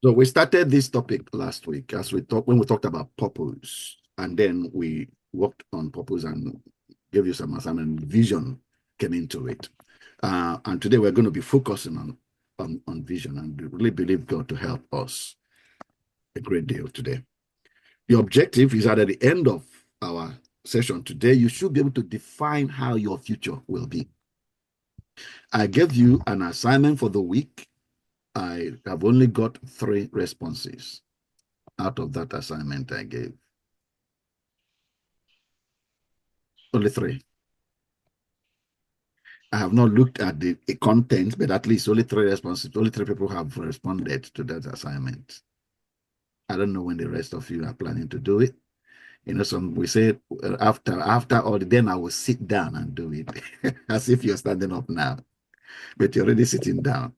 So we started this topic last week as when we talked about purpose, and then we worked on purpose and gave you some assignment. Vision came into it, and today we're going to be focusing on vision, and we really believe God to help us a great deal today. The objective is that at the end of our session today, you should be able to define how your future will be. I gave you an assignment for the week. I have only got 3 responses out of that assignment I gave. Only 3. I have not looked at the content, but at least only 3 responses. Only 3 people have responded to that assignment. I don't know when the rest of you are planning to do it. You know, some we say after all, then I will sit down and do it, as if you're standing up now, but you're already sitting down.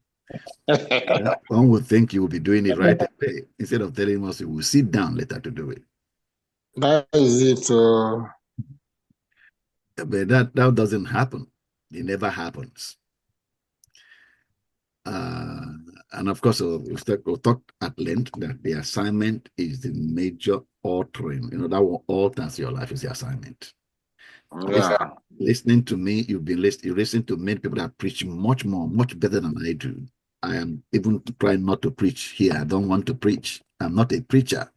One would think you will be doing it right away instead of telling us you will sit down later to do it. That is it. But that doesn't happen. It never happens. Uh, and of course, we'll talk at length that the assignment is the major altering. You know, that will alters your life is the assignment. Yeah. Listening to me, you listen to many people that preach much more, much better than I do. I am even trying not to preach here. I don't want to preach. I'm not a preacher.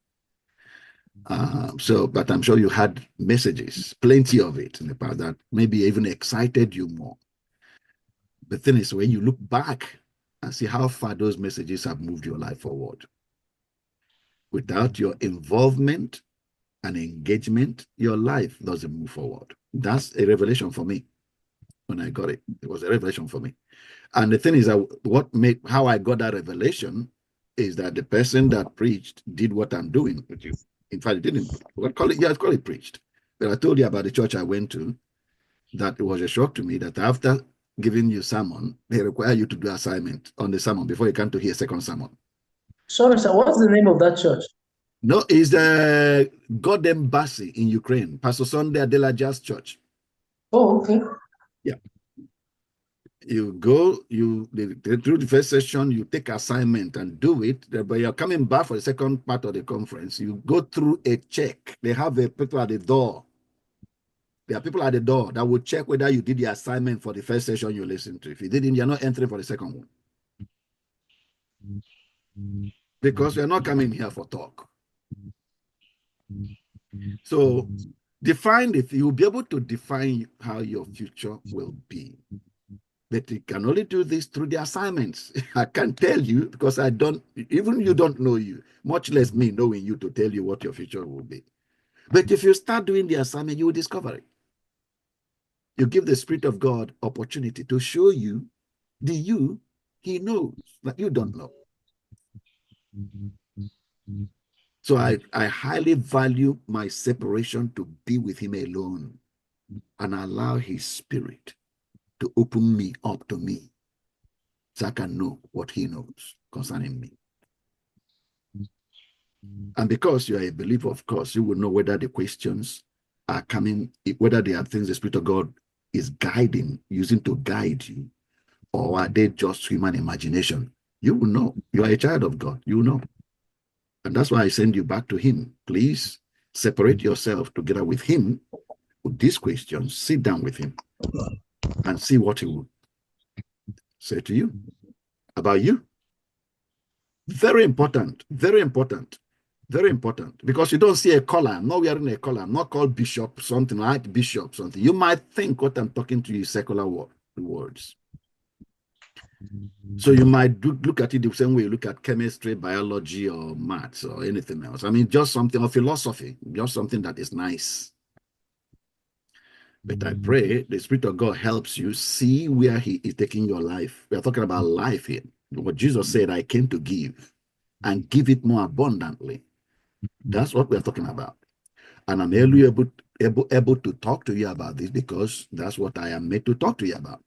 But I'm sure you had messages, plenty of it in the past that maybe even excited you more. The thing is, when you look back and see how far those messages have moved your life forward, without your involvement and engagement, your life doesn't move forward. That's a revelation for me. When I got it, it was a revelation for me. And the thing is that how I got that revelation is that the person that preached did what I'm doing with you. In fact, it didn't. Well, call it preached. But I told you about the church I went to, that it was a shock to me that after giving you sermon, they require you to do assignment on the sermon before you come to hear second sermon. Sorry, sir. What's the name of that church? No, it's the God Embassy in Ukraine, Pastor Sunday Adelaja's church. Oh, okay. Yeah. You go, through the first session, you take assignment and do it, but you're coming back for the second part of the conference. You go through a check. They have people at the door. There are people at the door that will check whether you did the assignment for the first session you listened to. If you didn't, you're not entering for the second one. Because we're not coming here for talk. So you'll be able to define how your future will be. But you can only do this through the assignments. I can't tell you because even you don't know you, much less me knowing you to tell you what your future will be. But if you start doing the assignment, you will discover it. You give the Spirit of God opportunity to show you the you he knows that you don't know. So I highly value my separation to be with him alone and allow his Spirit to open me up to me so I can know what he knows concerning me. And because you are a believer, of course, you will know whether the questions are coming, whether they are things the Spirit of God is using to guide you, or are they just human imagination? You will know. You are a child of God. You know. And that's why I send you back to him. Please separate yourself together with him with these questions. Sit down with him and see what he will say to you about you. Very important, very important, very important. Because you don't see a collar. I'm not wearing a collar. I'm not called bishop, something like bishop, something. You might think what I'm talking to you is secular words. So you might look at it the same way you look at chemistry, biology, or maths, or anything else. I mean, just something, or philosophy, just something that is nice. But I pray the Spirit of God helps you see where he is taking your life. We are talking about life here. What Jesus said, I came to give and give it more abundantly. That's what we're talking about. And I'm able to talk to you about this because that's what I am made to talk to you about.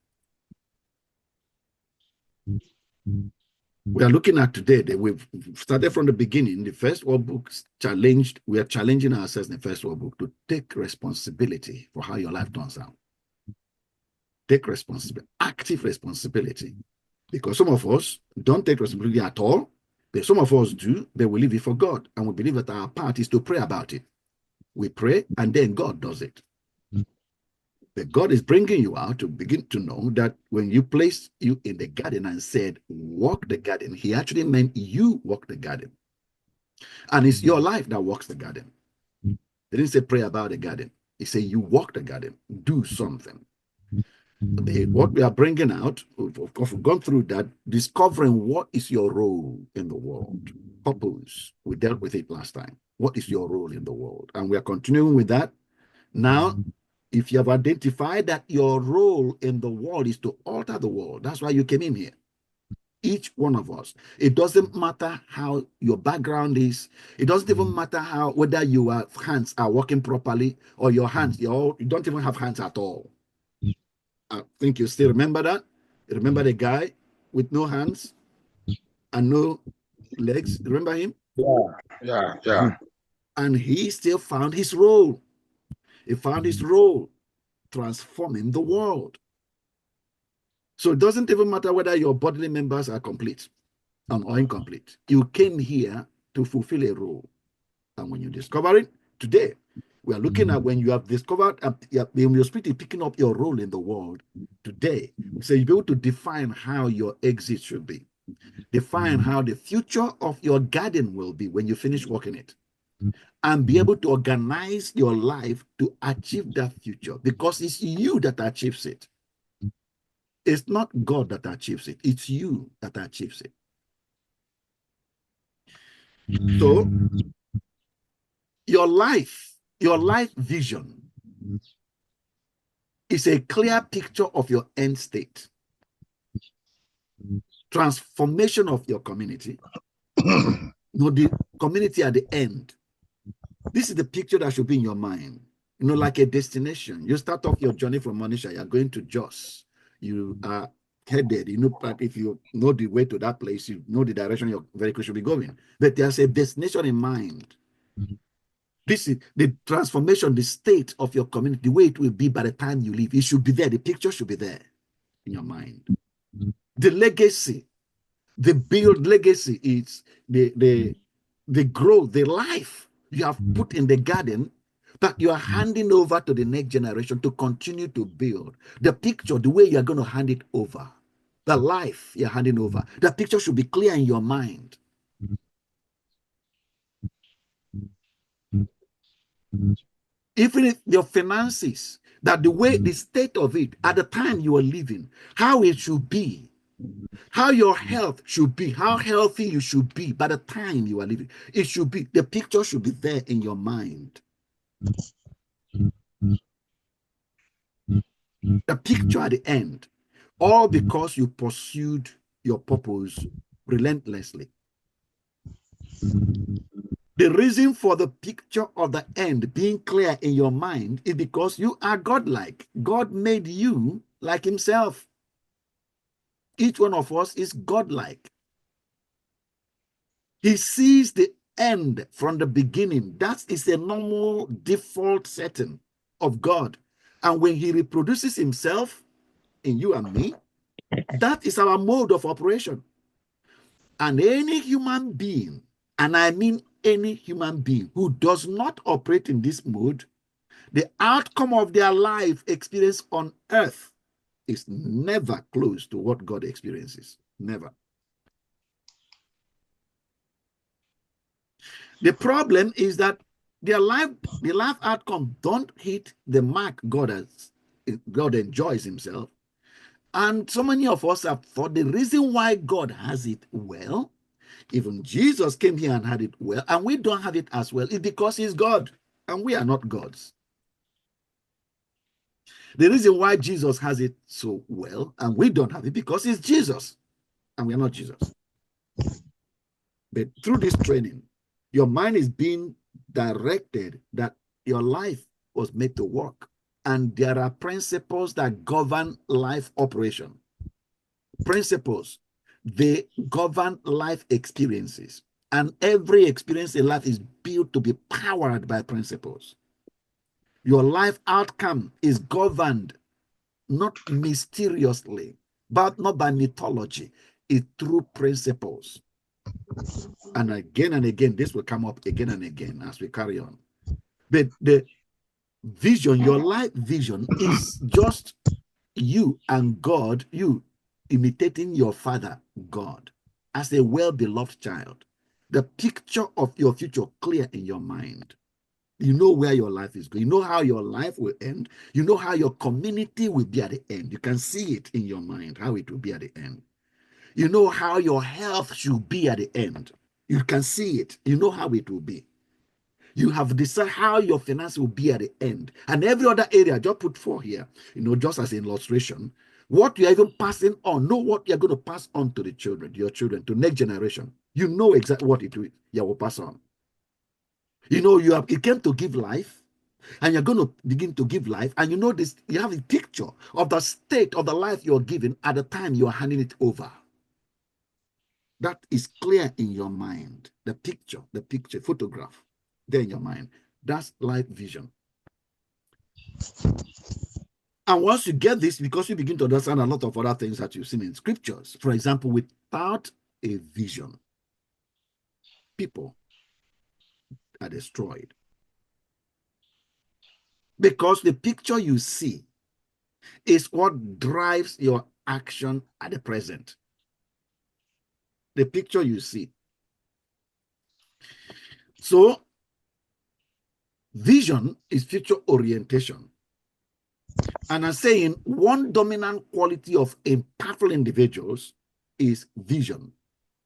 We are looking at today that we've started from the beginning. The first workbook we are challenging ourselves in the first workbook to take responsibility for how your life turns out. Take responsibility, active responsibility. Because some of us don't take responsibility at all. But some of us do, but we leave it for God. And we believe that our part is to pray about it. We pray, and then God does it. But God is bringing you out to begin to know that when you placed you in the garden and said, walk the garden, he actually meant you walk the garden. And it's your life that walks the garden. He didn't say pray about the garden. He said you walk the garden, do something. What we are bringing out, we've gone through that, discovering what is your role in the world. Purpose. We dealt with it last time. What is your role in the world? And we are continuing with that. Now, if you have identified that your role in the world is to alter the world, that's why you came in here. Each one of us. It doesn't matter how your background is. It doesn't even matter whether your hands are working properly or your hands, you don't even have hands at all. I think you still remember that. You remember the guy with no hands and no legs? Remember him? Yeah. And he still found his role. He found his role transforming the world. So it doesn't even matter whether your bodily members are complete or incomplete. You came here to fulfill a role. And when you discover it, today, we are looking at when you have discovered, when your spirit is picking up your role in the world, today, so you'll be able to define how your exit should be. Define how the future of your garden will be when you finish working it. And be able to organize your life to achieve that future, because it's you that achieves it. It's not God that achieves it. It's you that achieves it. So your life vision is a clear picture of your end state. Transformation of your community. The community at the end. This is the picture that should be in your mind. Like a destination. You start off your journey from Monisha, you're going to Jos. You are headed, if you know the way to that place, you know the direction your vehicle should be going. But there's a destination in mind. This is the transformation, the state of your community, the way it will be by the time you leave. It should be there. The picture should be there in your mind. The legacy, the build legacy is the growth, the life you have put in the garden that you are handing over to the next generation to continue to build. The picture, the way you are going to hand it over, the life you're handing over, the picture should be clear in your mind. Even if your finances, that the way, the state of it at the time you are living, how it should be, how your health should be, how healthy you should be by the time you are living. It should be, the picture should be there in your mind. The picture at the end, all because you pursued your purpose relentlessly. The reason for the picture of the end being clear in your mind is because you are godlike. God made you like himself. Each one of us is godlike. He sees the end from the beginning. That is a normal default setting of God. And when he reproduces himself in you and me, that is our mode of operation. And any human being, and I mean any human being who does not operate in this mode, the outcome of their life experience on earth is never close to what God experiences. Never. The problem is that the life outcome don't hit the mark God enjoys himself. And so many of us have thought the reason why God has it well, even Jesus came here and had it well, and we don't have it as well, is because he's God, and we are not gods. The reason why Jesus has it so well, and we don't have it, because he's Jesus, and we are not Jesus. But through this training, your mind is being directed that your life was made to work. And there are principles that govern life operation. Principles, they govern life experiences. And every experience in life is built to be powered by principles. Your life outcome is governed not mysteriously, but not by mythology. It's through principles. And again, this will come up again and again as we carry on. But the vision, your life vision, is just you and God, you imitating your father, God, as a well-beloved child. The picture of your future clear in your mind. You know where your life is going. You know how your life will end. You know how your community will be at the end. You can see it in your mind, how it will be at the end. You know how your health should be at the end. You can see it. You know how it will be. You have decided how your finance will be at the end. And every other area, just put four here, just as an illustration. What you're even passing on, know what you're going to pass on to the children, your children, to next generation. You know exactly what it will pass on. It came to give life, and you're going to begin to give life, and this, you have a picture of the state of the life you're giving at the time you're handing it over. That is clear in your mind. The picture, photograph there in your mind. That's life vision. And once you get this, because you begin to understand a lot of other things that you've seen in scriptures, for example, without a vision, people are destroyed. Because the picture you see is what drives your action at the present. The picture you see. So, vision is future orientation. And I'm saying one dominant quality of impactful individuals is vision.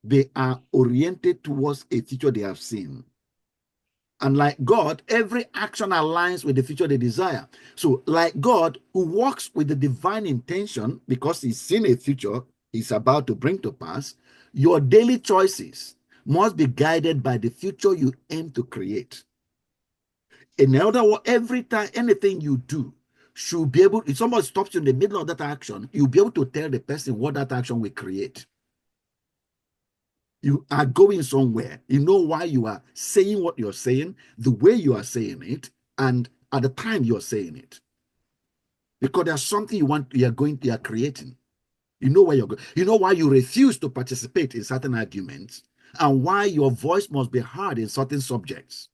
They are oriented towards a future they have seen. And like God, every action aligns with the future they desire. So like God, who works with the divine intention because he's seen a future he's about to bring to pass, your daily choices must be guided by the future you aim to create. In other words, every time anything you do should be able, if somebody stops you in the middle of that action, you'll be able to tell the person what that action will create. You are going somewhere. You know why you are saying what you're saying, the way you are saying it, and at the time you're saying it. Because there's something you are creating. You know where you're going. You know why you refuse to participate in certain arguments and why your voice must be heard in certain subjects.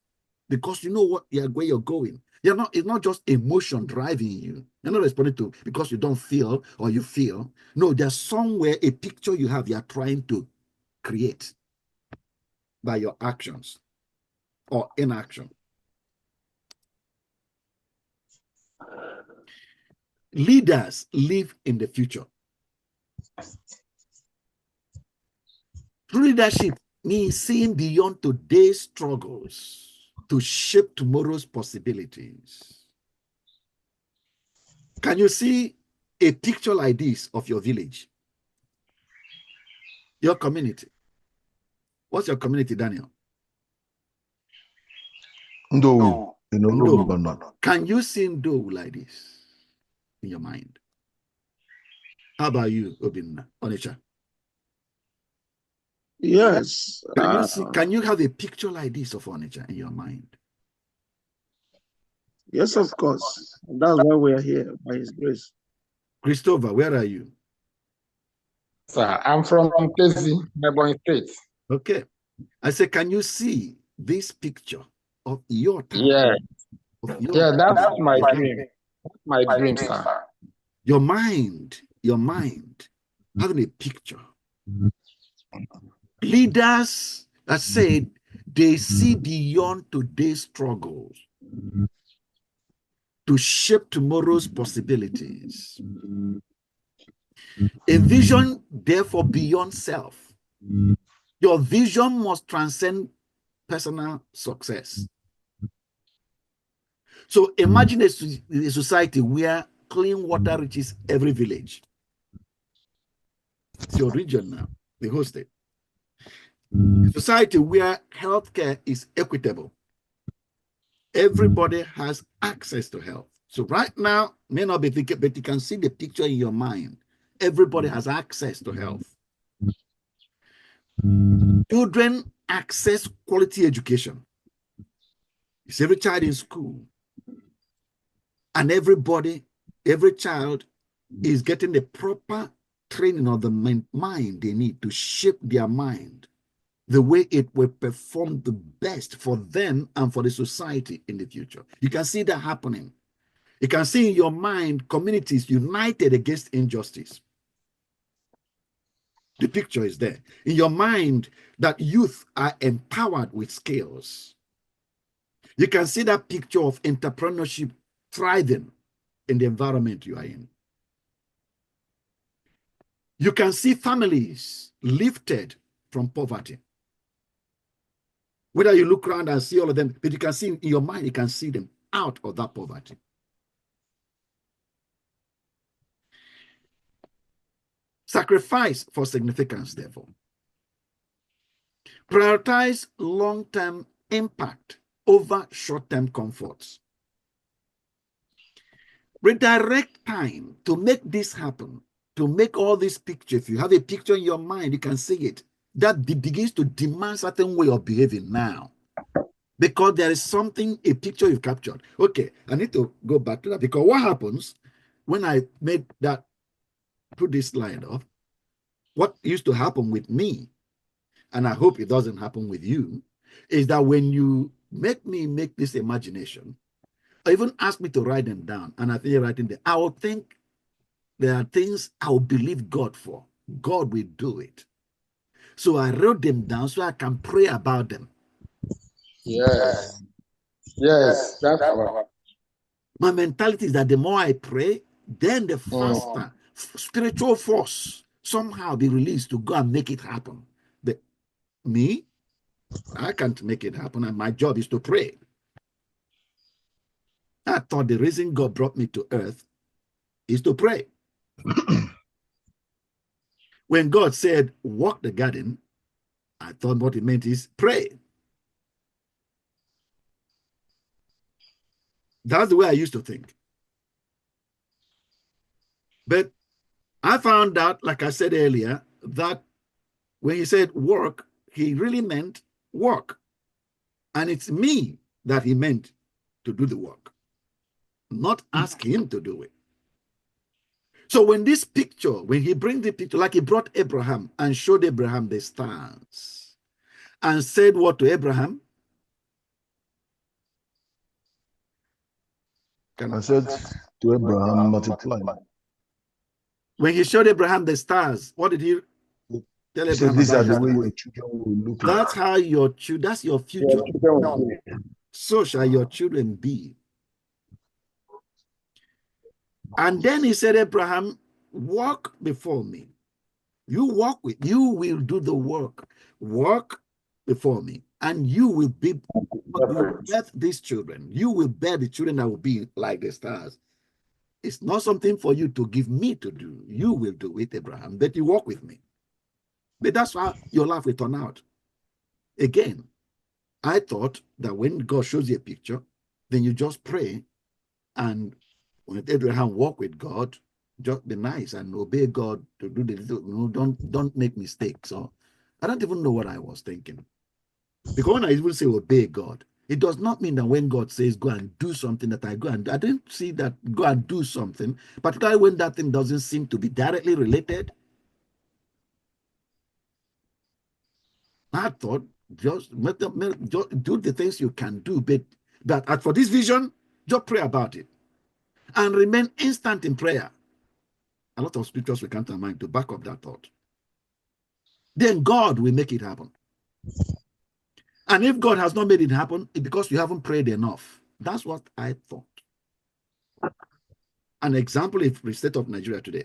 Because you know where you're going. It's not just emotion driving you. You're not responding to because you don't feel or you feel. No, there's somewhere a picture you have you're trying to create by your actions or inaction. Leaders live in the future. True leadership means seeing beyond today's struggles to shape tomorrow's possibilities. Can you see a picture like this of your village? Your community? What's your community, Daniel? Ndo. Can you see Ndo like this in your mind? How about you, Obinna, Onisha? Yes. Can you have a picture like this of Onitsha in your mind? Yes, of course. That's why we are here, by His grace. Christopher, where are you? Sir, I'm from Tesi, Ebonyi State. Okay. I say, can you see this picture of your time? Yeah. Yeah, that's my dream. That's my dream, sir. Your mind having a picture. Leaders that said they see beyond today's struggles to shape tomorrow's possibilities. A vision, therefore, beyond self. Your vision must transcend personal success. So imagine a society where clean water reaches every village. It's your region now, the whole state. A society where healthcare is equitable. Everybody has access to health. So right now, may not be thinking, but you can see the picture in your mind. Everybody has access to health. Children access quality education. It's every child in school. And every child is getting the proper training of the mind they need to shape their mind the way it will perform the best for them and for the society in the future. You can see that happening. You can see in your mind communities united against injustice. The picture is there. In your mind, that youth are empowered with skills. You can see that picture of entrepreneurship thriving in the environment you are in. You can see families lifted from poverty. Whether you look around and see all of them, but you can see in your mind, you can see them out of that poverty. Sacrifice for significance, therefore. Prioritize long-term impact over short-term comforts. Redirect time to make this happen, to make all these pictures. If you have a picture in your mind, you can see it. That begins to demand certain way of behaving now. Because there is something, a picture you've captured. Okay, I need to go back to that. Because what happens when I made that, put this slide up, what used to happen with me, and I hope it doesn't happen with you, is that when you make me make this imagination, or even ask me to write them down, and I think writing them, I will think there are things I will believe God for. God will do it. So I wrote them down so I can pray about them. Yes. Yes. That's what. My mentality is that the more I pray, then the faster spiritual force somehow be released to go and make it happen. But me, I can't make it happen, and my job is to pray. I thought the reason God brought me to earth is to pray. When God said, walk the garden, I thought what it meant is pray. That's the way I used to think. But I found out, like I said earlier, that when he said work, he really meant work. And it's me that he meant to do the work, not ask him to do it. So when this picture, when he brings the picture, like he brought Abraham and showed Abraham the stars and said what to Abraham? I said to Abraham, multiply. When he showed Abraham the stars, what did he tell He said, Abraham? these are About the way stars? your children will look like. That's how your children, that's your future. So shall your children be. And then he said, Abraham, walk before me. You walk with, you will do the work. Walk before me, and you will be, you will birth these children. You will bear the children that will be like the stars. It's not something for you to give me to do. You will do it, Abraham, but you walk with me. But that's how your life will turn out. Again, I thought that when God shows you a picture, then you just pray, and when Abraham walk with God, just be nice and obey God to do the little, don't make mistakes. So I don't even know what I was thinking. Because when I even say obey God, it does not mean that when God says go and do something that I go and do. I didn't see that go and do something, particularly when that thing doesn't seem to be directly related. I thought just do the things you can do, but for this vision, just pray about it and remain instant in prayer. A lot of scriptures we come to mind to back up that thought. Then God will make it happen. And if God has not made it happen, it's because you haven't prayed enough. That's what I thought. An example is the state of Nigeria today.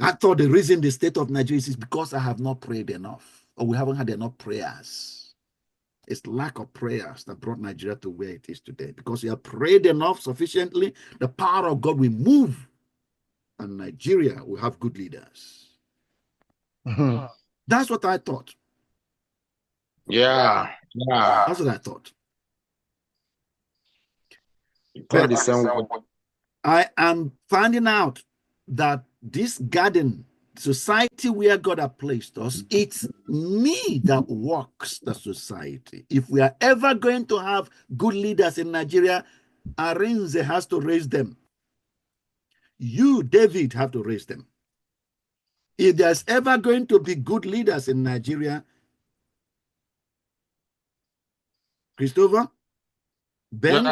I thought the reason the state of Nigeria is because I have not prayed enough, or we haven't had enough prayers. It's lack of prayers that brought Nigeria to where it is today. Because we have prayed enough sufficiently, the power of God will move, and Nigeria will have good leaders. That's what I thought. Yeah. That's what I thought. But the same way. I am finding out that this garden society where God has placed us, it's me that works the society. If we are ever going to have good leaders in Nigeria, Arinze has to raise them. You, David, have to raise them. If there's ever going to be good leaders in Nigeria, Christopher, Ben,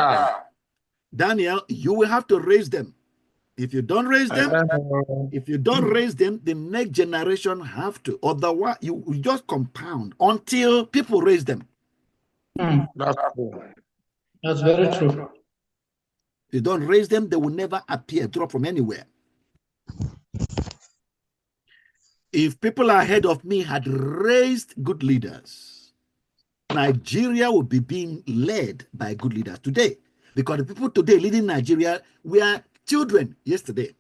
Daniel, you will have to raise them. If you don't raise them, the next generation have to. Otherwise, you just compound until people raise them. That's true. That's very true. If you don't raise them, they will never appear, drop from anywhere. If people ahead of me had raised good leaders, Nigeria would be being led by good leaders today. Because the people today leading Nigeria were children yesterday.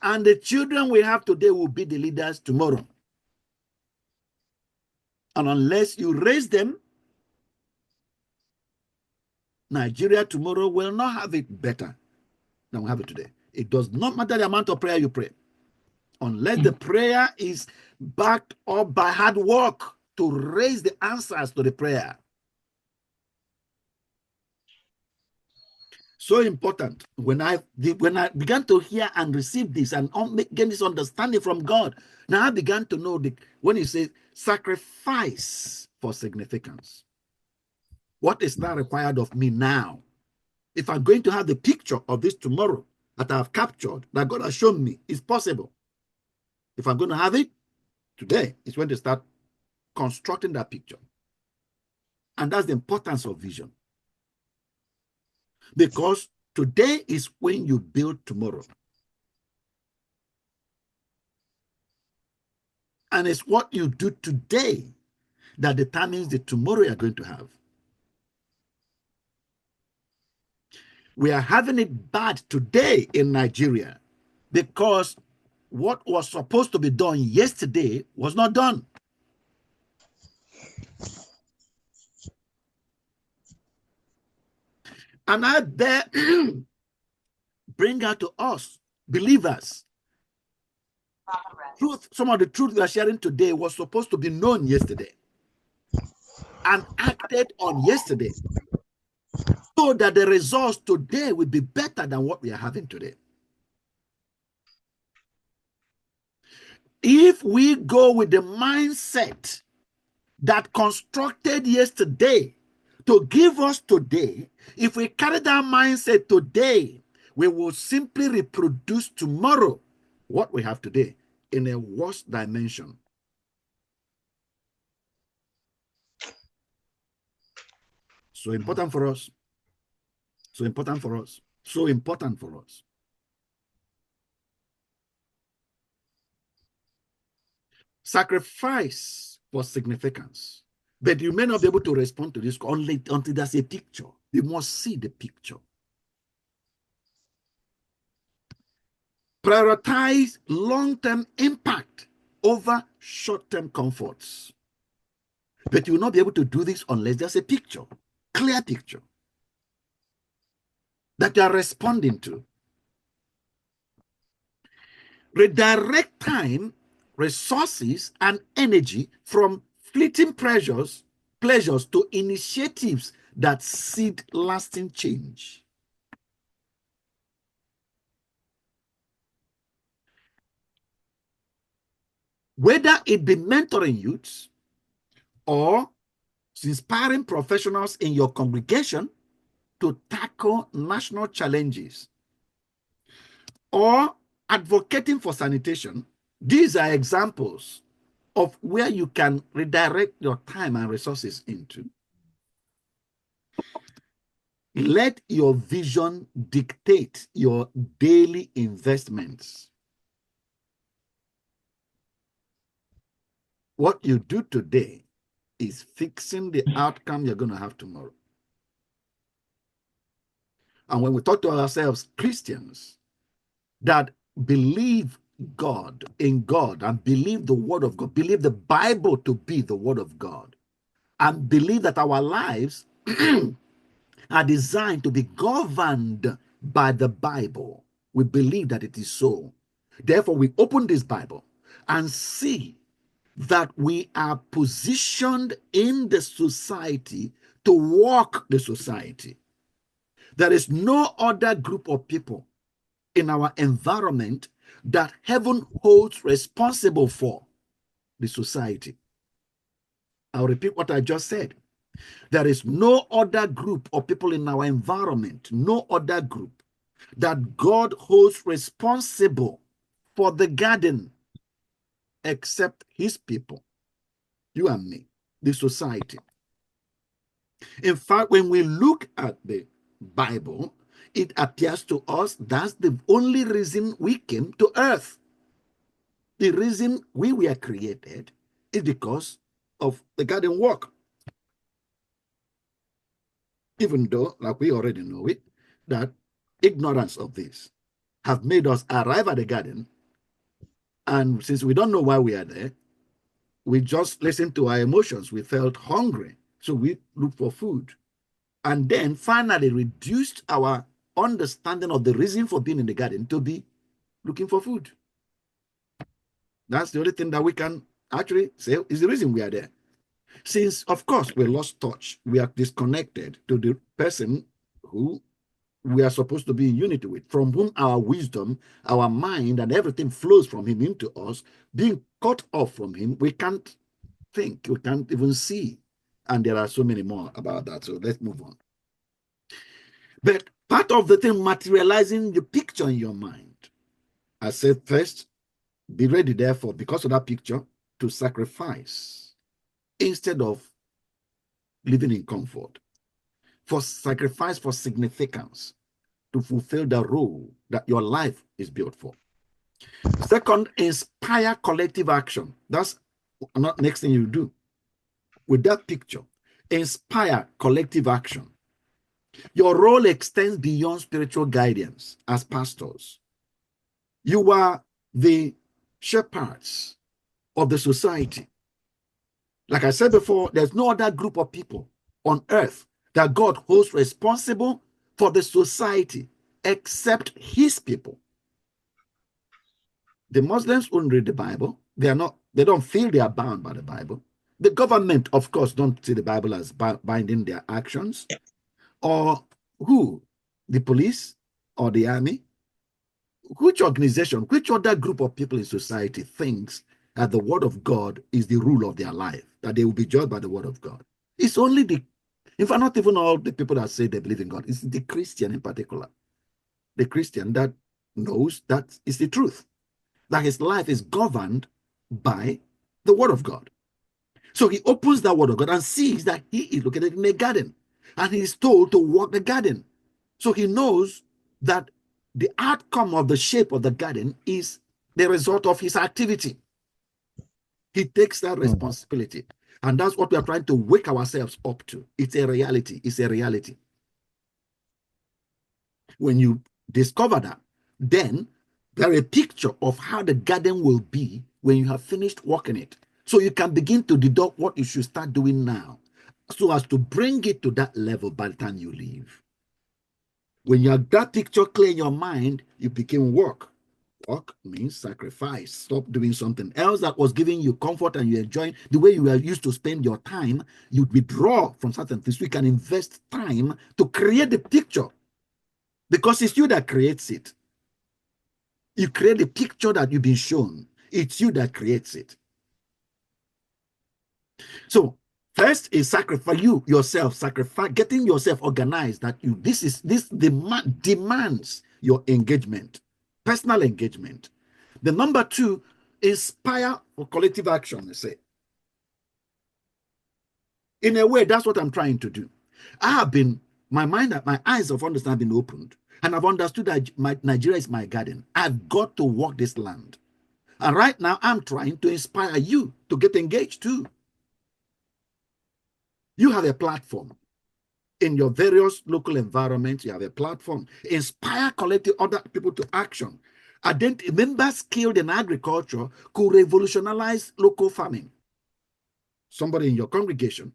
And the children we have today will be the leaders tomorrow. And unless you raise them, Nigeria tomorrow will not have it better than we have it today. It does not matter the amount of prayer you pray. Unless the prayer is backed up by hard work to raise the answers to the prayer. So important. When I began to hear and receive this and gain this understanding from God, now I began to know when he says sacrifice for significance. What is now required of me now? If I'm going to have the picture of this tomorrow that I've captured, that God has shown me, it's possible. If I'm going to have it today, it's when to start constructing that picture. And that's the importance of vision. Because today is when you build tomorrow. And it's what you do today that determines the tomorrow you're going to have. We are having it bad today in Nigeria because what was supposed to be done yesterday was not done. And I dare bring out to us, believers, truth. Some of the truth we are sharing today was supposed to be known yesterday and acted on yesterday, so that the results today will be better than what we are having today. If we go with the mindset that constructed yesterday to give us today, if we carry that mindset today, we will simply reproduce tomorrow what we have today in a worse dimension. So important for us. So important for us. So important for us. Sacrifice for significance. But you may not be able to respond to this only until there's a picture. You must see the picture. Prioritize long-term impact over short-term comforts. But you will not be able to do this unless there's a picture, clear picture, that you are responding to. Redirect time, resources, and energy from fleeting pleasures to initiatives that seed lasting change. Whether it be mentoring youths or inspiring professionals in your congregation to tackle national challenges or advocating for sanitation, these are examples of where you can redirect your time and resources into. Let your vision dictate your daily investments. What you do today is fixing the outcome you're going to have tomorrow. And when we talk to ourselves, Christians that believe God in God and believe the word of God, believe the Bible to be the word of God, and believe that our lives are designed to be governed by the Bible. We believe that it is so. Therefore, we open this Bible and see that we are positioned in the society to walk the society. There is no other group of people in our environment that heaven holds responsible for the society. I'll repeat what I just said. There is no other group of people in our environment, no other group that God holds responsible for the garden except his people, you and me, the society. In fact, when we look at the Bible, it appears to us that's the only reason we came to earth. The reason we were created is because of the garden work. Even though, like we already know it, that ignorance of this have made us arrive at the garden, and since we don't know why we are there, we just listened to our emotions. We felt hungry, so we looked for food, and then finally reduced our understanding of the reason for being in the garden to be looking for food. That's the only thing that we can actually say is the reason we are there. Since, of course, we lost touch, we are disconnected to the person who we are supposed to be in unity with, from whom our wisdom, our mind, and everything flows from him into us. Being cut off from him, we can't think, we can't even see. And there are so many more about that. So let's move on. But part of the thing, materializing the picture in your mind, I said first, be ready, therefore, because of that picture, to sacrifice instead of living in comfort. For sacrifice for significance, to fulfill the role that your life is built for. Second, inspire collective action. That's not next thing you do. With that picture, inspire collective action. Your role extends beyond spiritual guidance as pastors. You are the shepherds of the society. Like I said before, there's no other group of people on earth that God holds responsible for the society except his people. The Muslims wouldn't read the Bible. They don't feel they are bound by the Bible. The government, of course, don't see the Bible as binding their actions. Or who? The police or the army? Which organization, which other group of people in society thinks that the word of God is the rule of their life, that they will be judged by the word of God? It's only in fact, not even all the people that say they believe in God. It's the Christian in particular. The Christian that knows that is the truth, that his life is governed by the word of God. So he opens that word of God and sees that he is located in a garden, and he is told to walk the garden. So he knows that the outcome of the shape of the garden is the result of his activity. He takes that responsibility. And that's what we are trying to wake ourselves up to. It's a reality. It's a reality. When you discover that, then there is a picture of how the garden will be when you have finished walking it. So you can begin to deduct what you should start doing now, so as to bring it to that level by the time you leave. When you have that picture clear in your mind, you begin work. Work means sacrifice. Stop doing something else that was giving you comfort and you enjoy the way you were used to spend your time. You withdraw from certain things. We can invest time to create the picture, because it's you that creates it. You create the picture that you've been shown. It's you that creates it. So first is sacrifice, you yourself, sacrifice, getting yourself organized, that this demands your engagement, personal engagement. The number two, inspire for collective action. Say, in a way, that's what I'm trying to do. I have been, my eyes of understanding have been opened, and I've understood that Nigeria is my garden. I've got to walk this land. And right now, I'm trying to inspire you to get engaged too. You have a platform. In your various local environments, you have a platform. Inspire collective other people to action. Members skilled in agriculture could revolutionize local farming. Somebody in your congregation.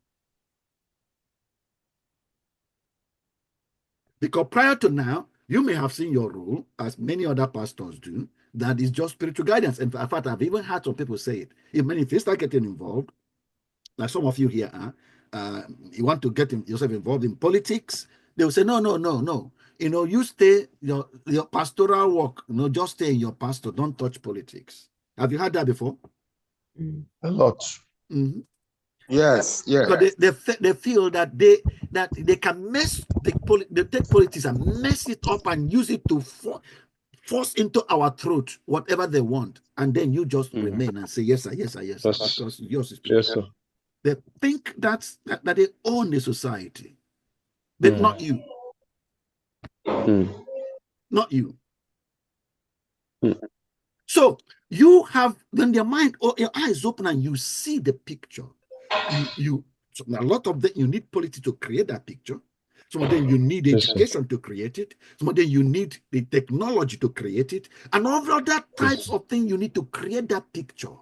Because prior to now, you may have seen your role, as many other pastors do, that is just spiritual guidance. And in fact, I've even had some people say it. If you start getting involved, like some of you here are, you want to get yourself involved in politics, they will say, no. you stay your pastoral work, just stay in your pastor, don't touch politics. Have you heard that before? A lot. Mm-hmm. Yes, yes. Because they feel that they can they take politics and mess it up and use it to force into our throat whatever they want, and then you just remain and say yes sir, yes sir, yes sir, because yours is Yes, sir. they think that they own the society, but not you. Not you. So you have, when your mind or your eyes open and you see the picture, so a lot of that you need politics to create that picture. Some of them you need education to create it. Some of them you need the technology to create it. And all other types of things you need to create that picture.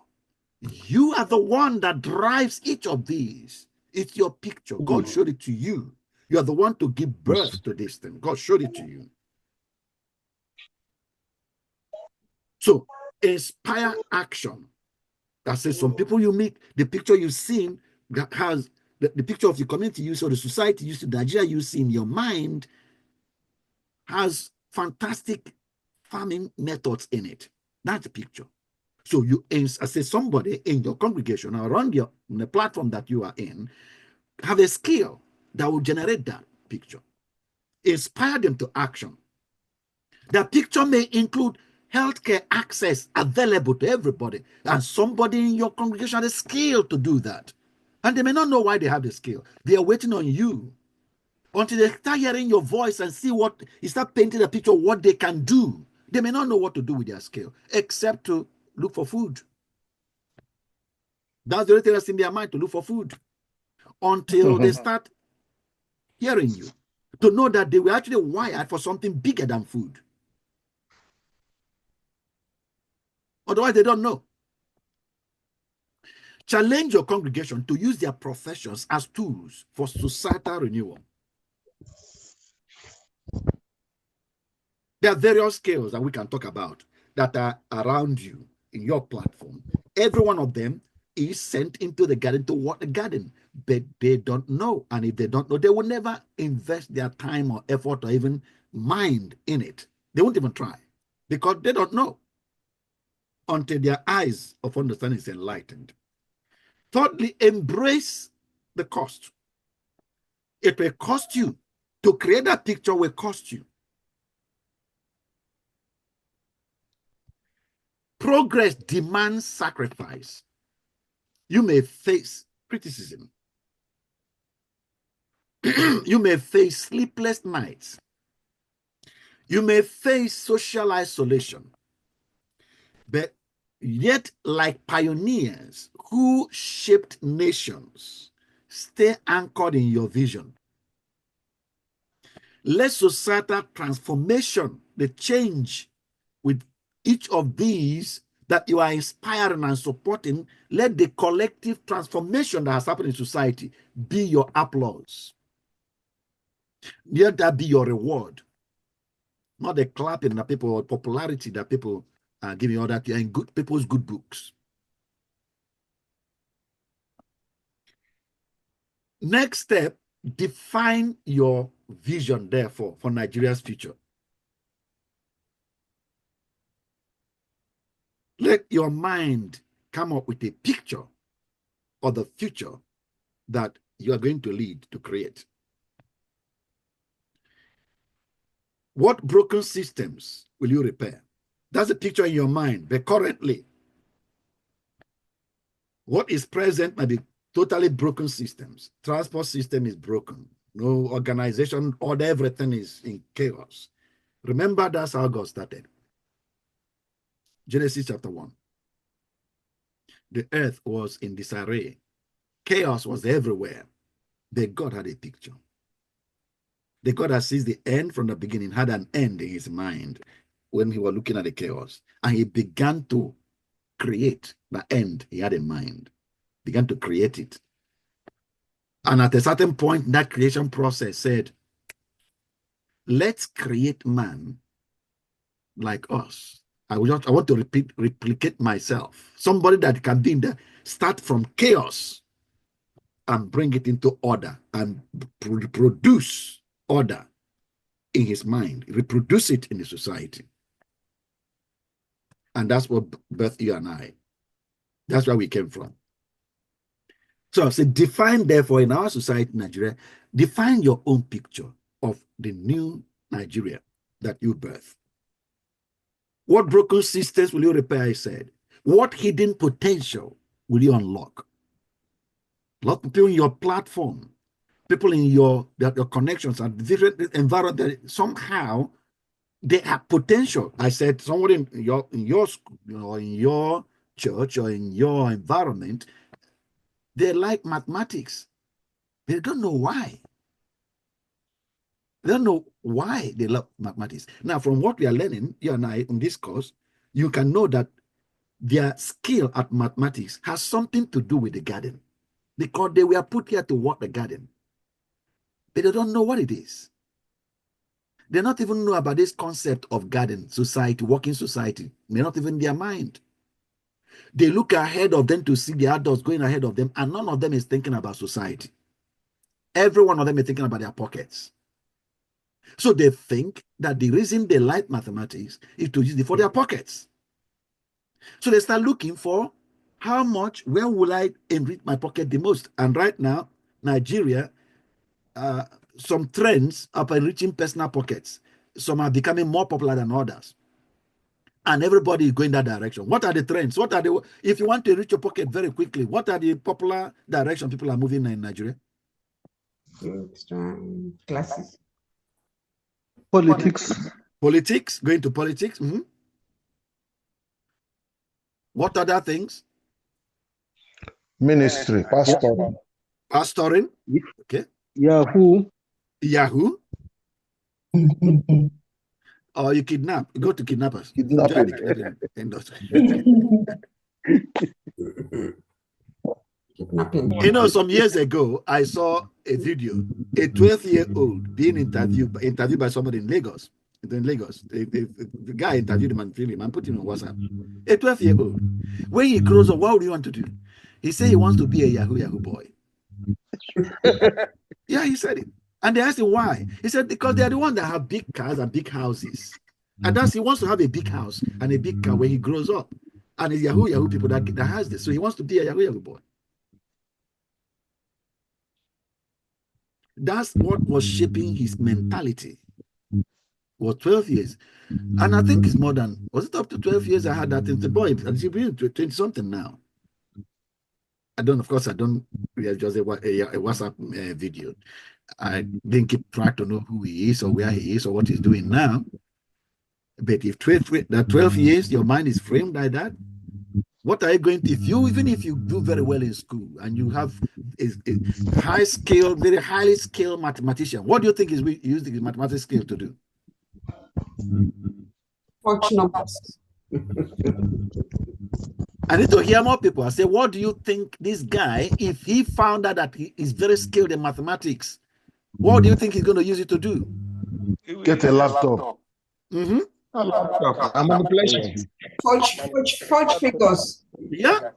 You are the one that drives each of these. It's your picture. God showed it to you. You are the one to give birth to this thing. God showed it to you. So inspire action. That says some people you meet, the picture you've seen that has the picture of the community you see, or the society you see, Nigeria you see in your mind has fantastic farming methods in it. That's the picture. So you, as say, somebody in your congregation or around the platform that you are in, have a skill that will generate that picture. Inspire them to action. The picture may include healthcare access available to everybody, and somebody in your congregation has a skill to do that. And they may not know why they have the skill. They are waiting on you until they start hearing your voice and see what, you start painting a picture of what they can do. They may not know what to do with their skill, except to look for food. That's the only thing that's in their mind, to look for food. Until they start hearing you, to know that they were actually wired for something bigger than food. Otherwise, they don't know. Challenge your congregation to use their professions as tools for societal renewal. There are various skills that we can talk about that are around you in your platform. Every one of them is sent into the garden to work the garden, but they don't know. And if they don't know, they will never invest their time or effort or even mind in it. They won't even try because they don't know until their eyes of understanding is enlightened. Thirdly, embrace the cost. It will cost you. To create that picture will cost you. Progress demands sacrifice. You may face criticism. You may face sleepless nights. You may face social isolation. But yet, like pioneers who shaped nations, stay anchored in your vision. Let societal transformation, the change with each of these that you are inspiring and supporting, let the collective transformation that has happened in society be your applause. Let that be your reward. Not the clapping that people, or popularity that people are giving, all that. You're in people's good books. Next step, define your vision, therefore, for Nigeria's future. Let your mind come up with a picture of the future that you are going to lead, to create. What broken systems will you repair? That's a picture in your mind. But currently, what is present might be totally broken systems. Transport system is broken. No organization, order, everything is in chaos. Remember, that's how God started. Genesis chapter 1. The earth was in disarray. Chaos was everywhere. But God had a picture. The God that sees the end from the beginning had an end in his mind when he was looking at the chaos. And he began to create the end he had in mind. Began to create it. And at a certain point, that creation process said, let's create man like us. I want to replicate myself. Somebody that can be in the start from chaos and bring it into order and produce order. in his mind, reproduce it in the society. And that's what birthed you and I. That's where we came from. So I said, define, therefore, in our society, Nigeria, define your own picture of the new Nigeria that you birth. What broken systems will you repair, I said? What hidden potential will you unlock? A lot of people in your platform, people in your connections are different environment, somehow they have potential. I said, someone in your school, or in your church, or in your environment, they like mathematics. They don't know why. They don't know why they love mathematics. Now, from what we are learning, you and I, on this course, you can know that their skill at mathematics has something to do with the garden, because they were put here to work the garden. But they don't know what it is. They not even know about this concept of garden, society, working society. May not even in their mind. They look ahead of them to see the adults going ahead of them, and none of them is thinking about society. Every one of them is thinking about their pockets. So they think that the reason they like mathematics is to use it for their pockets. So they start looking for how much, where will I enrich my pocket the most? And right now, Nigeria, some trends are enriching personal pockets. Some are becoming more popular than others. And everybody is going that direction. What are the trends? What are the, if you want to reach your pocket very quickly, what are the popular direction people are moving in Nigeria? Classes. Politics. Politics, going to politics. What other things? Ministry, pastor. Pastoring. Okay. Yahoo. Yahoo. Or you kidnap. You go to kidnappers. Kidnapping. Join the kidnapping industry. You know, some years ago, I saw a video, a 12-year-old being interviewed by somebody in Lagos. In Lagos, the guy interviewed him and filmed him and put him on WhatsApp. A 12-year-old. When he grows up, what would he want to do? He said he wants to be a Yahoo boy. Yeah, he said it. And they asked him why. He said because they are the ones that have big cars and big houses. And he wants to have a big house and a big car when he grows up. And it's Yahoo people that has this. So he wants to be a Yahoo boy. That's what was shaping his mentality. Was 12 years. And I think it's more than, was it up to 12 years I had that in the boy? And she's been 20 something now. Of course, I don't, just a WhatsApp video. I didn't keep track to know who he is or where he is or what he's doing now. But if 12 years, your mind is framed like that, what are you going to, even if you do very well in school and you have a high skill, very highly skilled mathematician, what do you think is using his mathematics skill to do? Watch numbers. I need to hear more people. I say, what do you think this guy, if he found out that he is very skilled in mathematics, what do you think he's going to use it to do? Get a laptop. A laptop. A manipulation. Forge figures. Yeah.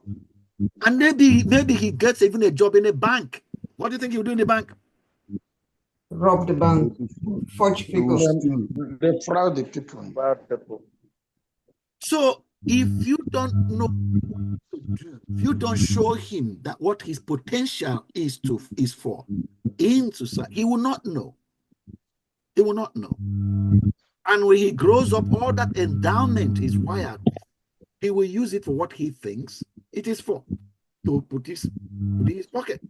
And maybe he gets even a job in a bank. What do you think he'll do in the bank? Rob the bank. Forge figures. They fraud the people. So if you don't know what to do, if you don't show him that what his potential is for in society, he will not know. He will not know. And when he grows up, all that endowment is wired. He will use it for what he thinks it is for, to put in his pocket.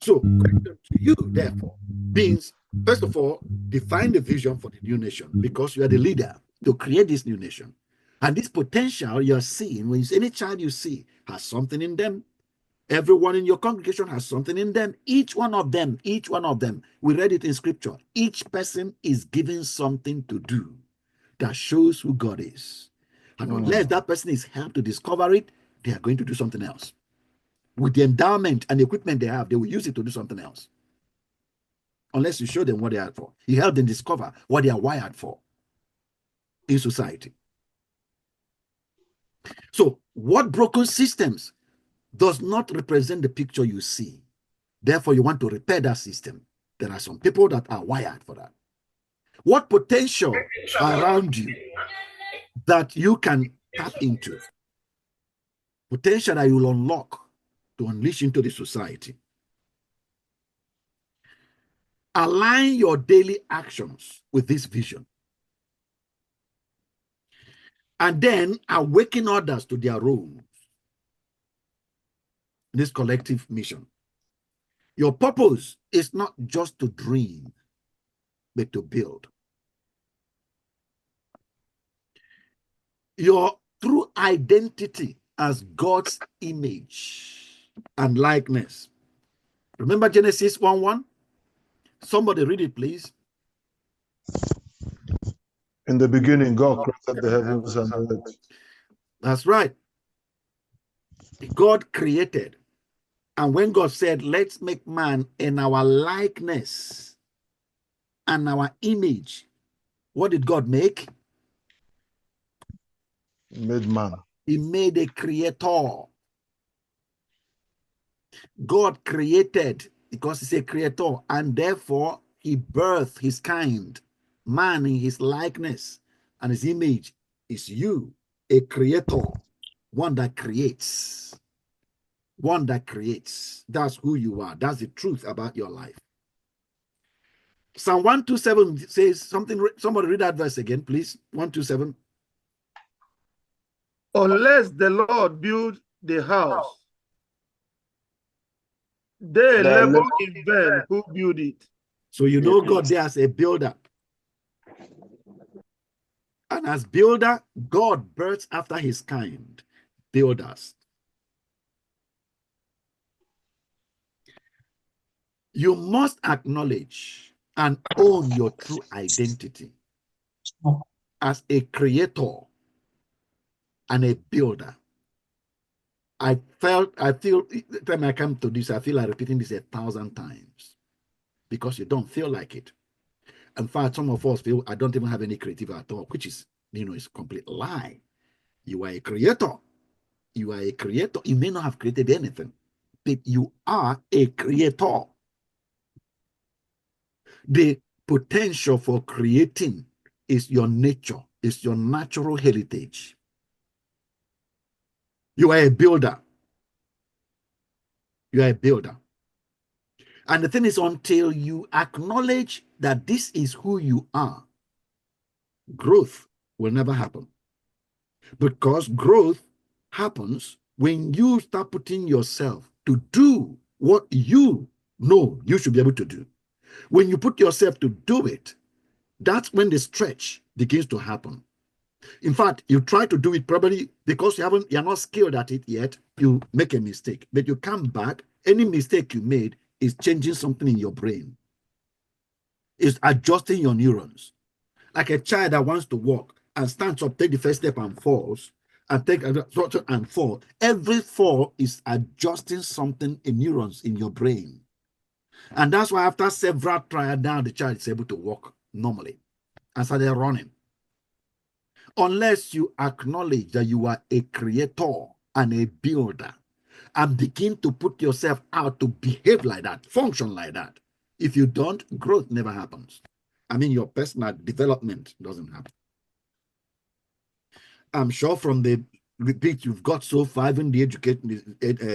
So, question to you, therefore, means, first of all, define the vision for the new nation, because you are the leader to create this new nation. And this potential you're seeing, when you see any child you see has something in them. Everyone in your congregation has something in them. Each one of them, we read it in scripture. Each person is given something to do that shows who God is. And unless that person is helped to discover it, they are going to do something else. With the endowment and the equipment they have, they will use it to do something else. Unless you show them what they are for. You help them discover what they are wired for in society. So, what broken systems does not represent the picture you see. Therefore, you want to repair that system. There are some people that are wired for that. What potential around you that you can tap into? Potential that you will unlock to unleash into the society. Align your daily actions with this vision. And then awaken others to their roles. This collective mission. Your purpose is not just to dream, but to build. Your true identity as God's image and likeness. Remember Genesis 1:1? Somebody read it, please. In the beginning, God created the heavens and the earth. That's right. God created. And when God said, let's make man in our likeness and our image, what did God make? He made man. He made a creator. God created because he's a creator, and therefore he birthed his kind, man in his likeness and his image is you, a creator, one that creates. One that creates. That's who you are. That's the truth about your life. Psalm 127 says something. Somebody read that verse again, please. 127. Unless the Lord build the house, they labor in vain who build it. So you know God there as a builder. And as builder, God births after his kind, builders. You must acknowledge and own your true identity as a creator and a builder. I feel, the time I come to this, I feel like repeating this 1,000 times because you don't feel like it. In fact, some of us feel I don't even have any creative at all, which is, is a complete lie. You are a creator. You are a creator. You may not have created anything, but you are a creator. The potential for creating is your nature, is your natural heritage. You are a builder. You are a builder. And the thing is, until you acknowledge that this is who you are, growth will never happen. Because growth happens when you start putting yourself to do what you know you should be able to do. When you put yourself to do it, that's when the stretch begins to happen. In fact, you try to do it probably because you're not skilled at it yet, you make a mistake. But you come back, any mistake you made is changing something in your brain. It's adjusting your neurons. Like a child that wants to walk and stands up, take the first step and falls, and take and fall. Every fall is adjusting something in neurons in your brain. And that's why after several trials, now the child is able to walk normally and started running. Unless you acknowledge that you are a creator and a builder and begin to put yourself out to behave like that, function like that. If you don't, growth never happens. I mean, your personal development doesn't happen. I'm sure from the repeat you've got so far, even the education,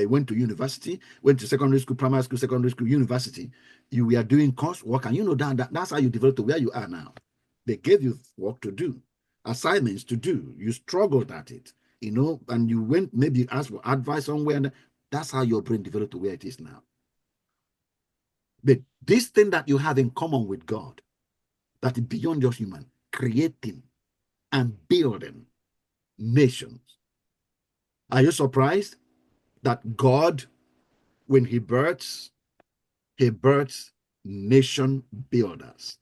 went to university, went to secondary school, primary school, secondary school, university, you were doing coursework, and you know that's how you developed to where you are now. They gave you work to do, assignments to do. You struggled at it, and you went maybe asked for advice somewhere, and that's how your brain developed to where it is now. But this thing that you have in common with God, that is beyond just human, creating and building nations. Are you surprised that God, when he births nation builders?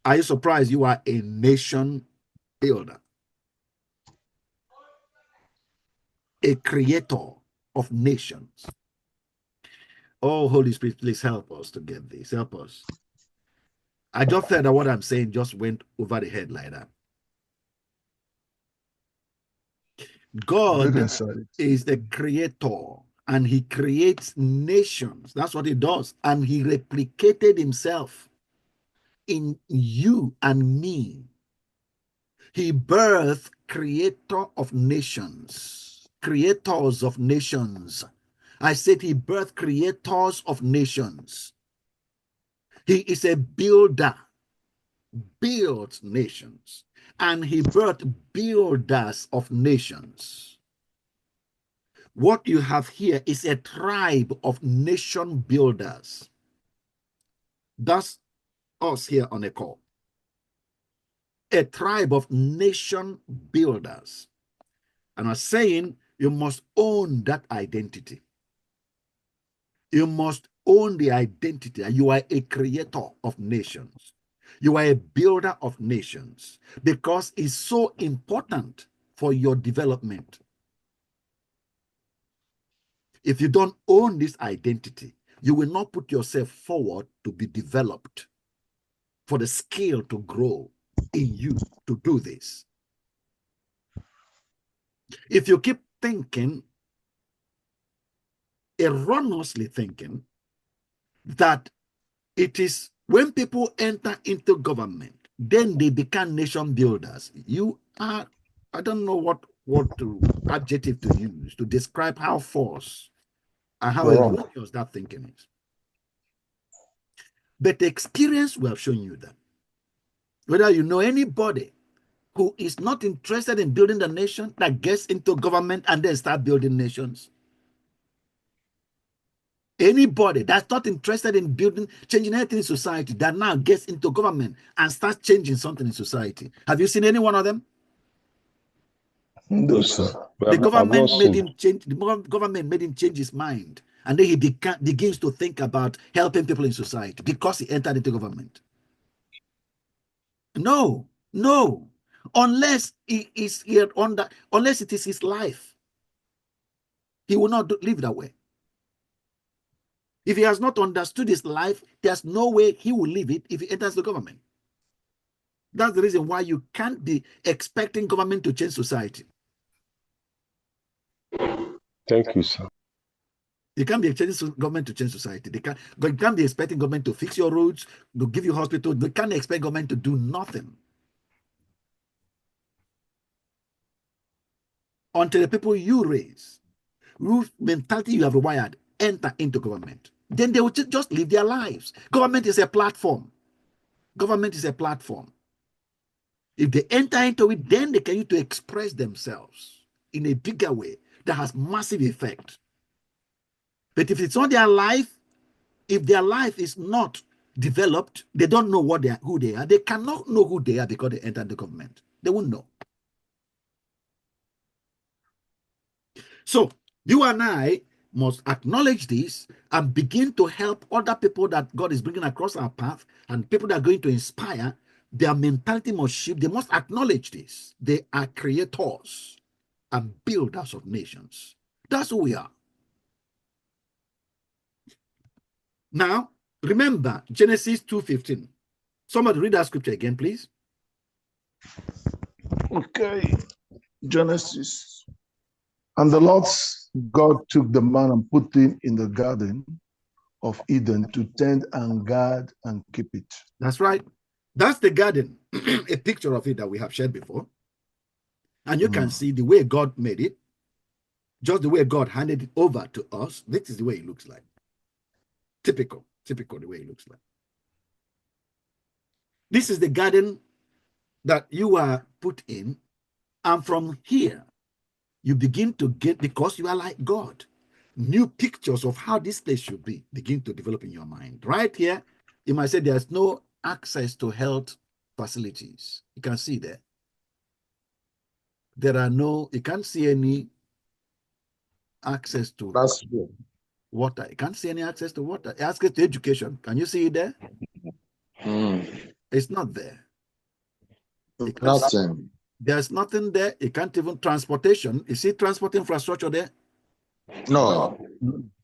Are you surprised you are a nation builder? A creator of nations. Oh, Holy Spirit, please help us to get this. Help us. I just felt that what I'm saying just went over the head like that. God is the creator and he creates nations. That's what he does. And he replicated himself in you and me. He birthed creator of nations, creators of nations. I said he birthed creators of nations. He is a builder, builds nations, and he birthed builders of nations. What you have here is a tribe of nation builders. That's us here on the call. A tribe of nation builders. And I'm saying you must own that identity. You must own the identity that you are a creator of nations. You are a builder of nations because it's so important for your development. If you don't own this identity, you will not put yourself forward to be developed, for the skill to grow in you to do this. If you keep thinking, erroneously thinking, that it is when people enter into government, then they become nation builders, you are, I don't know what adjective to use to describe how false and how erroneous that thinking is. But the experience will have shown you that. Whether you know anybody who is not interested in building the nation that gets into government and then start building nations. Anybody that's not interested in building, changing anything in society that now gets into government and starts changing something in society. Have you seen any one of them? No, sir. The government made him change. The government made him change his mind, and then he begins to think about helping people in society because he entered into government. No, unless he is here unless it is his life, he will not live that way. If he has not understood his life, there's no way he will live it if he enters the government. That's the reason why you can't be expecting government to change society. Thank you, sir. You can't be expecting government to change society. You can't be expecting government to fix your roads, to give you hospital. You can't expect government to do nothing until the people you raise, whose mentality you have wired, enter into government. Then they will just live their lives. Government is a platform. Government is a platform. If they enter into it, then they can use to express themselves in a bigger way that has massive effect. But if it's not their life, if their life is not developed, they don't know who they are. They cannot know who they are because they entered the government. They won't know. So you and I must acknowledge this and begin to help other people that God is bringing across our path and people that are going to inspire. Their mentality must shift. They must acknowledge this. They are creators and builders of nations. That's who we are. Now, remember Genesis 2:15. Somebody read that scripture again, please. Okay. Genesis. And the Lord God took the man and put him in the garden of Eden to tend and guard and keep it. That's right. That's the garden, a picture of it that we have shared before. And you can see the way God made it, just the way God handed it over to us. This is the way it looks like. Typical the way it looks like. This is the garden that you are put in. And from here, you begin to get, because you are like God, new pictures of how this place should be begin to develop in your mind. Right here, you might say there's no access to health facilities. You can see there. You can't see any access to water. You can't see any access to water. Access to education. Can you see it there? It's not there. Nothing. There's nothing there. You can't even transportation. You see transport infrastructure there? No.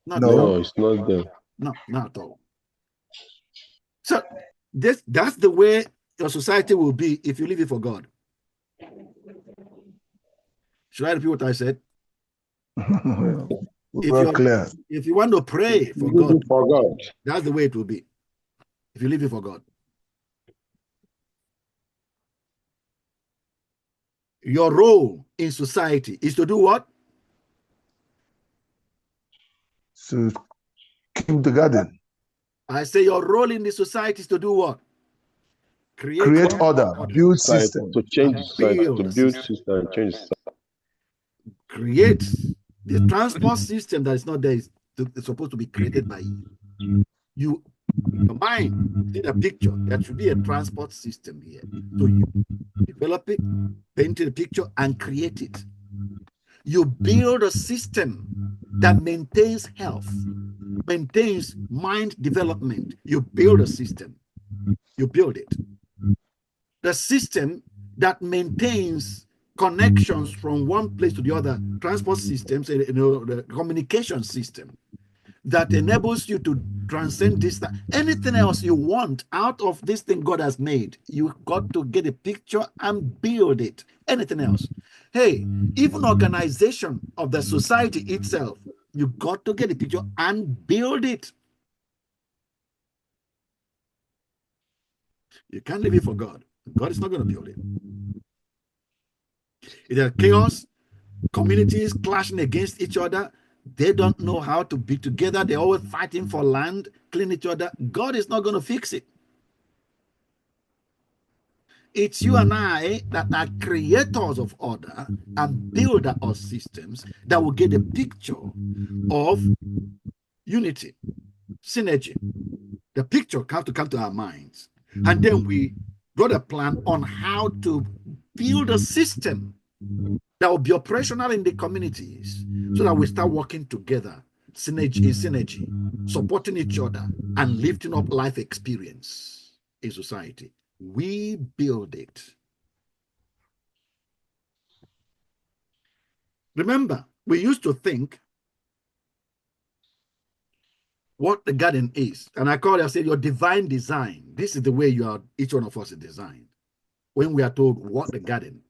No, it's not there. No, not at all. So that's the way your society will be if you live it for God. Should I repeat what I said? If you want to pray for God, that's the way it will be. If you leave it for God. Your role in society is to do what? To keep the garden. I say your role in the society is to do what? Create order, build system. To change society, to build system and change society. Create the transport system that is not there is supposed to be created by you. Your mind did a picture. There should be a transport system here. So you develop it, paint the picture, and create it. You build a system that maintains health, maintains mind development. You build a system. You build it. The system that maintains connections from one place to the other, transport systems, the communication system that enables you to transcend distance. Anything else you want out of this thing God has made, you got to get a picture and build it. Anything else. Hey, even organization of the society itself, you got to get a picture and build it. You can't leave it for God. God is not going to build it. If there's chaos, communities clashing against each other, they don't know how to be together. They're always fighting for land, killing each other. God is not going to fix it. It's you and I that are creators of order and builder of systems that will get a picture of unity, synergy. The picture has to come to our minds. And then we got a plan on how to build a system that will be operational in the communities so that we start working together, synergy, supporting each other, and lifting up life experience in society. We build it. Remember, we used to think what the garden is. And I call it, I said, your divine design. This is the way you are, each one of us is designed. When we are told what the garden,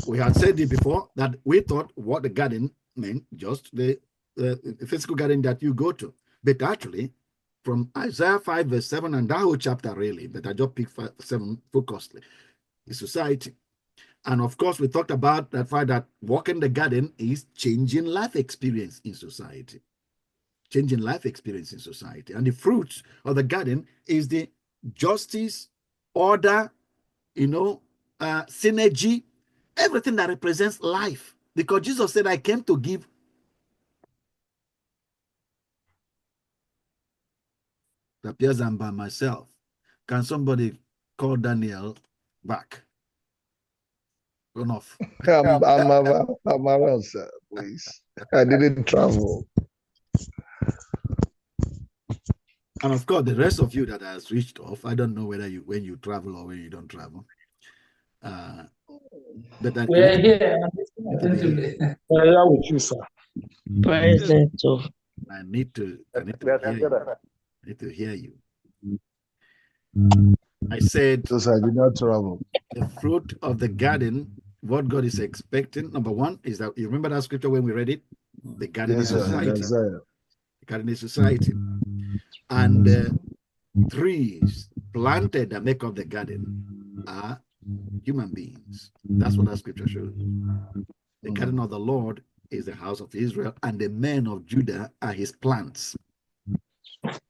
we had said it before that we thought what the garden meant just the physical garden that you go to. But actually, from Isaiah 5 verse 7 and that whole chapter really, but I just picked 7 focusedly, is society. And of course, we talked about that fact that walking the garden is changing life experience in society. Changing life experience in society. And the fruits of the garden is the justice, order, synergy, everything that represents life. Because Jesus said, I came to give that appears I'm by myself. Can somebody call Daniel back? Gone off. I'm around, sir, please. I didn't travel. And of course, the rest of you that has switched off, I don't know whether when you travel or when you don't travel. But We're here. We're here with you, sir. Present. I need to hear you. I said, because I did not travel. The fruit of the garden, what God is expecting, number one, is that you remember that scripture when we read it? The garden is society. The garden is society. And trees planted that make up the garden are human beings. That's what that scripture shows. The garden of the Lord is the house of Israel, and the men of Judah are his plants.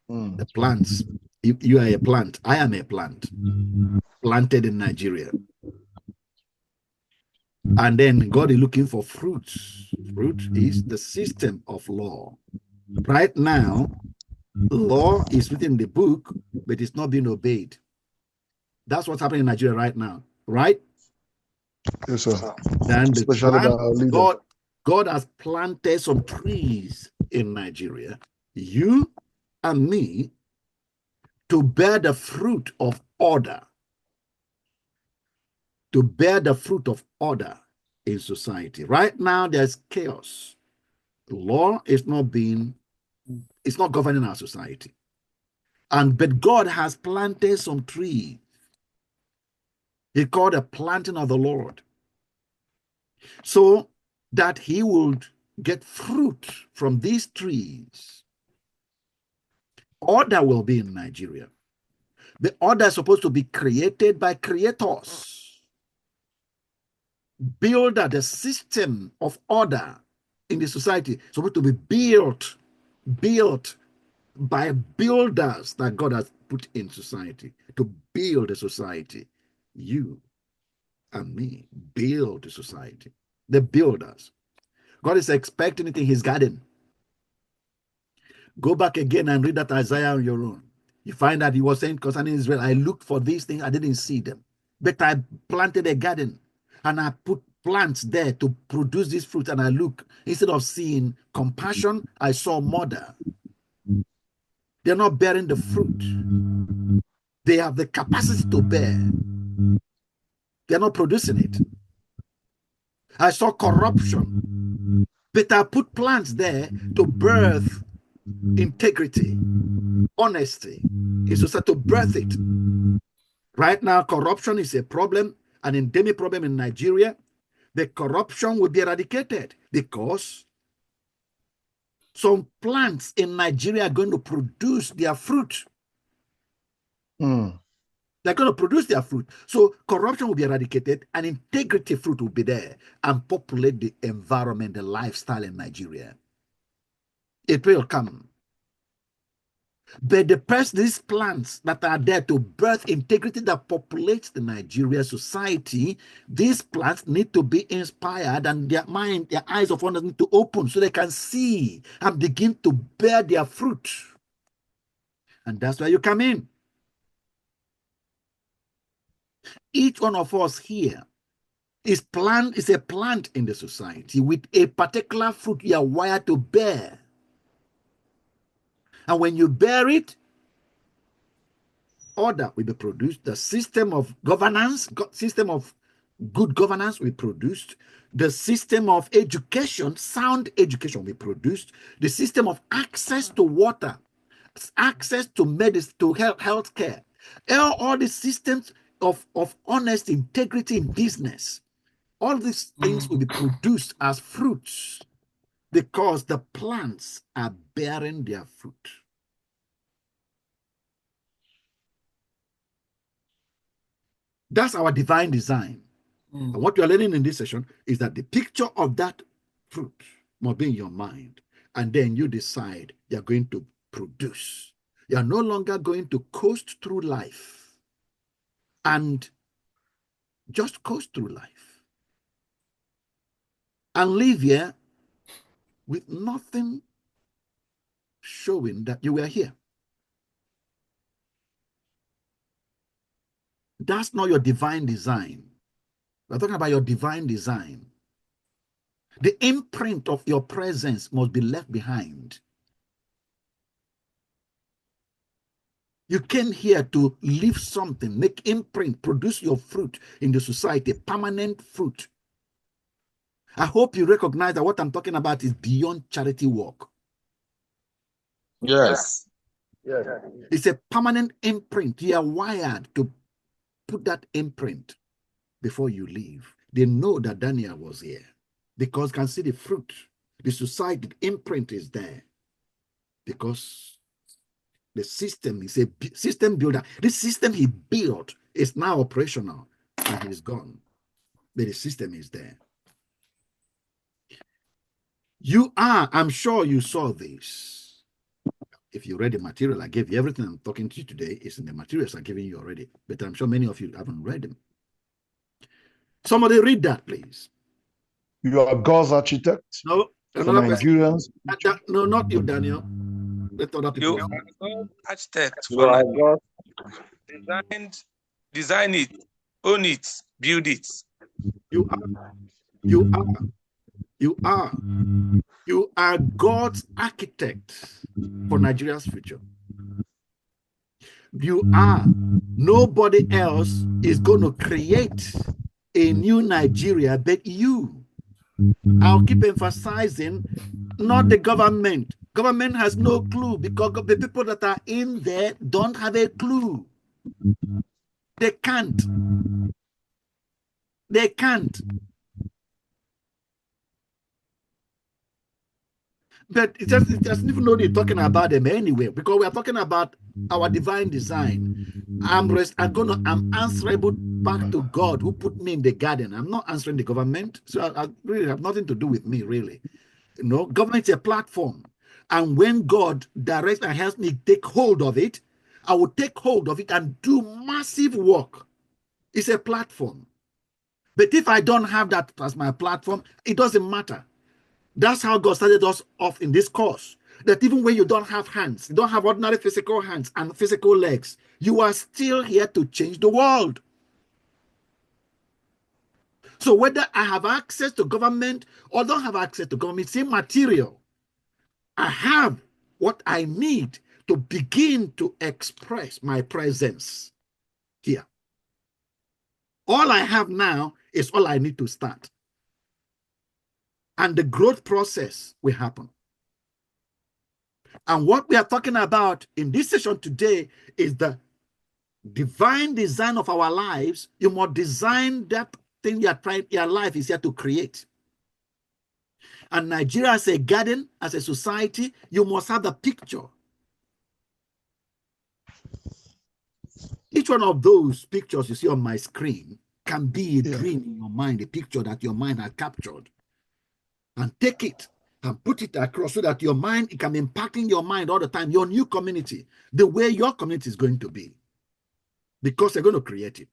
The plants. You are a plant. I am a plant. Planted in Nigeria. And then God is looking for fruits. Fruit is the system of law. Right now, law is written in the book, but it's not being obeyed. That's what's happening in Nigeria right now, right? Yes, sir. And the God has planted some trees in Nigeria, you and me, to bear the fruit of order. To bear the fruit of order in society. Right now, there's chaos. Law is not governing our society. But God has planted some trees. He called a planting of the Lord. So that he would get fruit from these trees, order will be in Nigeria. The order is supposed to be created by creators. Builder, the system of order in the society is supposed to be built by builders that God has put in society to build a society. You and me build a society. The builders. God is expecting it in his garden. Go back again and read that Isaiah on your own. You find that he was saying concerning Israel, I looked for these things, I didn't see them. But I planted a garden and I put plants there to produce this fruit. And I look, instead of seeing compassion, I saw murder. They're not bearing the fruit. They have the capacity to bear. They're not producing it. I saw corruption. But I put plants there to birth integrity, honesty. It's also to birth it. Right now, corruption is a problem, an endemic problem in Nigeria. The corruption will be eradicated because some plants in Nigeria are going to produce their fruit. They're going to produce their fruit. So corruption will be eradicated and integrity fruit will be there and populate the environment, the lifestyle in Nigeria. It will come. But these plants that are there to birth integrity that populates the Nigeria society, these plants need to be inspired and their mind, their eyes of understanding need to open so they can see and begin to bear their fruit. And that's where you come in. Each one of us here is a plant in the society with a particular fruit you are wired to bear. And when you bear it, order will be produced. The system of governance, system of good governance will be produced. The system of education, sound education will be produced. The system of access to water, access to medicine, to health care. All the systems of honest integrity in business. All these things will be produced as fruits because the plants are bearing their fruit. That's our divine design. And what you're learning in this session is that the picture of that fruit must be in your mind. And then you decide you're going to produce. You're no longer going to coast through life and just coast through life and live here with nothing showing that you were here. That's not your divine design. We're talking about your divine design. The imprint of your presence must be left behind. You came here to leave something, make imprint, produce your fruit in the society, permanent fruit. I hope you recognize that what I'm talking about is beyond charity work. Yes. It's a permanent imprint. You are wired to put that imprint before you leave. They know that Daniel was here because can see the fruit. The society, the imprint is there because the system is a system builder. This system he built is now operational and he's gone. But the system is there. You are, I'm sure you saw this. If you read the material I gave you, everything I'm talking to you today is in the materials I'm giving you already. But I'm sure many of you haven't read them. Somebody read that, please. You are God's architect. No, for another person. Nigerians. No, not you, Daniel. Let other people. You are God's architect You for are Nigeria. Design it, own it, build it. You are God's architect for Nigeria's future. You are. Nobody else is going to create a new Nigeria but you. I'll keep emphasizing, not the government. Government has no clue because the people that are in there don't have a clue. They can't. They can't. But it doesn't even know they're talking about them anyway, because we are talking about our divine design. I'm answerable back to God who put me in the garden. I'm not answering the government. So I really have nothing to do with me, really. You know, government is a platform. And when God directs and helps me take hold of it, I will take hold of it and do massive work. It's a platform. But if I don't have that as my platform, it doesn't matter. That's how God started us off in this course. That even when you don't have hands, you don't have ordinary physical hands and physical legs, you are still here to change the world. So whether I have access to government or don't have access to government, it's immaterial. I have what I need to begin to express my presence here. All I have now is all I need to start. And the growth process will happen. And what we are talking about in this session today is the divine design of our lives. You must design that thing your life is here to create. And Nigeria as a garden, as a society, you must have the picture. Each one of those pictures you see on my screen can be a dream in your mind, a picture that your mind has captured. And take it and put it across so that your mind, it can be impacting your mind all the time, your new community, the way your community is going to be. Because they're going to create it.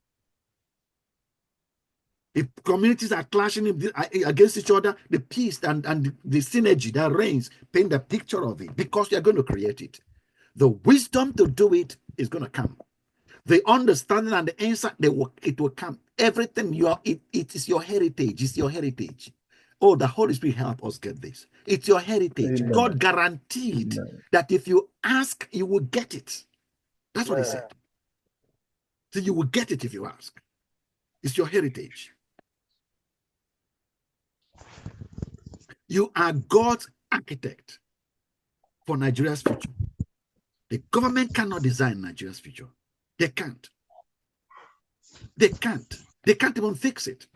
If communities are clashing against each other, the peace and the synergy that reigns, paint the picture of it, because you're going to create it. The wisdom to do it is going to come. The understanding and the insight, it will come. Everything it is your heritage. It's your heritage. Oh, the Holy Spirit help us get this. It's your heritage. Amen. God guaranteed that if you ask, you will get it. That's what he said. So you will get it if you ask. It's your heritage. You are God's architect for Nigeria's future. The government cannot design Nigeria's future. They can't. They can't. They can't even fix it.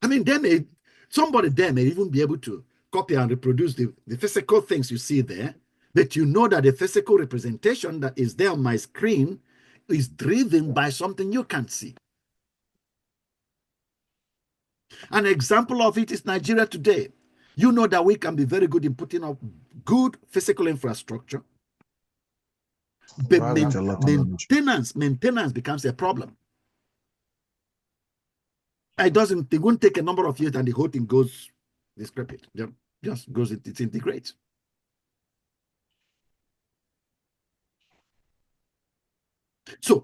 I mean, somebody there may even be able to copy and reproduce the physical things you see there, but you know that the physical representation that is there on my screen is driven by something you can't see. An example of it is Nigeria today. You know that we can be very good in putting up good physical infrastructure, but maintenance becomes a problem. It won't take a number of years and the whole thing goes discrepant. Just goes, it integrates. So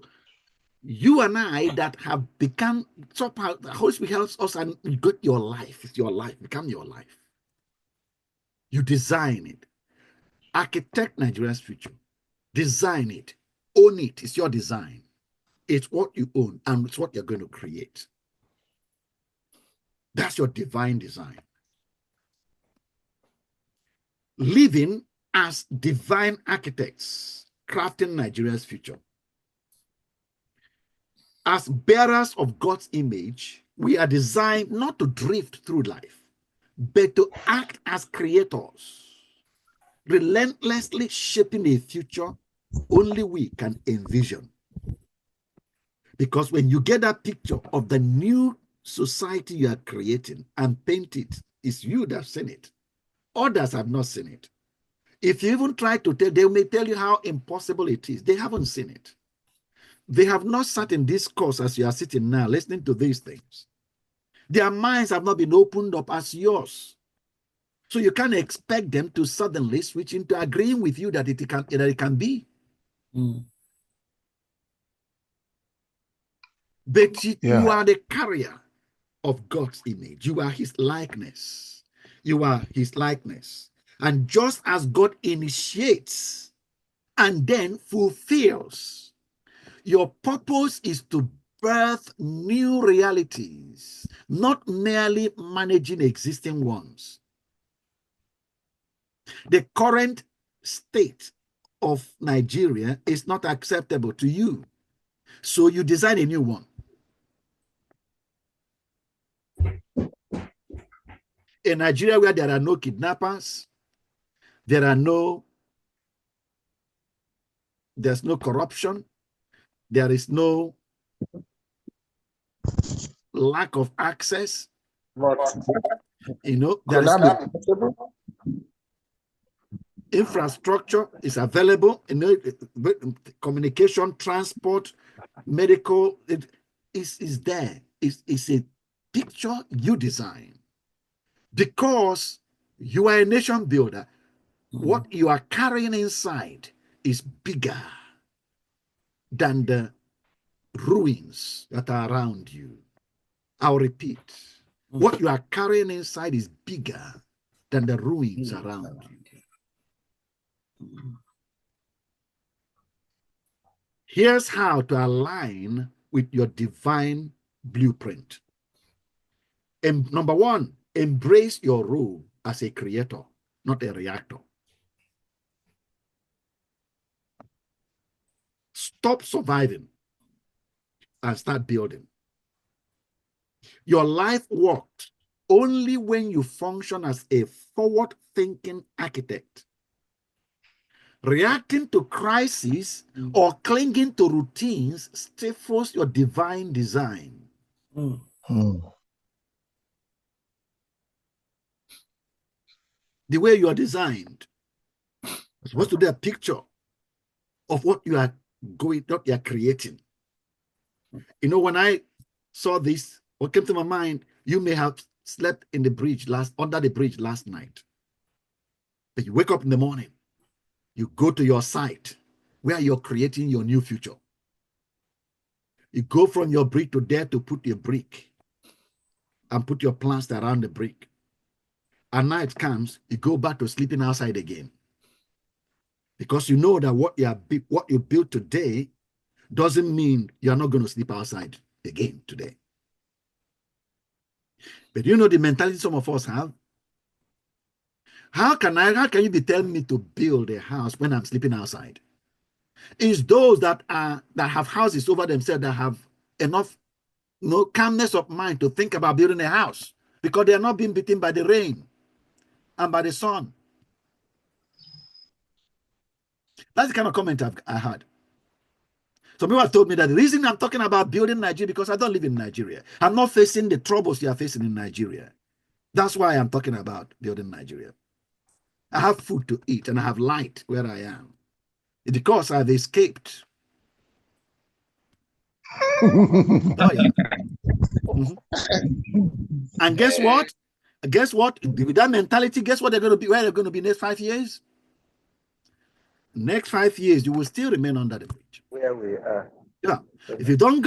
you and I that have become somehow, the Holy Spirit helps us and you got your life. It's your life, become your life. You design it. Architect Nigeria's future. Design it. Own it. It's your design. It's what you own and it's what you're going to create. That's your divine design. Living as divine architects, crafting Nigeria's future. As bearers of God's image, we are designed not to drift through life, but to act as creators, relentlessly shaping a future only we can envision. Because when you get that picture of the new society you are creating and paint it, it's you that have seen it. Others have not seen it. If you even try to tell, they may tell you how impossible it is. They haven't seen it. They have not sat in this course as you are sitting now, listening to these things. Their minds have not been opened up as yours. So you can't expect them to suddenly switch into agreeing with you that it can be. Mm. But you are the carrier of God's image. You are his likeness. You are his likeness. And just as God initiates and then fulfills, your purpose is to birth new realities, not merely managing existing ones. The current state of Nigeria is not acceptable to you. So you design a new one. A Nigeria where there are no kidnappers, there's no corruption. There is no lack of access. You know, there is no infrastructure is available. You know, communication, transport, medical, it is there. It's a picture you design. Because you are a nation builder, what you are carrying inside is bigger than the ruins that are around you. I'll repeat. What you are carrying inside is bigger than the ruins around you. Here's how to align with your divine blueprint. And number one, embrace your role as a creator, not a reactor. Stop surviving and start building. Your life works only when you function as a forward-thinking architect. Reacting to crises or clinging to routines stifles your divine design. The way you are designed is supposed to be a picture of what you are creating. You know, when I saw this, what came to my mind, you may have slept in the bridge under the bridge last night. But you wake up in the morning, you go to your site where you're creating your new future. You go from your brick to there to put your brick and put your plants around the brick. And night comes, you go back to sleeping outside again. Because you know that what you built today doesn't mean you're not going to sleep outside again today. But you know the mentality some of us have? How can you be telling me to build a house when I'm sleeping outside? It's those that have houses over themselves that have enough calmness of mind to think about building a house because they are not being beaten by the rain and by the sun. That's the kind of comment I had. Some people have told me that the reason I'm talking about building Nigeria because I don't live in Nigeria. I'm not facing the troubles you are facing in Nigeria. That's why I'm talking about building Nigeria. I have food to eat and I have light where I am. It's because I've escaped. Oh, yeah. And guess what? With that mentality, guess what they're going to be? Where they're going to be next 5 years? Next 5 years, you will still remain under the bridge. Where we are. Yeah. If you don't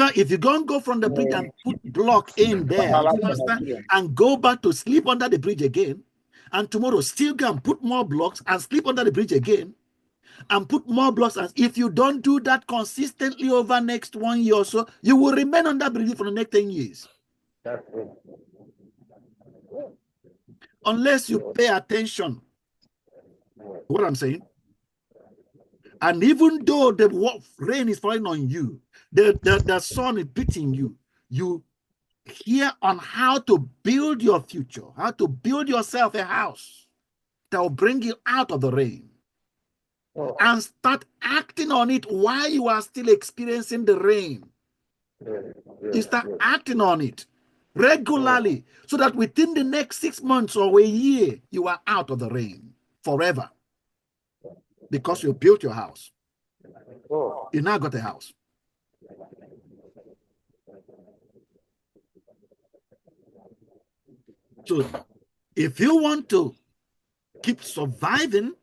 go from the bridge and put block in there faster and go back to sleep under the bridge again, and tomorrow still go and put more blocks and sleep under the bridge again, and put more blocks, and if you don't do that consistently over next 1 year or so, you will remain under the bridge for the next 10 years. That's it. Unless you pay attention to what I'm saying. And even though the rain is falling on you, the sun is beating you, you hear on how to build your future, how to build yourself a house that will bring you out of the rain. And start acting on it while you are still experiencing the rain. You start acting on it regularly so that within the next 6 months or a year, you are out of the rain forever. Because you built your house. You now got a house. So if you want to keep surviving,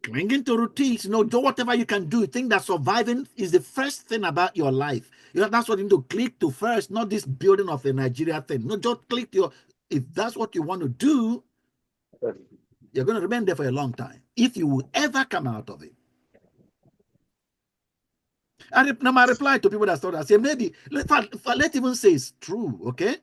clinging to routines, do whatever you can do. You think that surviving is the first thing about your life. That's what you need to click to first, not this building of a Nigeria thing. No, just click to if that's what you want to do, you're going to remain there for a long time. If you will ever come out of it. And now my reply to people that thought, I say, maybe, let's even say it's true, okay?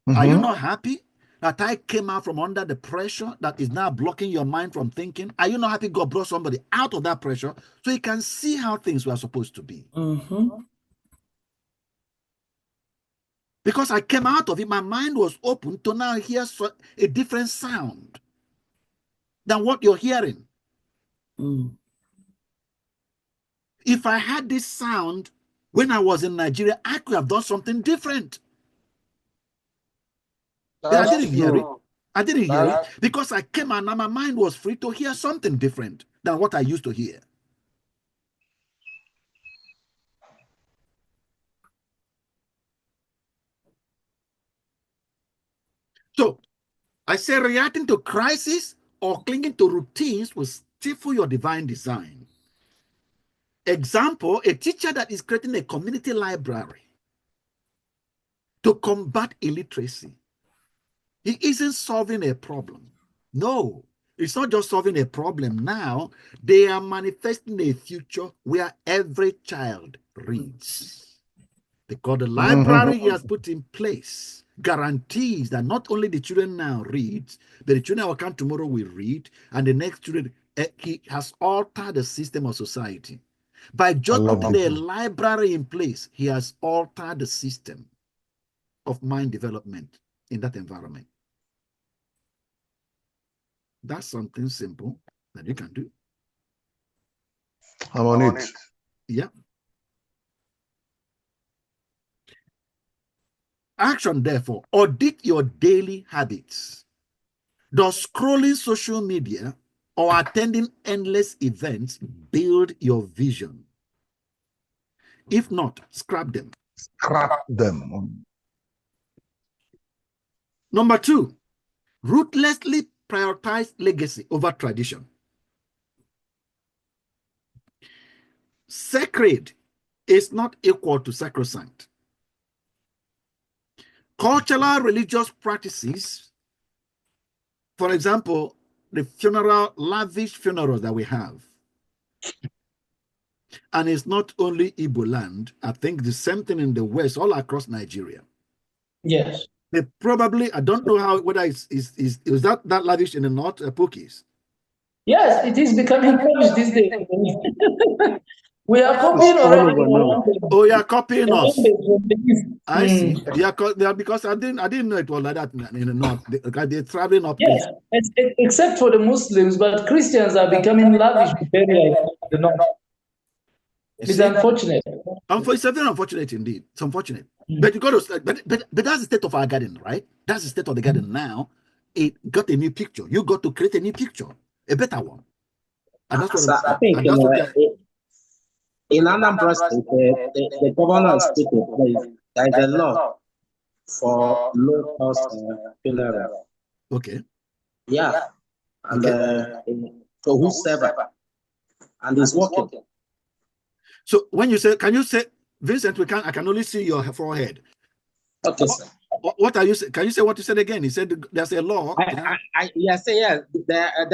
Are you not happy that I came out from under the pressure that is now blocking your mind from thinking? Are you not happy God brought somebody out of that pressure so you can see how things were supposed to be? Because I came out of it, my mind was open to now hear a different sound. than what you're hearing. Mm. If I had this sound when I was in Nigeria, I could have done something different. I didn't hear it. I didn't hear it because I came and my mind was free to hear something different than what I used to hear. So I say reacting to crisis or clinging to routines will stifle your divine design. Example, a teacher that is creating a community library to combat illiteracy. He isn't solving a problem. No, it's not just solving a problem now. They are manifesting a future where every child reads. Because the library he has put in place guarantees that not only the children now read, but the children who come tomorrow will read, and the next children, he has altered the system of society. By just putting a library in place, he has altered the system of mind development in that environment. That's something simple that you can do. I'm on it. Yeah. Action, therefore, audit your daily habits. Does scrolling social media or attending endless events build your vision? If not, scrap them. Scrap them. Number 2, ruthlessly prioritize legacy over tradition. Sacred is not equal to sacrosanct. Cultural religious practices, for example, the lavish funerals that we have, and it's not only Igbo land, I think the same thing in the West, all across Nigeria. Yes. They probably, I don't know how, whether is that lavish in the North, Pokis? Yes, it is becoming lavish these days. We are copying already. Oh, you are copying us. I see. Mm. Yeah, because I didn't know it was like that in the North. They're traveling up. Yes, except for the Muslims, but Christians are becoming lavish with burial in the North. It's unfortunate. It's very unfortunate indeed. It's unfortunate. Mm. But you got to, but that's the state of our garden, right? That's the state of the garden now. It got a new picture. You got to create a new picture, a better one. And that's what I think in Anambra State, the governor stated there is a law for low-cost funeral. Okay. Yeah, and so whosoever, and it's working. So when you say, can you say, Vincent? I can only see your forehead. Okay, sir. What are you saying? Can you say what you said again? He said there's a law. There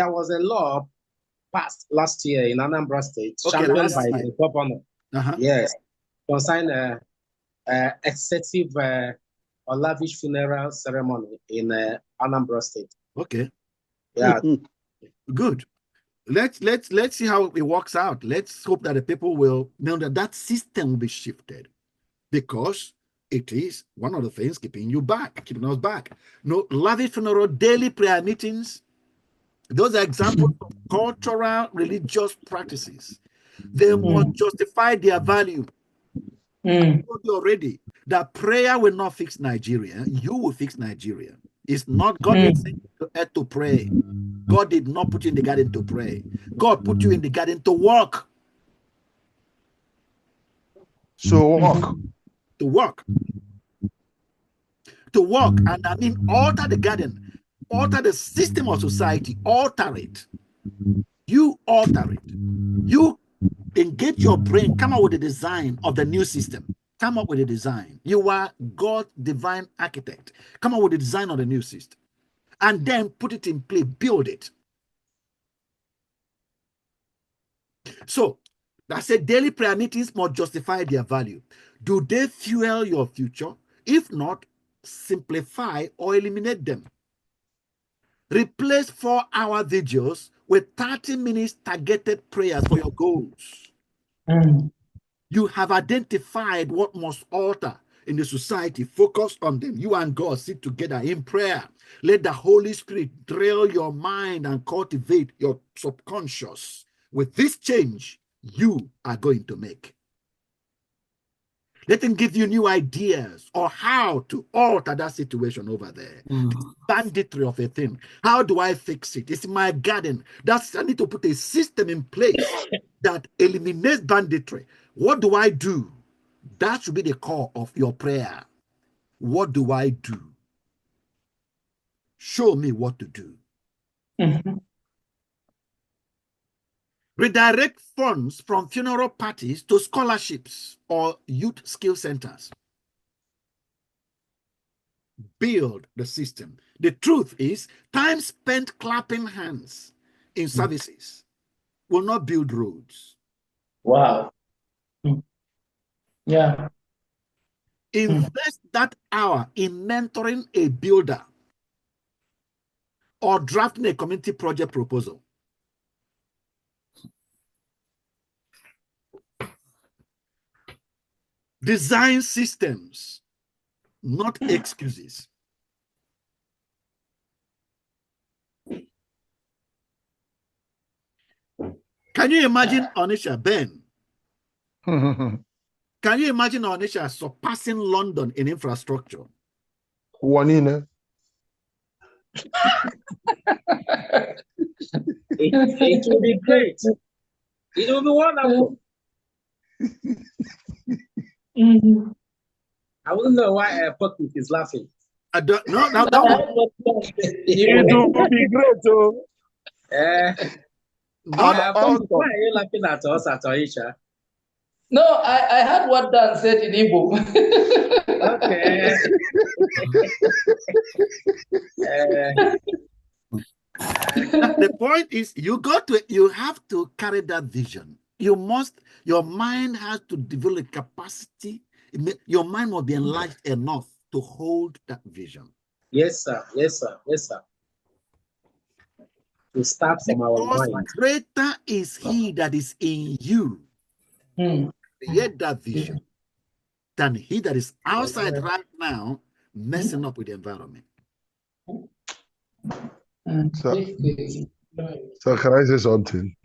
was a law passed last year in Anambra State, championed by the governor. Yes, concerning excessive or lavish funeral ceremony in Anambra State. Okay. Yeah. Good. Let's see how it works out. Let's hope that the people will know that system will be shifted, because it is one of the things keeping us back. No lavish funeral, daily prayer meetings. Those are examples of cultural religious practices. They must justify their value. I told you already that prayer will not fix Nigeria. You will fix Nigeria. It's not God didn't send you to earth to pray. God did not put you in the garden to pray. God put you in the garden to work. So work. To work. To work. And I mean alter the garden, alter the system of society, alter it. You alter it. You engage your brain, come up with a design of the new system. Come up with a design. You are God's divine architect. Come up with a design of the new system. And then put it in place, build it. So, I said daily prayer meetings must justify their value. Do they fuel your future? If not, simplify or eliminate them. Replace 4-hour videos with 30 minutes targeted prayers for your goals. You have identified what must alter. in the society, focus on them. You and God sit together in prayer. Let the Holy Spirit drill your mind and cultivate your subconscious with this change you are going to make. Let him give you new ideas or how to alter that situation over there. Banditry of a thing. How do I fix it? It's my garden. I need to put a system in place that eliminates banditry. What do I do? That should be the core of your prayer. What do I do? Show me what to do. Redirect funds from funeral parties to scholarships or youth skill centers. Build the system. The truth is, time spent clapping hands in services will not build roads. Wow. Yeah. Invest that hour in mentoring a builder or drafting a community project proposal. Design systems, not excuses. Can you imagine Onisha, Ben? Can you imagine Onisha surpassing London in infrastructure? Juanina. It will be great. It will be wonderful. I wouldn't know why Pocket is laughing. I don't know. Now that one. It will be great, oh. Why are you laughing at us at Aisha? No, I heard what Dan said in Igbo. Okay. The point is, you have to carry that vision. Your mind has to develop capacity. Your mind must be enlarged enough to hold that vision. Yes, sir. Yes, sir. Yes, sir. To start from our mind. Greater is he that is in you. Create that vision than he that is outside right now messing up with the environment. So can I say something?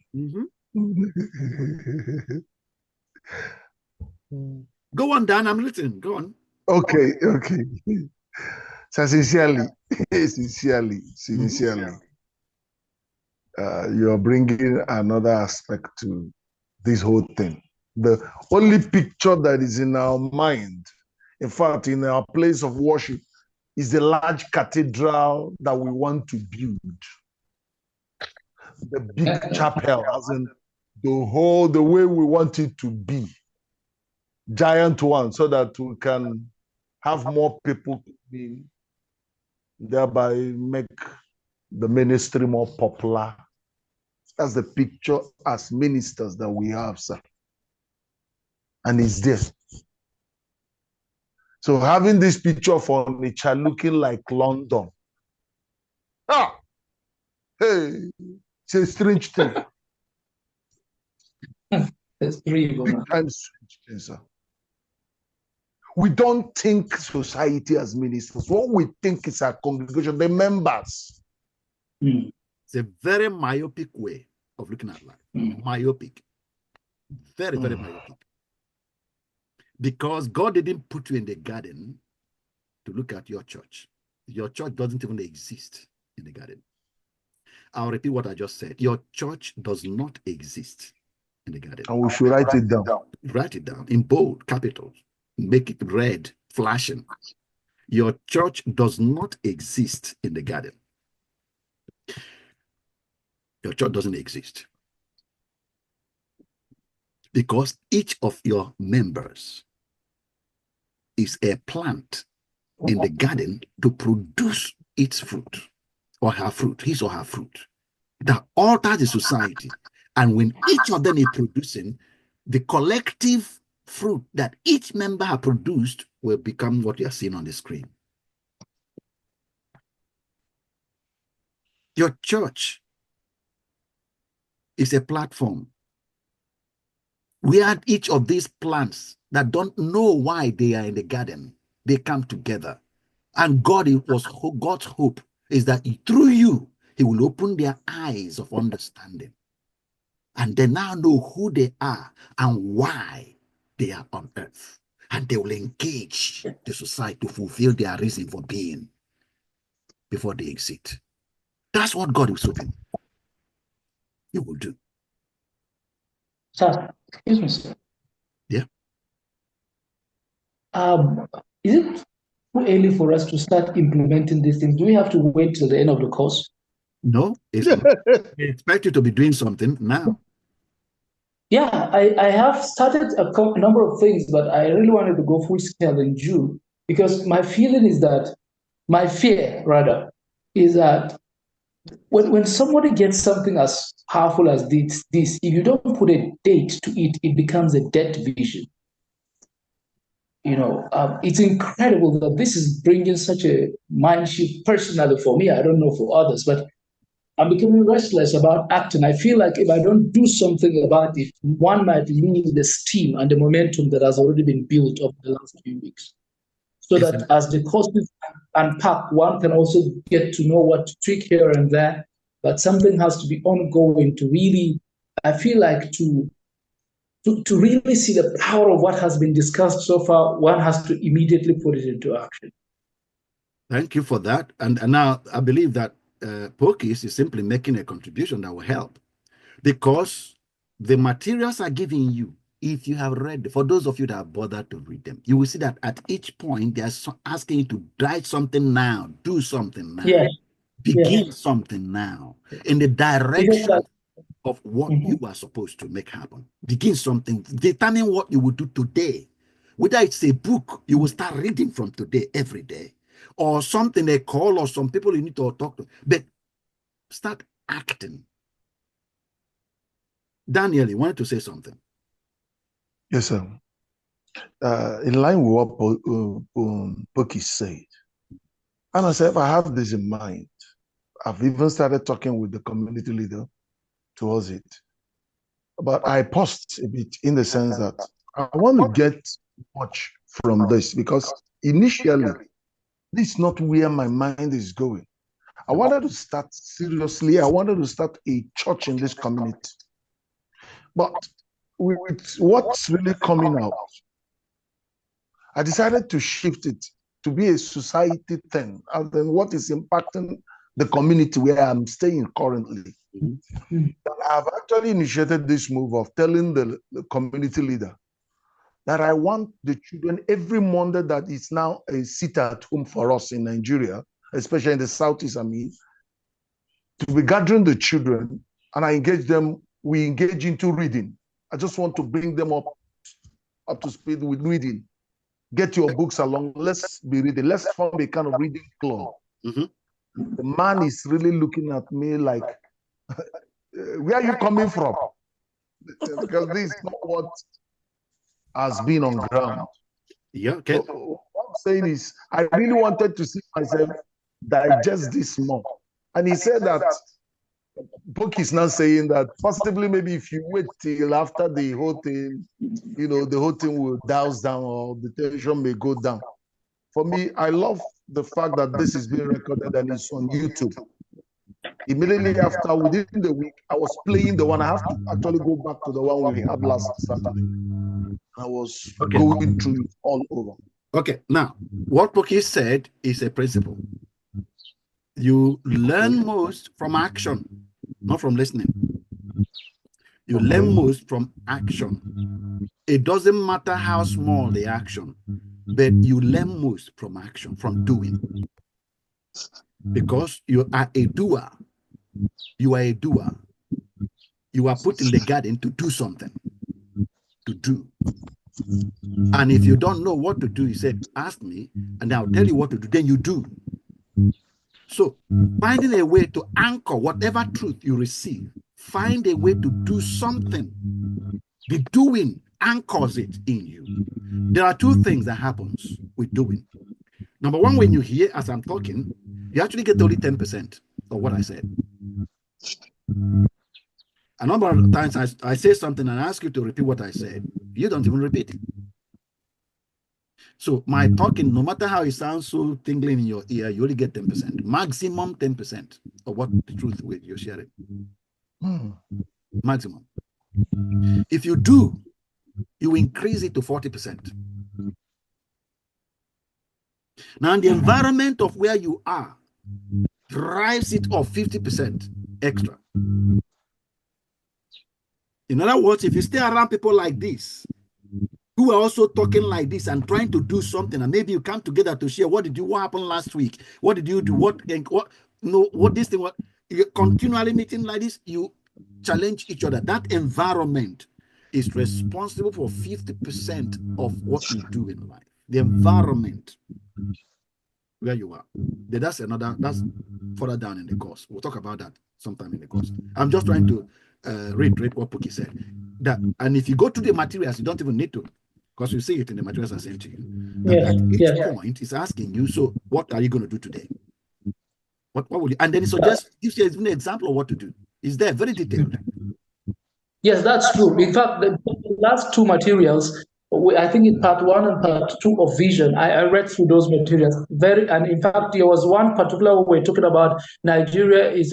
Go on, Dan. I'm listening. Go on. Okay. So sincerely, you're bringing another aspect to this whole thing. The only picture that is in our mind, in fact, in our place of worship, is the large cathedral that we want to build. The big chapel, as in the way we want it to be. Giant one, so that we can have more people be, thereby make the ministry more popular. That's the picture as ministers that we have, sir. And it's there. So having this picture of Onitsha looking like London, hey, it's a strange thing. It's big time strange thing, sir. We don't think society as ministers. What we think is our congregation, the members. It's a very myopic way of looking at life. Myopic. Very, very myopic. Because God didn't put you in the garden to look at your church. Your church doesn't even exist in the garden. I'll repeat what I just said. Your church does not exist in the garden. And we should write it down. Write it down in bold capitals. Make it red, flashing. Your church does not exist in the garden. Your church doesn't exist. Because each of your members is a plant in the garden to produce its fruit or her fruit, his or her fruit, that alters the society. And when each of them is producing, the collective fruit that each member has produced will become what you are seeing on the screen. Your church is a platform We had each of these plants that don't know why they are in the garden. They come together. And God's hope is that through you, he will open their eyes of understanding. And they now know who they are and why they are on earth. And they will engage the society to fulfill their reason for being before they exit. That's what God is hoping he will do. Sir, excuse me, sir. Yeah. Is it too early for us to start implementing these things? Do we have to wait till the end of the course? No, we expect you to be doing something now. Yeah, I have started a number of things, but I really wanted to go full scale in June because my fear, rather, is that when somebody gets something as powerful as this, if you don't put a date to it, it becomes a dead vision. It's incredible that this is bringing such a mind shift personally for me. I don't know for others, but I'm becoming restless about acting. I feel like if I don't do something about it, one might lose the steam and the momentum that has already been built over the last few weeks. So that as the courses unpack, one can also get to know what to tweak here and there. But something has to be ongoing to really, I feel like to really see the power of what has been discussed so far, one has to immediately put it into action. Thank you for that. And now I believe that Pokis is simply making a contribution that will help, because the materials are giving you, if you have read, for those of you that have bothered to read them, you will see that at each point they are asking you to write something now, do something now, begin something now in the direction of what you are supposed to make happen. Begin something, determine what you will do today. Whether it's a book you will start reading from today, every day, or something they call, or some people you need to talk to, but start acting. Daniel, you wanted to say something? Yes, sir. In line with what Poki said, and I said, if I have this in mind, I've even started talking with the community leader towards it. But I paused a bit in the sense that I want to get much from this, because initially, this is not where my mind is going. I wanted to start seriously. I wanted to start a church in this community. But with what's really coming out, I decided to shift it to be a society thing, and then what is impacting the community where I'm staying currently. I've actually initiated this move of telling the community leader that I want the children every Monday, that is now a sit at home for us in Nigeria, especially in the Southeast, to be gathering the children, and I engage them. We engage into reading. I just want to bring them up to speed with reading. Get your books along. Let's be reading. Let's form a kind of reading club. The man is really looking at me like, where are you coming from? Because this is not what has been on ground. Yeah, okay. So what I'm saying is, I really wanted to see myself digest this more. And he said that book is now saying that possibly maybe if you wait till after the whole thing, the whole thing will douse down, or the tension may go down. For me, I love the fact that this is being recorded and it's on YouTube. Immediately after, within the week, I was playing the one. I have to actually go back to the one we had last Saturday. I was going through it all over. Okay, now, what Poki said is a principle. You learn most from action, not from listening. You learn most from action. It doesn't matter how small the action, but you learn most from action, from doing. Because you are a doer. You are a doer. You are put in the garden to do something. To do. And if you don't know what to do, he said, ask me, and I'll tell you what to do. Then you do. So, finding a way to anchor whatever truth you receive, find a way to do something. The doing anchors it in you. There are two things that happens with doing. Number one, when you hear as I'm talking, you actually get only 10% of what I said. A number of times I say something and ask you to repeat what I said. You don't even repeat it. So my talking, no matter how it sounds so tingling in your ear, you only get 10%, maximum 10% of what the truth you're sharing. Maximum. If you do, you increase it to 40%. Now, the environment of where you are drives it off 50% extra. In other words, if you stay around people like this, who are also talking like this and trying to do something, and maybe you come together to share what happened last week, what did you do, what this thing, what you're continually meeting like this, you challenge each other. That environment is responsible for 50% of what you do in life. The environment where you are. That's further down in the course. We'll talk about that sometime in the course. I'm just trying to reiterate what Pookie said. And if you go to the materials, you don't even need to, because you see it in the materials I sent to you. At each point, it's asking you, so what are you going to do today? What will you? And then it suggests, gives you an example of what to do. It's there, very detailed. Yes, that's true. In fact, the last two materials, I think in part 1 and part 2 of Vision, I read through those materials. And in fact, there was one particular where we're talking about Nigeria is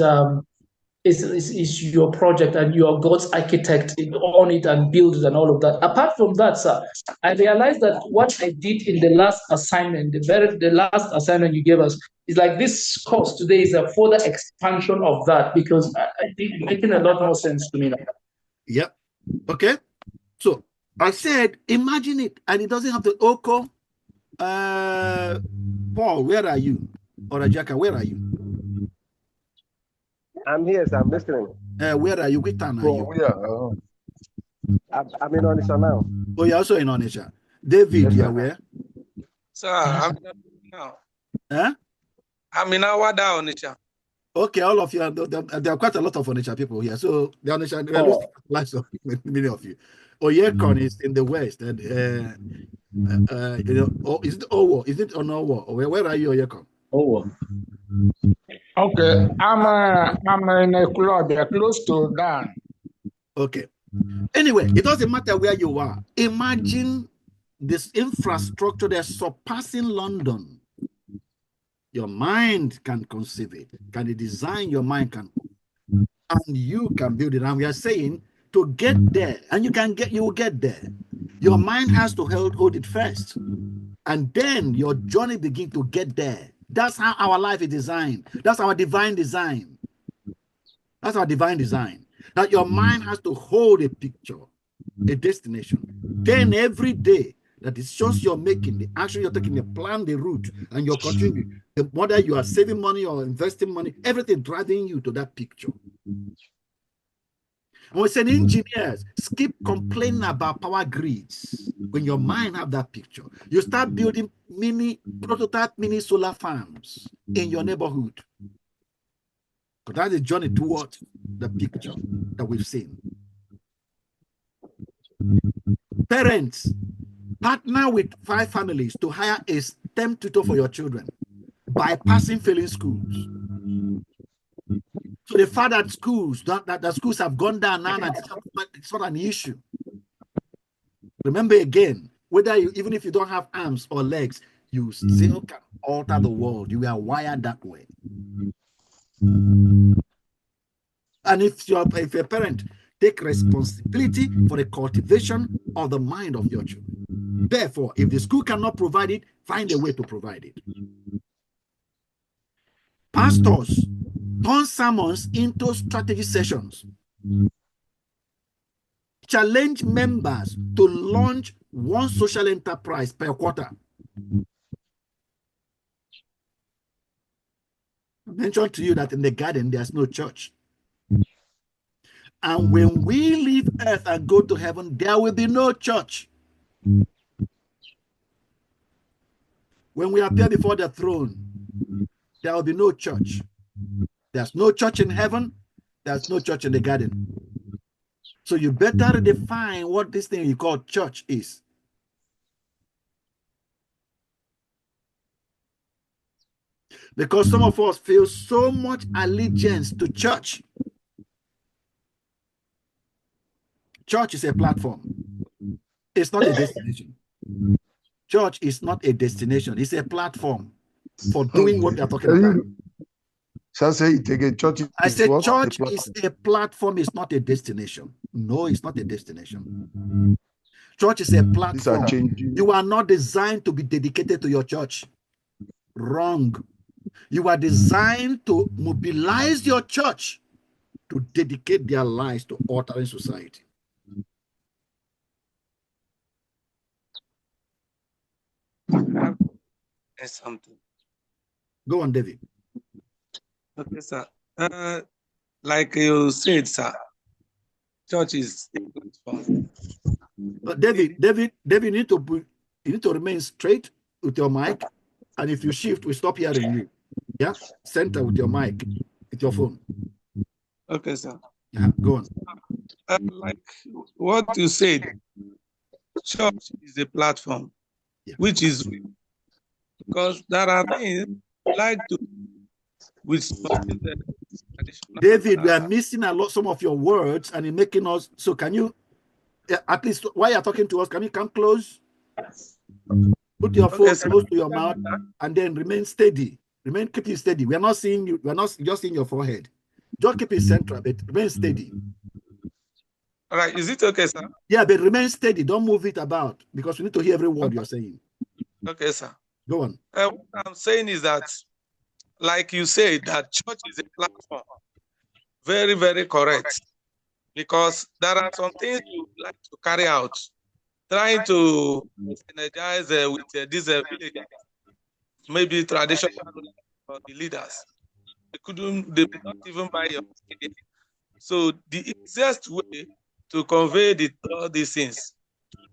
your project and you are God's architect on it and build it and all of that. Apart from that, sir, I realized that what I did in the last assignment, the last assignment you gave us, is like this course today is a further expansion of that, because I think it's making a lot more sense to me now. Yep. Okay. So I said, imagine it, and it doesn't have to Oko. Paul, where are you? Or Ajaka, where are you? I'm here, sir. I'm listening. Where are you? Which town are you? I'm in Onisha now. Oh, you're also in Onisha. David, Yes, you're where? Sir, I'm now. Huh? I'm in Awada, Onisha. Okay, all of you, there are quite a lot of Onisha people here. So the Onisha, lives of many of you. Oyekon is in the west. And, is it Owo? Is it Onowo? Where are you, Oyekon? Owo. Okay, I'm in a club. They're close to Dan. Okay. Anyway, it doesn't matter where you are. Imagine this infrastructure that's surpassing London. Your mind can conceive it. Can you design? Your mind can, and you can build it. And we are saying to get there, and you will get there. Your mind has to hold it first, and then your journey begins to get there. That's how our life is designed. That's our divine design. That's our divine design. That your mind has to hold a picture, a destination. Then every day, the decisions you're making, the action you're taking, the plan, the route, and you're continuing. Whether you are saving money or investing money, everything driving you to that picture. And we said, engineers, skip complaining about power grids. When your mind have that picture, you start building prototype mini solar farms in your neighborhood. Because that's the journey towards the picture that we've seen. Parents, partner with 5 families to hire a STEM tutor for your children, bypassing failing schools. So the fact that schools have gone down now, and it's not an issue. Remember again, even if you don't have arms or legs, you still can alter the world. You are wired that way. And if you're a parent, take responsibility for the cultivation of the mind of your children. Therefore, if the school cannot provide it, find a way to provide it. Pastors turn sermons into strategy sessions. Challenge members to launch one social enterprise per quarter. I mentioned to you that in the garden, there's no church. And when we leave earth and go to heaven, there will be no church. When we appear before the throne, there will be no church. There's no church in heaven. There's no church in the garden. So you better define what this thing you call church is. Because some of us feel so much allegiance to church. church is a platform. It's not a destination. Church is not a destination. It's a platform for doing what we are talking about. Shall I say it again? Church I said what? church is a platform. It's not a destination. No, it's not a destination. Church is a platform. You are not designed to be dedicated to your church. Wrong. You are designed to mobilize your church to dedicate their lives to altering society. Something. Go on, David. Okay, sir. Like you said, sir, church is a platform. David, you need to remain straight with your mic, and if you shift, we stop hearing you. Yeah, center with your mic, with your phone. Okay, sir. Yeah, go on. Like what you said, church is a platform, which is because there are things like to with something that David, we are missing some of your words, and it's making us. So, can you, at least while you're talking to us, can you come close? Put your phone close to your mouth, and then remain steady. Keep it steady. We are not seeing you. We are not just seeing your forehead. Just keep it central, but remain steady. All right, is it okay, sir? Yeah, but remain steady. Don't move it about because we need to hear every word you're saying. Okay, sir. Go on. What I'm saying is that, like you said, that church is a platform. Very, very correct. Because there are some things you like to carry out, trying to energize with these villagers, maybe traditional or the leaders. They did not even buy your ticket. So the easiest way to convey all these things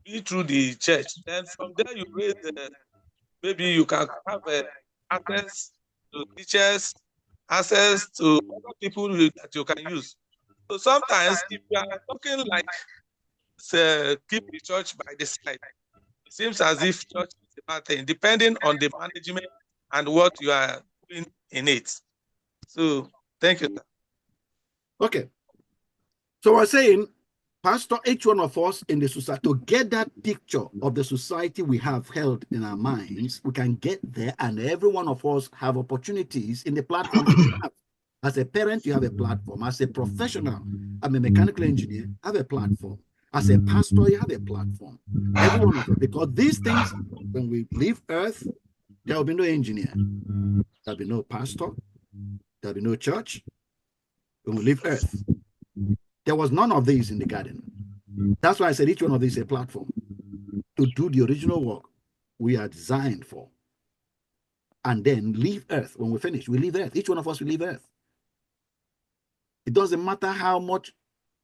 be through the church. Then from there you raise maybe you can have access to teachers, access to other people that you can use. So sometimes if you are talking like keep the church by the side, it seems as if church is a bad thing, depending on the management and what you are doing in it. So thank you. Okay. So we're saying, Pastor, each one of us in the society, to get that picture of the society we have held in our minds, we can get there, and every one of us have opportunities in the platform that we have. As a parent, you have a platform. As a professional, I'm a mechanical engineer, I have a platform. As a pastor, you have a platform. Every one of us, because these things, when we leave Earth, there will be no engineer, there will be no pastor, there will be no church. When we leave Earth, there was none of these in the garden. That's why I said each one of these is a platform to do the original work we are designed for. And then leave Earth. When we finish, we leave Earth. Each one of us will leave Earth. It doesn't matter how much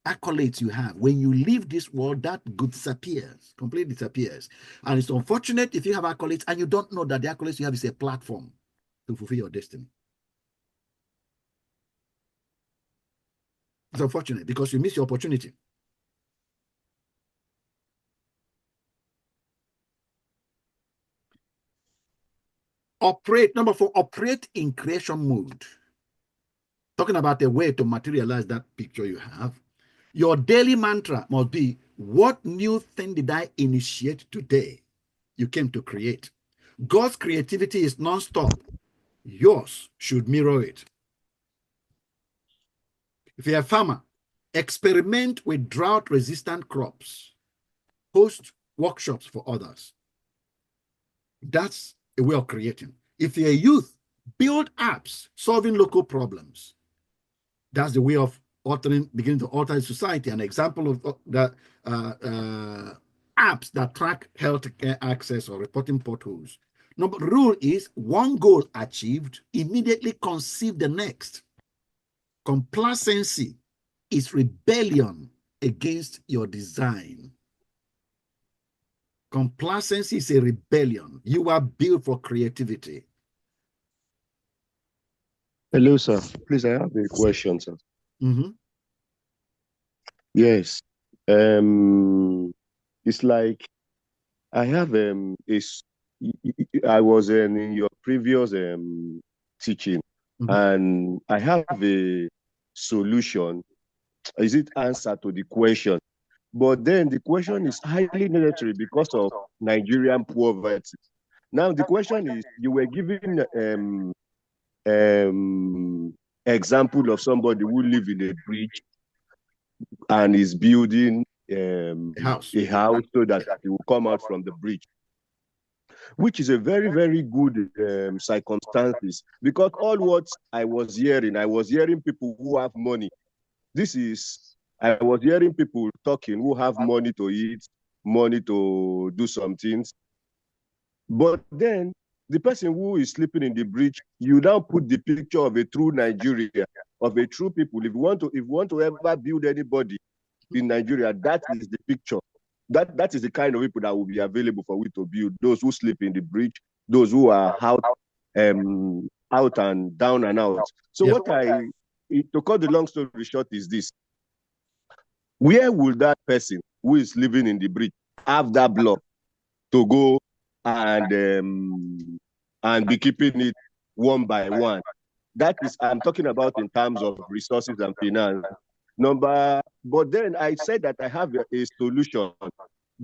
accolades you have. When you leave this world, that good disappears, completely disappears. And it's unfortunate if you have accolades and you don't know that the accolades you have is a platform to fulfill your destiny. It's unfortunate because you miss your opportunity. Number 4, operate in creation mode. Talking about a way to materialize that picture you have. Your daily mantra must be, what new thing did I initiate today? You came to create. God's creativity is non-stop. Yours should mirror it. If you're a farmer, experiment with drought-resistant crops. Host workshops for others. That's a way of creating. If you're a youth, build apps solving local problems. That's the way of beginning to alter society. An example of the apps that track healthcare access or reporting potholes. Rule is, one goal achieved, immediately conceive the next. Complacency is rebellion against your design. Complacency is a rebellion. You are built for creativity. Hello, sir. Please, I have a question, sir. Mm-hmm. Yes. It's like I have I was in your previous teaching, and I have a solution. Is it answer to the question? But then the question is highly necessary because of Nigerian poverty. Now the question is, you were giving example of somebody who live in a bridge and is building a house so that he will come out from the bridge, which is a very, very good circumstances, because all what I was hearing people who have money. I was hearing people talking who have money to eat, money to do some things. But then the person who is sleeping in the bridge, you now put the picture of a true Nigeria, of a true people. If you want to ever build anybody in Nigeria, that is the picture. That is the kind of people that will be available for we to build. Those who sleep in the bridge, those who are out and down and out. So to cut the long story short is this: where will that person who is living in the bridge have that block to go and be keeping it one by one? That is, I'm talking about in terms of resources and finance. But then I said that I have a solution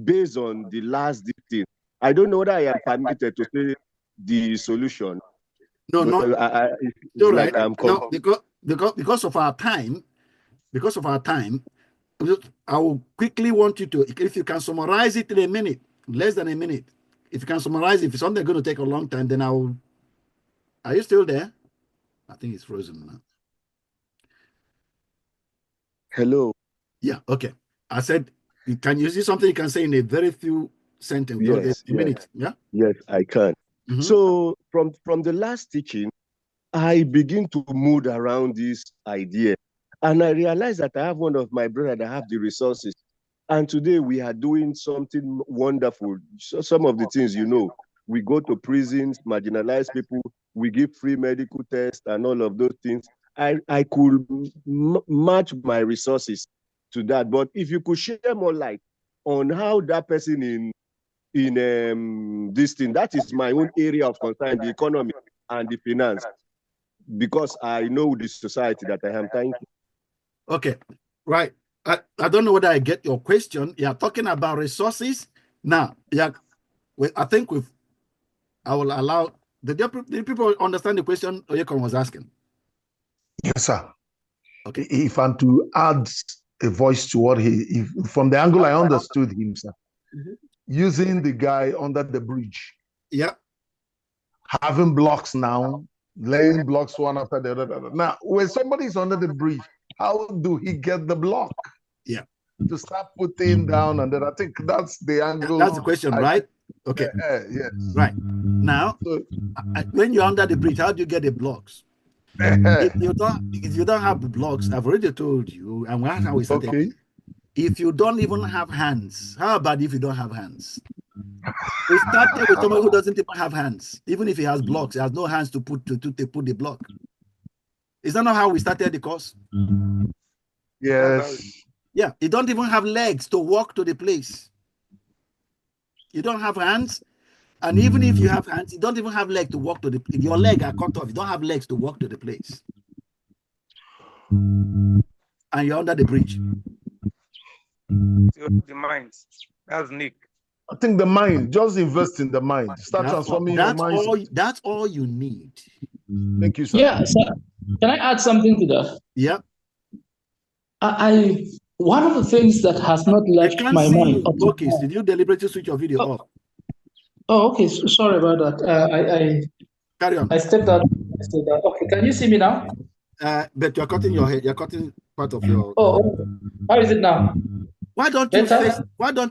based on the last thing. I don't know whether I am permitted to say the solution. No, no. Like no, because of our time, I will quickly want you to, if you can summarize it in a minute, less than a minute. If you can summarize it, if it's something going to take a long time, then are you still there? I think it's frozen now. Hello. Yeah, okay. I said, can you see something you can say in a very few sentences? Yes, a minute, yeah? Yes, I can. Mm-hmm. So from the last teaching, I begin to mood around this idea. And I realized that I have one of my brothers that have the resources. And today we are doing something wonderful. So some of the things, we go to prisons, marginalized people, we give free medical tests and all of those things. I could match my resources to that. But if you could share more light on how that person in this thing, that is my own area of concern, the economy and the finance, because I know the society that I am. Thank you. Okay, right. I don't know whether I get your question. You're talking about resources. Now, I think I will allow, did people understand the question Oyekon was asking? Yes, sir. Okay. If I'm to add a voice to what from the angle I understood him, sir, using the guy under the bridge. Yeah. Having blocks now, laying blocks one after the other. Now, when somebody's under the bridge, how do he get the block? Yeah. To start putting down, and then I think that's the angle. That's the question, right? Okay. Yes. Right. Now, when you're under the bridge, how do you get the blocks? If you don't have the blocks, I've already told you, and that's how we started. Okay. If you don't even have hands, how about if you don't have hands? We started with someone who doesn't even have hands. Even if he has blocks, he has no hands to put the block. Is that not how we started the course? Yes. Yeah, you don't even have legs to walk to the place. You don't have hands. And even if you have hands, you don't even have legs to walk to the place. If your leg are cut off, you don't have legs to walk to the place. And you're under the bridge. The mind. That's Nick. I think the mind, just invest in the mind. Start transforming your mind. That's all you need. Thank you, sir. Yeah, sir. Can I add something to that? Yeah. One of the things that has not left my mind. Okay, did you deliberately switch your video off? Oh, okay. So, sorry about that. Carry on. I stepped out. Okay, can you see me now? But you're cutting your head. You're cutting part of your. Oh, how is it now? Why don't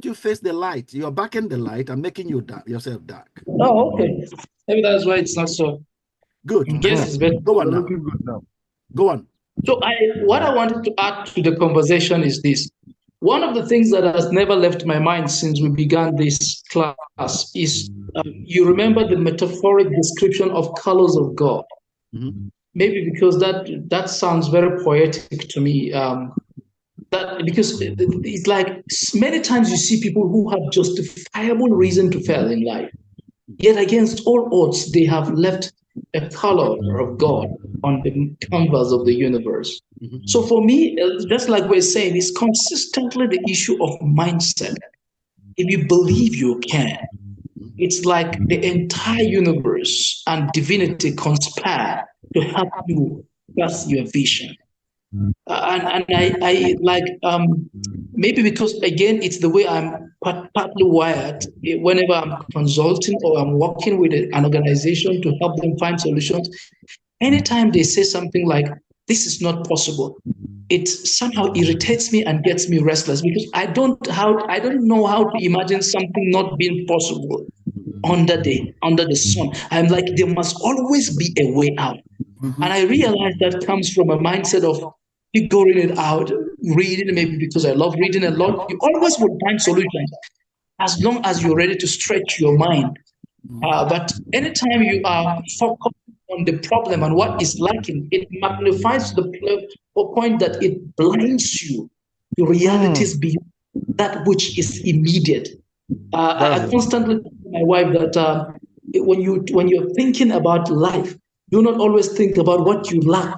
you face the light? You're backing the light and making yourself dark. Oh, okay. Maybe that's why it's not so good. Yes, it's better. Go on now. Looking good now. Go on. So what I wanted to add to the conversation is this. One of the things that has never left my mind since we began this class is, you remember the metaphoric description of colors of God. Mm-hmm. Maybe because that sounds very poetic to me. Because it's like many times you see people who have justifiable reason to fail in life, yet against all odds, they have left a color of God on the canvas of the universe. So for me, just like we're saying, it's consistently the issue of mindset. If you believe you can, it's like the entire universe and divinity conspire to help you pass your vision. And I like maybe because again it's the way I'm partly wired. Whenever I'm consulting or I'm working with an organization to help them find solutions, anytime they say something like this is not possible, it somehow irritates me and gets me restless because I don't know how to imagine something not being possible under the sun. I'm like, there must always be a way out. And I realize that comes from a mindset of figuring it out, reading, maybe because I love reading a lot. You always will find solutions as long as you're ready to stretch your mind. But anytime you are focused on the problem and what is lacking, it magnifies the point that it blinds you to realities beyond that which is immediate. I constantly tell my wife that when you're thinking about life, do not always think about what you lack.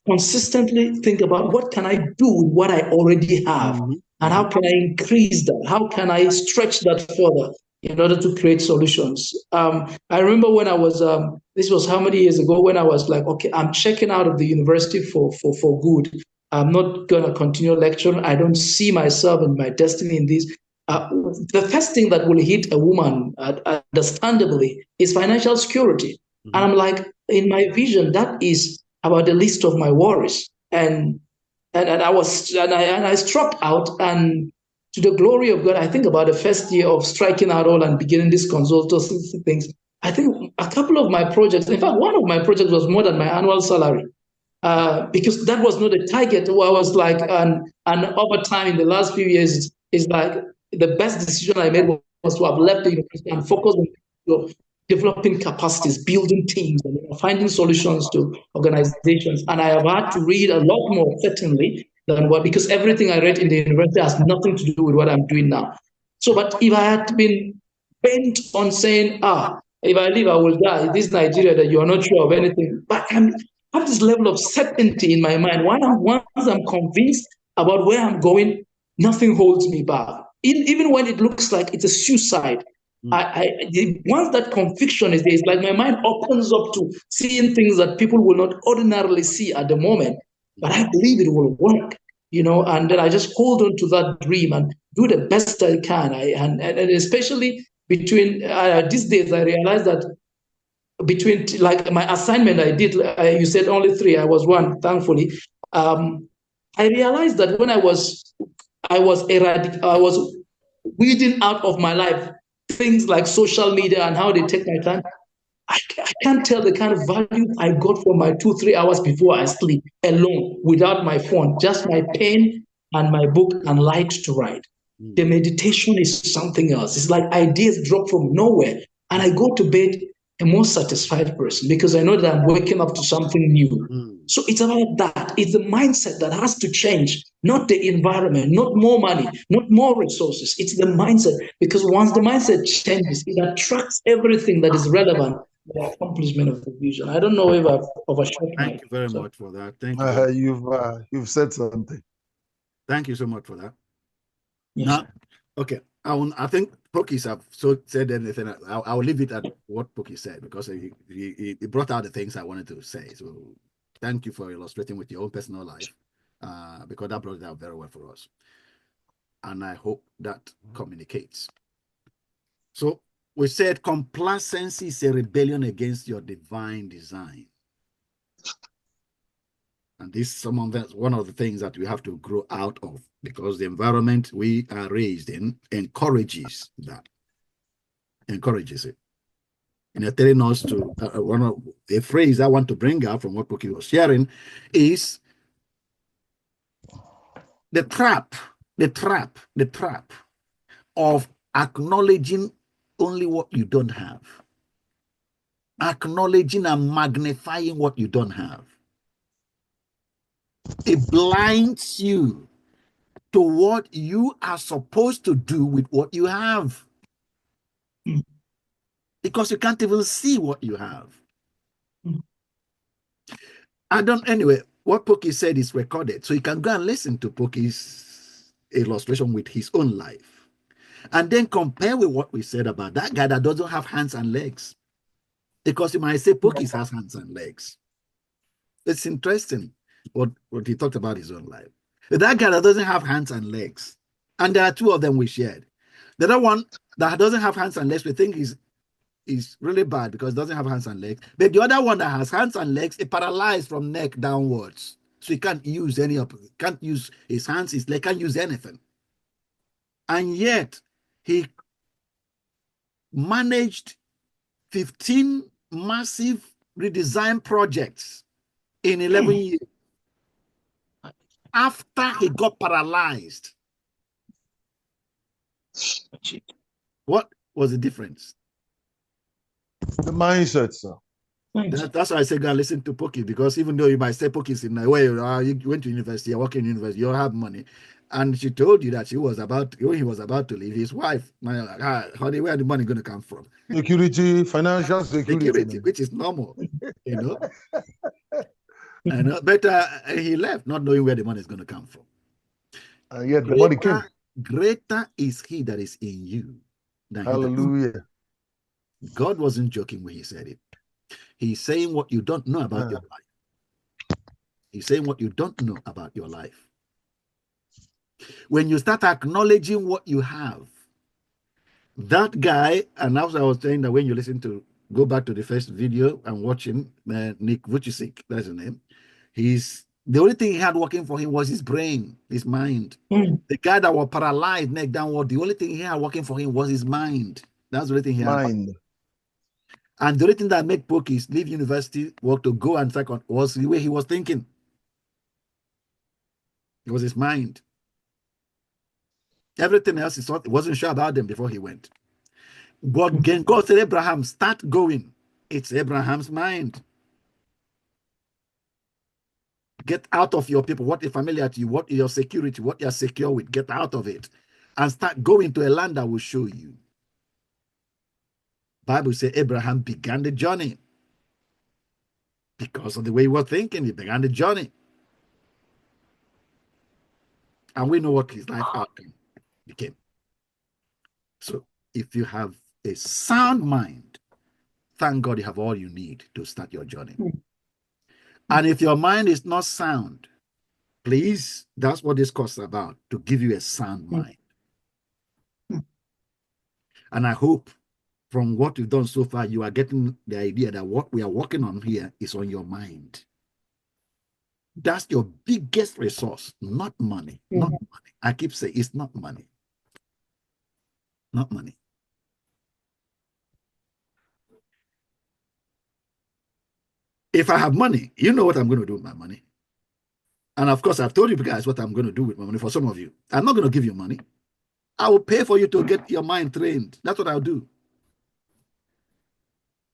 Consistently think about what can I do with what I already have, and how can I increase that? How can I stretch that further in order to create solutions? I remember when I was this was how many years ago when I was like, okay, I'm checking out of the university for good. I'm not gonna continue lecturing. I don't see myself and my destiny in this. The first thing that will hit a woman, understandably, is financial security. And I'm like, in my vision, that is about the list of my worries. And I struck out, and to the glory of God, I think about the first year of striking out all and beginning these consultancy things. I think a couple of my projects, in fact, one of my projects was more than my annual salary. Because that was not a target. Where I was like, and over time in the last few years, is like the best decision I made was to have left the university and focus on developing capacities, building teams, and finding solutions to organizations. And I have had to read a lot more, certainly, than what, because everything I read in the university has nothing to do with what I'm doing now. So, but if I had been bent on saying, if I live, I will die, this Nigeria that you are not sure of anything, but I have this level of certainty in my mind. Once I'm convinced about where I'm going, nothing holds me back. Even when it looks like it's a suicide, once that conviction is there, it's like my mind opens up to seeing things that people will not ordinarily see at the moment. But I believe it will work, and then I just hold on to that dream and do the best I can. And especially between these days, I realize that between like my assignment I did, you said only 3, I was 1, thankfully. I realized that when I was weeding out of my life things like social media and how they take my time, I can't tell the kind of value I got from my 2-3 hours before I sleep alone, without my phone, just my pen and my book and light to write. The meditation is something else. It's like ideas drop from nowhere, and I go to bed a more satisfied person because I know that I'm waking up to something new. So it's about that. It's the mindset that has to change, not the environment, not more money, not more resources. It's the mindset, because once the mindset changes, it attracts everything that is relevant to the accomplishment of the vision. I don't know if I've overshot. Thank you very much for that. Thank you. You've said something. Thank you so much for that. Yes. Now, okay, I think Pokis have said anything. I'll leave it at what Poki said, because he brought out the things I wanted to say. So thank you for illustrating with your own personal life, because that brought it out very well for us. And I hope that communicates. So we said complacency is a rebellion against your divine design. And this one of the things that we have to grow out of, because the environment we are raised in encourages that. Encourages it. And telling us to, one of the phrase I want to bring out from what Poki was sharing is the trap of acknowledging only what you don't have. Acknowledging and magnifying what you don't have. It blinds you to what you are supposed to do with what you have. Because you can't even see what you have. Anyway, what Pokey said is recorded. So you can go and listen to Pokey's illustration with his own life. And then compare with what we said about that guy that doesn't have hands and legs. Because you might say Pokey has hands and legs. It's interesting what he talked about his own life. That guy that doesn't have hands and legs, and there are two of them we shared. The other one that doesn't have hands and legs, we think is really bad because it doesn't have hands and legs. But the other one that has hands and legs is paralyzed from neck downwards. So he can't use can't use his hands, his leg, can't use anything. And yet he managed 15 massive redesign projects in 11 years after he got paralyzed. What was the difference? The mindset, sir. That's why I say go and listen to Pokey, because even though you might say Pokey is in a way, you went to university, you're working in university, you have money. And she told you that when he was about to leave, his wife, honey, where the money going to come from? Security, financial security. Which is normal, you know. But he left not knowing where the money is going to come from. Yet the money came. Greater is he that is in you than Hallelujah. God wasn't joking when he said it. He's saying what you don't know about your life. He's saying what you don't know about your life. When you start acknowledging what you have, that guy, and as I was saying that when you listen to, go back to the first video and watch him, Nick Vujicic, that's his name. The only thing he had working for him was his brain, his mind. The guy that was paralyzed, neck downward, the only thing he had working for him was his mind. That's the only thing he had. Mind. And the only thing that made Pokey leave university, work to go and second, was the way he was thinking. It was his mind. Everything else, he wasn't sure about them before he went. But again, God said, Abraham, start going. It's Abraham's mind. Get out of your people, what is familiar to you, what is your security, what you're secure with, get out of it. And start going to a land that will show you. Bible says Abraham began the journey. Because of the way he was thinking, he began the journey. And we know what his life outcome became. So if you have a sound mind, thank God you have all you need to start your journey. And if your mind is not sound, please, that's what this course is about, to give you a sound mind. And I hope from what you've done so far, you are getting the idea that what we are working on here is on your mind. That's your biggest resource, not money. Not money. I keep saying it's not money. Not money. If I have money, you know what I'm going to do with my money. And of course, I've told you guys what I'm going to do with my money. For some of you, I'm not going to give you money. I will pay for you to get your mind trained. That's what I'll do.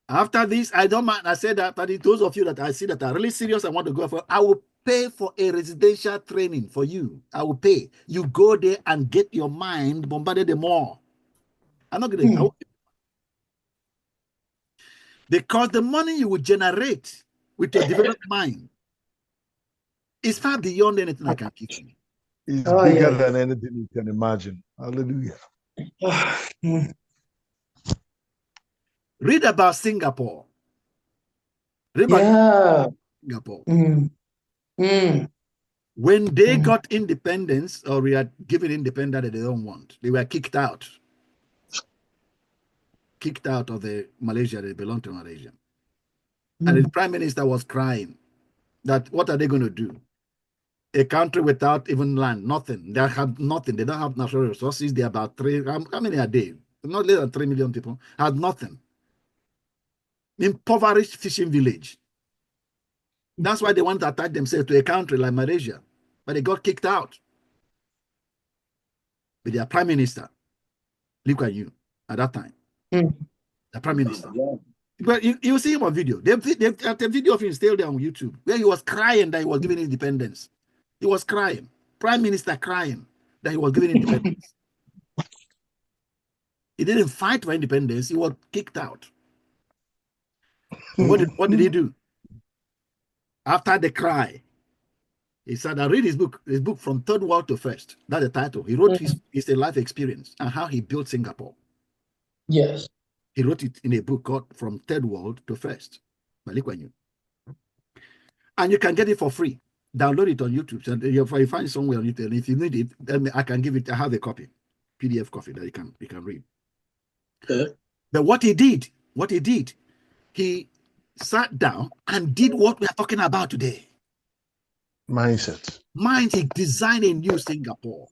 After this, I don't mind. I said that, but those of you that I see that are really serious and want to go for, I will pay for a residential training for you. I will pay. You go there and get your mind bombarded the more. I'm not going to. Because the money you will generate with your developed mind is far beyond anything I can give you. It's bigger than anything you can imagine. Hallelujah. Read about Singapore. Read about Singapore. When they got independence, or we are given independence that they don't want, they were kicked out. Kicked out of the Malaysia. They belong to Malaysia. And the prime minister was crying that what are they going to do? A country without even land, nothing. They have nothing. They don't have natural resources. They're about how many are they? Not less than 3 million people. Have nothing. Impoverished fishing village. That's why they want to attach themselves to a country like Malaysia. But they got kicked out. With their prime minister, Lee Kuan Yew, at that time. The prime minister. But you see him on video. They have a video of him still there on YouTube, where he was crying that he was given independence. He was crying. Prime minister crying that he was given independence. He didn't fight for independence. He was kicked out. What did he do? After the cry, he said, I read his book From Third World to First. That's the title. He wrote his life experience and how he built Singapore. Yes. He wrote it in a book called From Third World to First by Lee Kuan Yew. And you can get it for free. Download it on YouTube. So if you find it somewhere on YouTube, and if you need it, then I can give it. I have a copy, PDF copy that you can read. Okay. But what he did, he sat down and did what we are talking about today. Mindset. He designed a new Singapore.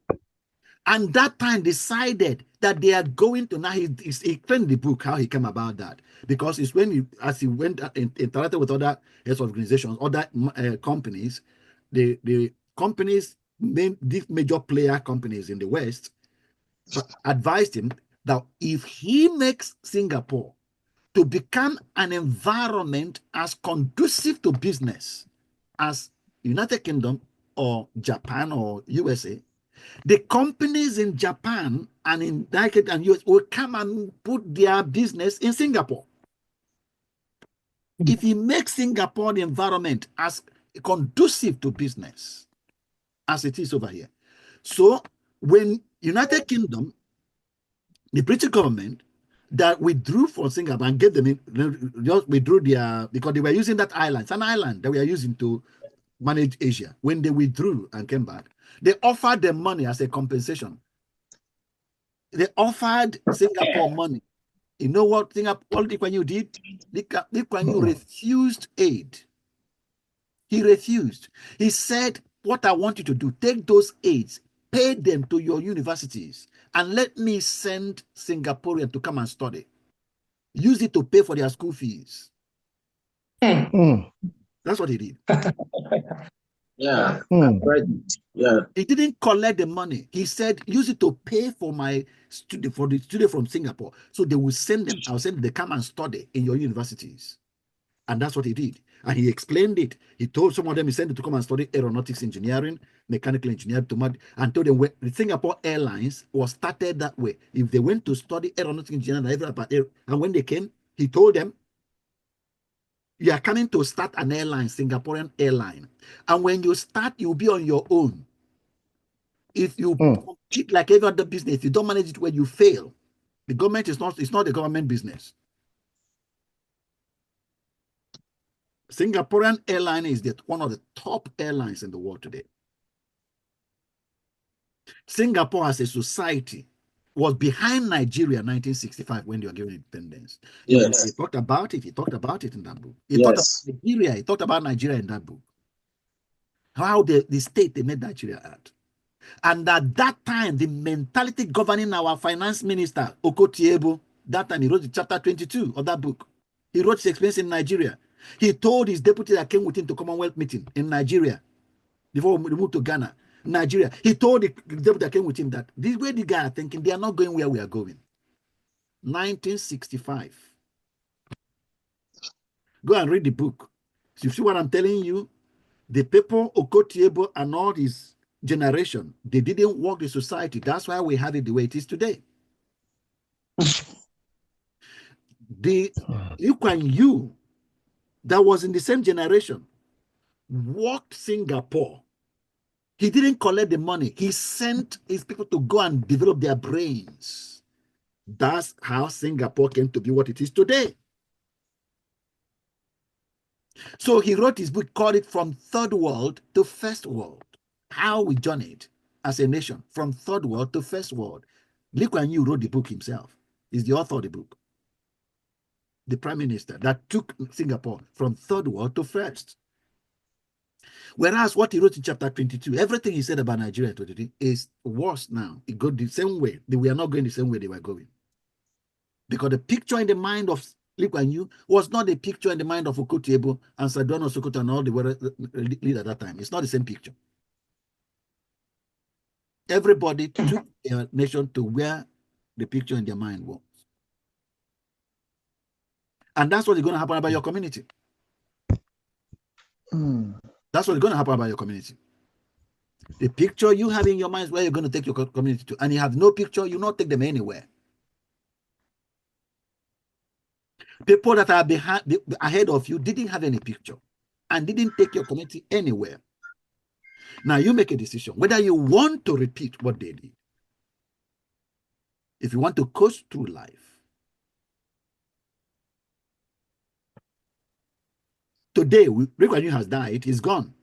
And that time decided that they are going to, now he explained the book how he came about that, because it's when as he went and interacted with other heads of organizations, other companies, the companies, these major player companies in the West, advised him that if he makes Singapore to become an environment as conducive to business as United Kingdom or Japan or USA, the companies in Japan and in United and US will come and put their business in Singapore. If he makes Singapore the environment as conducive to business as it is over here. So when United Kingdom, the British government that withdrew from Singapore and gave them just withdrew their, because they were using that island, it's an island that we are using to manage Asia. When they withdrew and came back, they offered them money as a compensation. They offered Singapore money. You know what Singapore, Lee Kuan Yew did? Lee Kuan Yew refused aid. He refused. He said, what I want you to do, take those aids, pay them to your universities, and let me send Singaporeans to come and study. Use it to pay for their school fees. That's what he did. Yeah. Yeah. He didn't collect the money. He said, use it to pay for my student, for the student from Singapore. So they will send them, I'll send them, they come and study in your universities. And that's what he did. And he explained it. He told some of them, he sent them to come and study aeronautics engineering, mechanical engineering, and told them the Singapore Airlines was started that way. If they went to study aeronautics engineering, and when they came, he told them, you are coming to start an airline, Singaporean airline. And when you start, you'll be on your own. If you compete like every other business, if you don't manage it well, you fail. The government is not, it's not a government business. Singaporean airline is one of the top airlines in the world today. Singapore as a society was behind Nigeria in 1965 when they were given independence. Yes. He talked about it. He talked about it in that book. He talked about Nigeria. He talked about Nigeria in that book. How the state they made Nigeria at. And at that time, the mentality governing our finance minister, Okotie-Eboh, that time he wrote chapter 22 of that book. He wrote his experience in Nigeria. He told his deputy that came with him to Commonwealth meeting in Nigeria before we moved to Ghana, Nigeria. He told the deputy that came with him that this way the guy are thinking, they are not going where we are going. 1965. Go and read the book. So you see what I'm telling you? The people, Okotie-Eboh and all his generation, they didn't work the society. That's why we have it the way it is today. The Lee Kuan Yew that was in the same generation worked Singapore. He didn't collect the money. He sent his people to go and develop their brains. That's how Singapore came to be what it is today. So he wrote his book, called it From Third World to First World. How we journeyed as a nation from third world to first world. Lee Kuan Yew wrote the book himself. He's the author of the book. The prime minister that took Singapore from third world to first. Whereas what he wrote in chapter 22, everything he said about Nigeria today is worse now. It goes the same way. We are not going the same way they were going. Because the picture in the mind of Lee Kuan Yew was not the picture in the mind of Okotie-Eboh and Sardauna Sokoto and all the leaders at that time. It's not the same picture. Everybody took their nation to where the picture in their mind was. And that's what is going to happen about your community. That's what's going to happen about your community. The picture you have in your mind is where you're going to take your community to. And you have no picture, you not take them anywhere. People that are ahead of you didn't have any picture. and didn't take your community anywhere. Now you make a decision whether you want to repeat what they did. If you want to coast through life. Today, Lee Kuan Yew has died, he's gone.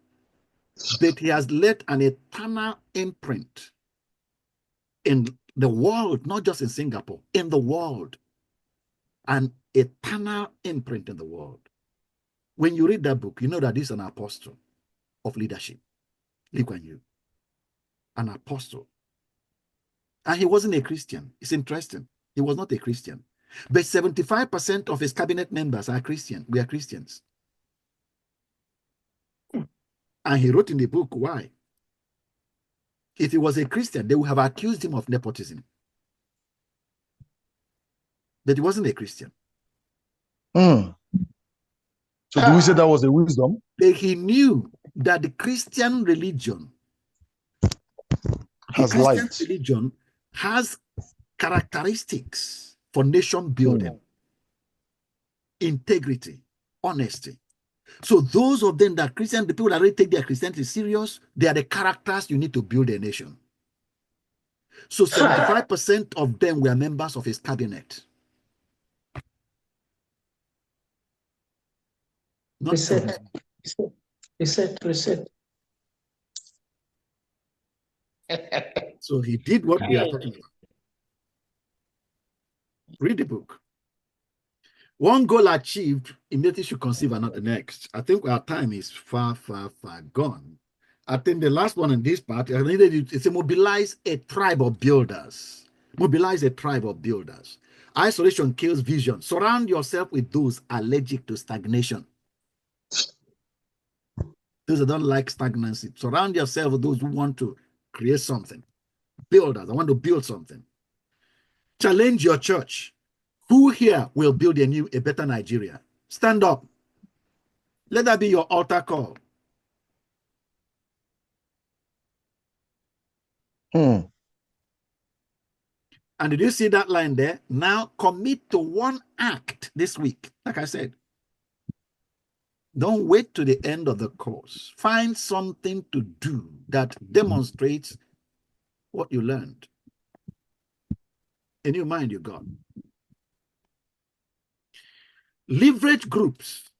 But he has left an eternal imprint in the world, not just in Singapore, in the world. An eternal imprint in the world. When you read that book, you know that this is an apostle of leadership, Lee Kuan Yew, an apostle. And he wasn't a Christian. It's interesting. He was not a Christian. But 75% of his cabinet members are Christian. We are Christians. And he wrote in the book why. If he was a Christian, they would have accused him of nepotism. But he wasn't a Christian. So do we say that was a wisdom? But he knew that the Christian religion has characteristics for nation building, integrity, honesty. So those of them that Christian, the people that really take their Christianity serious, they are the characters you need to build a nation. So 75% of them were members of his cabinet. Reset. So he did what we are talking about. Read the book. One goal achieved, immediately should conceive another next. I think our time is far, far, far gone. I think the last one in this part, it's to mobilize a tribe of builders. Mobilize a tribe of builders. Isolation kills vision. Surround yourself with those allergic to stagnation. Those that don't like stagnancy. Surround yourself with those who want to create something. Builders, I want to build something. Challenge your church. Who here will build a better Nigeria? Stand up. Let that be your altar call. And did you see that line there? Now commit to one act this week. Like I said, don't wait to the end of the course. Find something to do that demonstrates what you learned. A new mind you got. Leverage groups.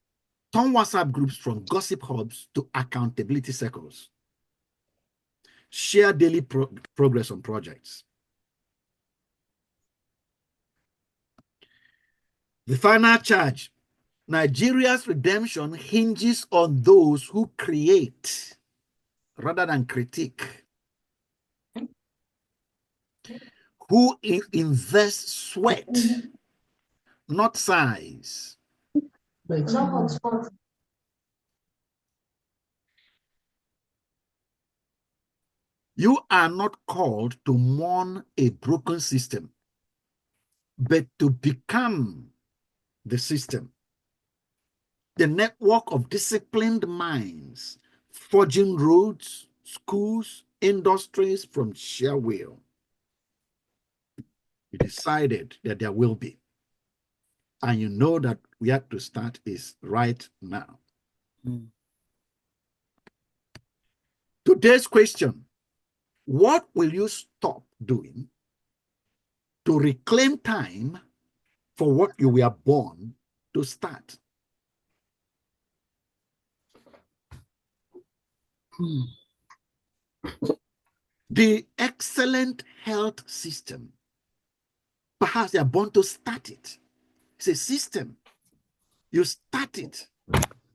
Turn WhatsApp groups from gossip hubs to accountability circles. Share daily progress on projects. The final charge. Nigeria's redemption hinges on those who create rather than critique. Who invest sweat, not size. You are not called to mourn a broken system, but to become the system. The network of disciplined minds, forging roads, schools, industries from sheer will. You decided that there will be. And you know that we have to start is right now. Today's question, what will you stop doing to reclaim time for what you were born to start? The excellent health system, perhaps you are born to start it. It's a system. You start it.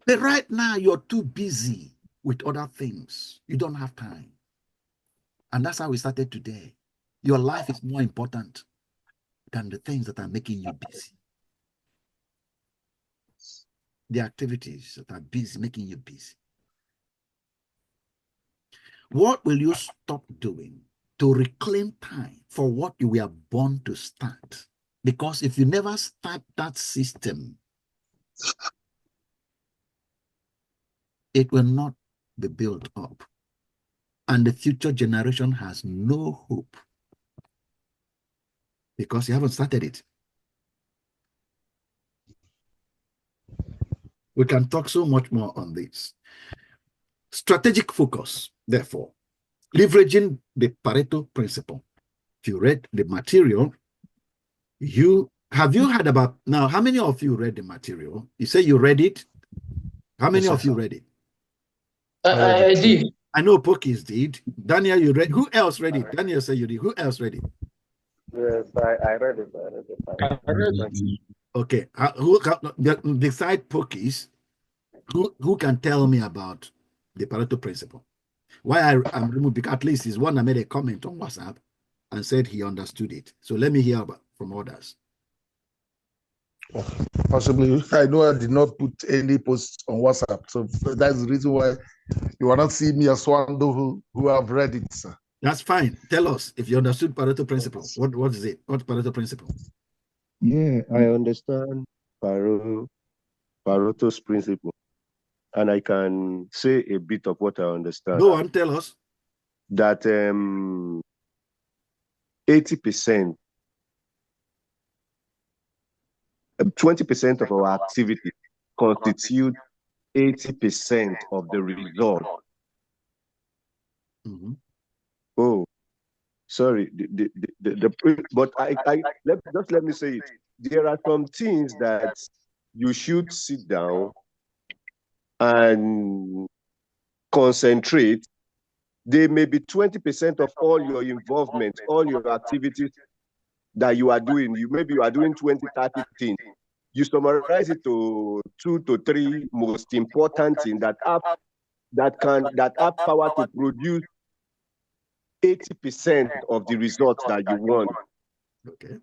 But right now, you're too busy with other things. You don't have time. And that's how we started today. Your life is more important than the things that are making you busy. The activities that are busy, making you busy. What will you stop doing to reclaim time for what you were born to start? Because if you never start that system, it will not be built up. And the future generation has no hope because you haven't started it. We can talk so much more on this. Strategic focus, therefore, leveraging the Pareto principle. If you read the material, have you heard about, now, how many of you read the material? You say you read it? How many of you read it? I did. I know Pokis did. Daniel, you read. Who else read it? Daniel said you did. Who else read it? Yes, I read it. I read it. Okay. Beside Pokis, who can tell me about the Pareto principle? Why I'm removed, because at least is one that made a comment on WhatsApp and said he understood it. So let me hear from others. Possibly, I know I did not put any posts on WhatsApp, so that's the reason why you will not see me as one who have read it, sir. That's fine. Tell us if you understood Pareto principle. What is it? What's Pareto principle? Yeah, I understand Pareto's principle, and I can say a bit of what I understand. Go on, tell us. That 80%, 20% of our activity constitute 80% of the result. Mm-hmm. Oh, sorry. But let me say it. There are some things that you should sit down and concentrate. They may be 20% of all your involvement, all your activities that you are doing. Maybe you are doing 20, 30 things. You summarize it to 2 to 3 most important things that have power to produce 80% of the results that you want. Okay.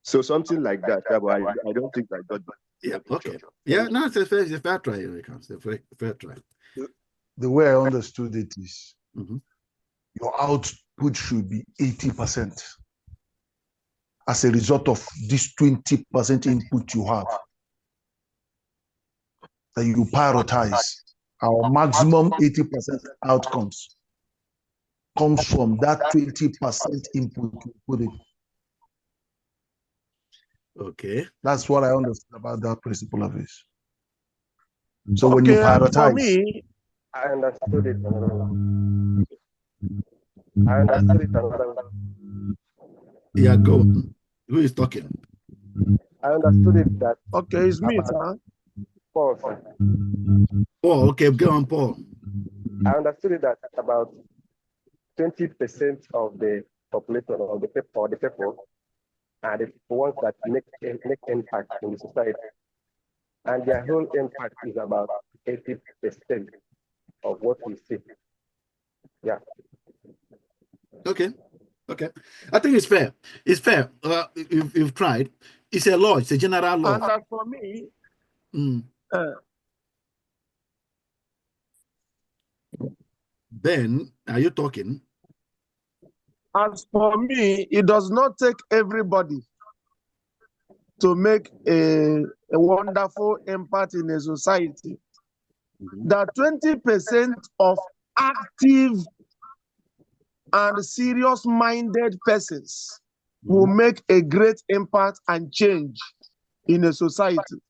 So something like that. I don't think I got that. Yeah. Okay. Yeah. No, it's a fair try. It's a fair try. The way I understood it is, your output should be 80% as a result of this 20% input you have. That you prioritize. Our maximum 80% outcomes comes from that 20% input you put in. Okay. That's what I understand about that principle of it. So when you prioritize. For me, I understood it another way. I understood it another way. Yeah, go. Who is talking? I understood it that. Okay, it's me, sir. Paul, sir. Oh, okay, go on, Paul. I understood it that about 20% of the population or the people are the ones that make impact in the society. And their whole impact is about 80% of what we see. Yeah. Okay. Okay. I think it's fair. It's fair. You've tried. It's a law. It's a general law. And as for me, Ben, are you talking? As for me, it does not take everybody to make a wonderful impact in a society. That 20% of active and serious-minded persons will make a great impact and change in a society.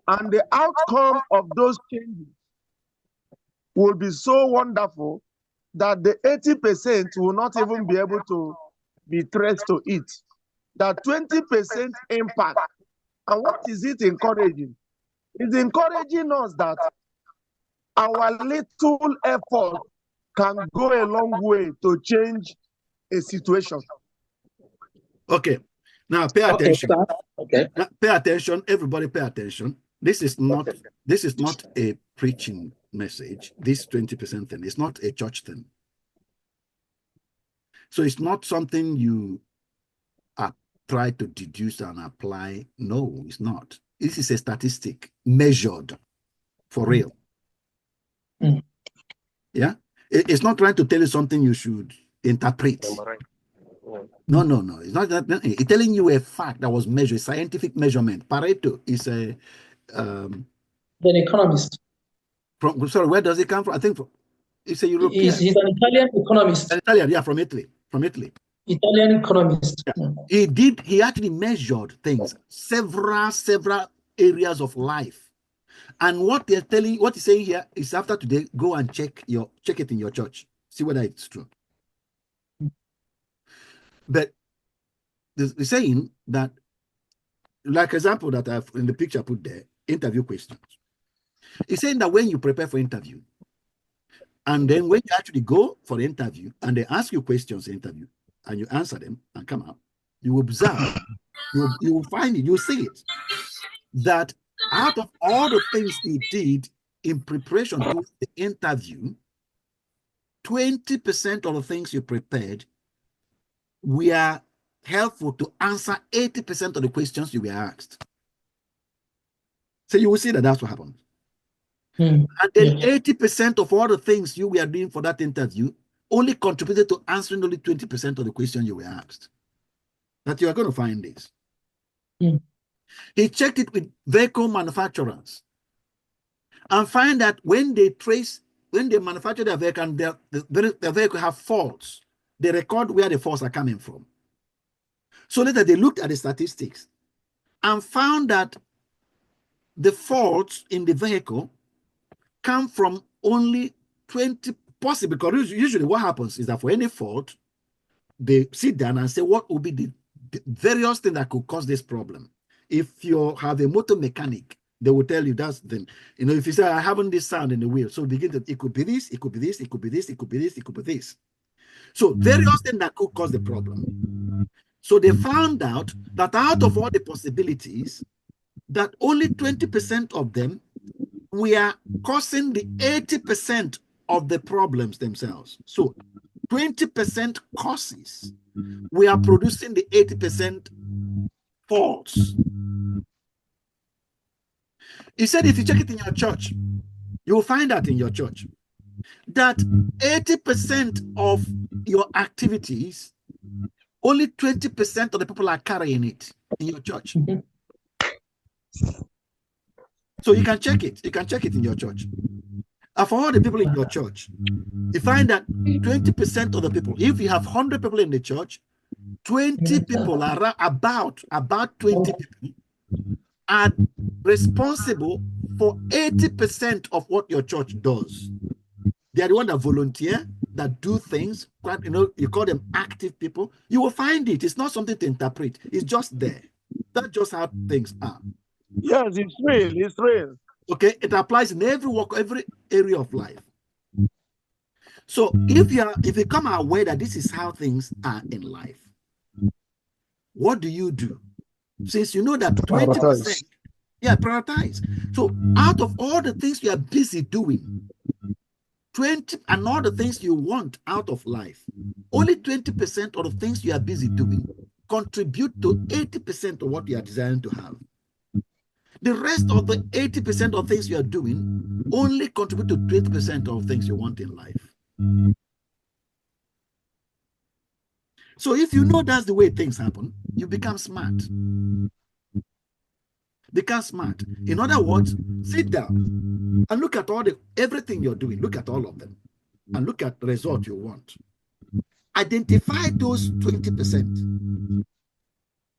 And the outcome of those changes will be so wonderful that the 80% will not even be able to be traced to it. That 20% impact. And what is it encouraging? It's encouraging us that our little effort can go a long way to change a situation. Okay. Now pay attention. Okay. Now, pay attention. Everybody pay attention. This is not a preaching message. This 20% thing is not a church thing. So it's not something you try to deduce and apply. No, it's not. This is a statistic measured for real. Yeah? It's not trying to tell you something you should interpret. No. It's not that. It's telling you a fact that was measured, scientific measurement. Pareto is a an economist. Sorry, where does it come from? I think it's a European. He's an Italian economist. An Italian, yeah, from Italy. Italian economist. Yeah. He actually measured things, several areas of life, And what they're telling, what he's saying here is after today, go and check it in your church. See whether it's true. But they're saying that, like example that I've in the picture put there, interview questions. He's saying that when you prepare for interview, and then when you actually go for the interview and they ask you questions in the interview and you answer them and come out, you observe, you will find it, you'll see it, that out of all the things he did in preparation to the interview, 20% of the things you prepared were helpful to answer 80% of the questions you were asked. So you will see that that's what happened. And then 80% of all the things you were doing for that interview only contributed to answering only 20% of the questions you were asked. That you are going to find this. He checked it with vehicle manufacturers and find that when they manufacture their vehicle and their vehicle have faults, they record where the faults are coming from. So later they looked at the statistics and found that the faults in the vehicle come from only 20, possibly, because usually what happens is that for any fault, they sit down and say, what would be the various things that could cause this problem? If you have a motor mechanic, they will tell you that's the, if you say, I haven't this sound in the wheel, so it could be this, it could be this, it could be this, it could be this, it could be this. So various things that could cause the problem. So they found out that out of all the possibilities, that only 20% of them were causing the 80% of the problems themselves. So 20% causes, we are producing the 80% faults. He said, if you check it in your church, you will find that in your church, that 80% of your activities, only 20% of the people are carrying it in your church. So you can check it. You can check it in your church. And for all the people in your church, you find that 20% of the people, if you have 100 people in the church, 20 people are about 20 people are responsible for 80% of what your church does. They are the ones that volunteer, that do things, you call them active people. You will find it. It's not something to interpret. It's just there. That's just how things are. Yes, it's real. It's real. Okay, it applies in every work, every area of life. So if you become aware that this is how things are in life, what do you do? Since you know that 20%, prioritize. So out of all the things you are busy doing, 20 and all the things you want out of life, only 20% of the things you are busy doing contribute to 80% of what you are desiring to have. The rest of the 80% of things you are doing only contribute to 20% of things you want in life. So if you know that's the way things happen, you become smart. Become smart. In other words, sit down and look at everything you're doing. Look at all of them and look at the result you want. Identify those 20%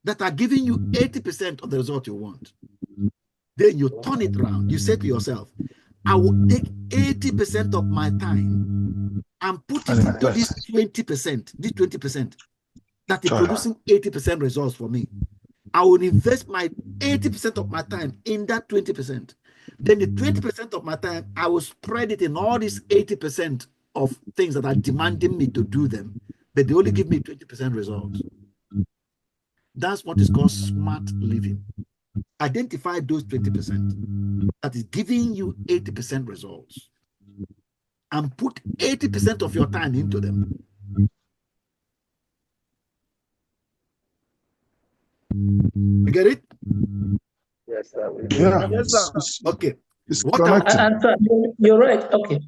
that are giving you 80% of the result you want. Then you turn it around. You say to yourself, I will take 80% of my time and put it into this 20%, this 20% that is producing 80% results for me. I will invest my 80% of my time in that 20%. Then the 20% of my time, I will spread it in all these 80% of things that are demanding me to do them, but they only give me 20% results. That's what is called smart living. Identify those 20% that is giving you 80% results and put 80% of your time into them. You get it? Yes, sir. Yeah. Yes, sir. Okay. It's connected. You're right. Okay.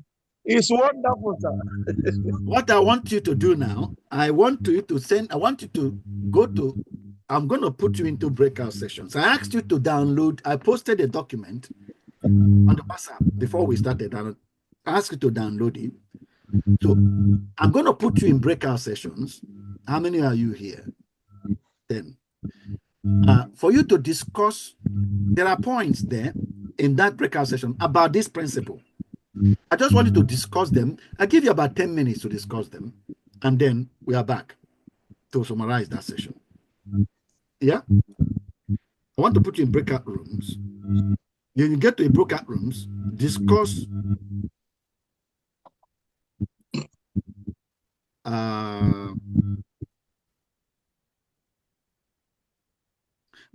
It's wonderful, sir. What I want you to do now, I want you to go to, I'm going to put you into breakout sessions. I asked you to download, I posted a document on the WhatsApp before we started. I asked you to download it. So I'm going to put you in breakout sessions. How many are you here? 10. For you to discuss, there are points there in that breakout session about this principle. I just want you to discuss them. I give you about 10 minutes to discuss them, and then we are back to summarize that session. Yeah? I want to put you in breakout rooms. When you get to a breakout rooms, discuss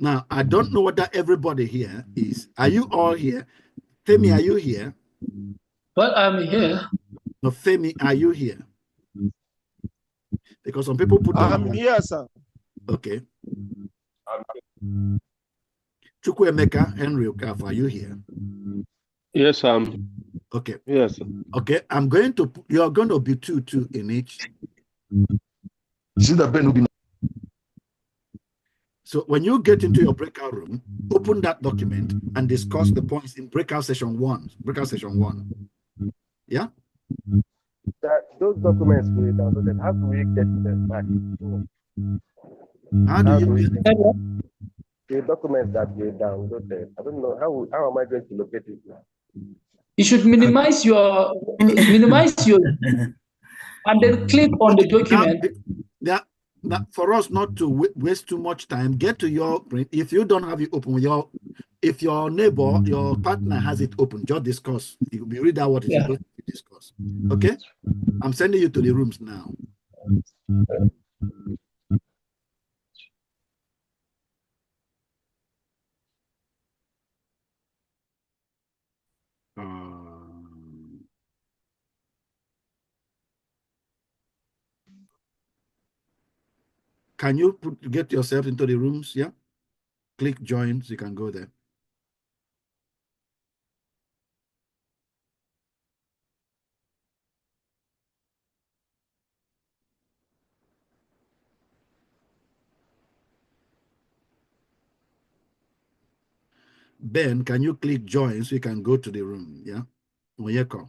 now, I don't know whether everybody here is. Are you all here? Femi, are you here? Well, I'm here. No, Femi, are you here? Because some people put I'm here, sir. Okay. Chukwuemeka, Henry Okafor, are you here? Yes, okay. Yes. Okay, you're going to be two in each. So when you get into your breakout room, open that document and discuss the points in breakout session one. Yeah? Those documents we downloaded, how do we get them back? How do you get the documents that we downloaded? I don't know how am I going to locate it now? You should minimize your and then click on the document. For us not to waste too much time, get to your print. If you don't have it open, if your neighbor, your partner has it open, just discuss. You read out what is supposed to be discussed. Okay? I'm sending you to the rooms now. Can you get yourself into the rooms? Yeah. Click join so you can go there. Ben, can you click join so you can go to the room? Yeah. Oyeko.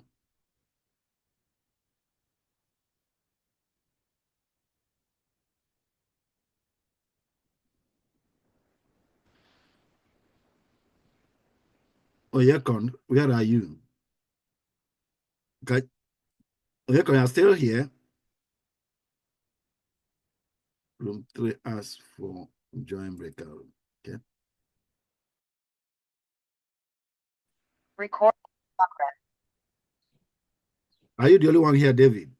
Oyekon, where are you? Okay. Oyekon, you are still here. Room 3 asks for join breakout. Okay. Record. Are you the only one here, David?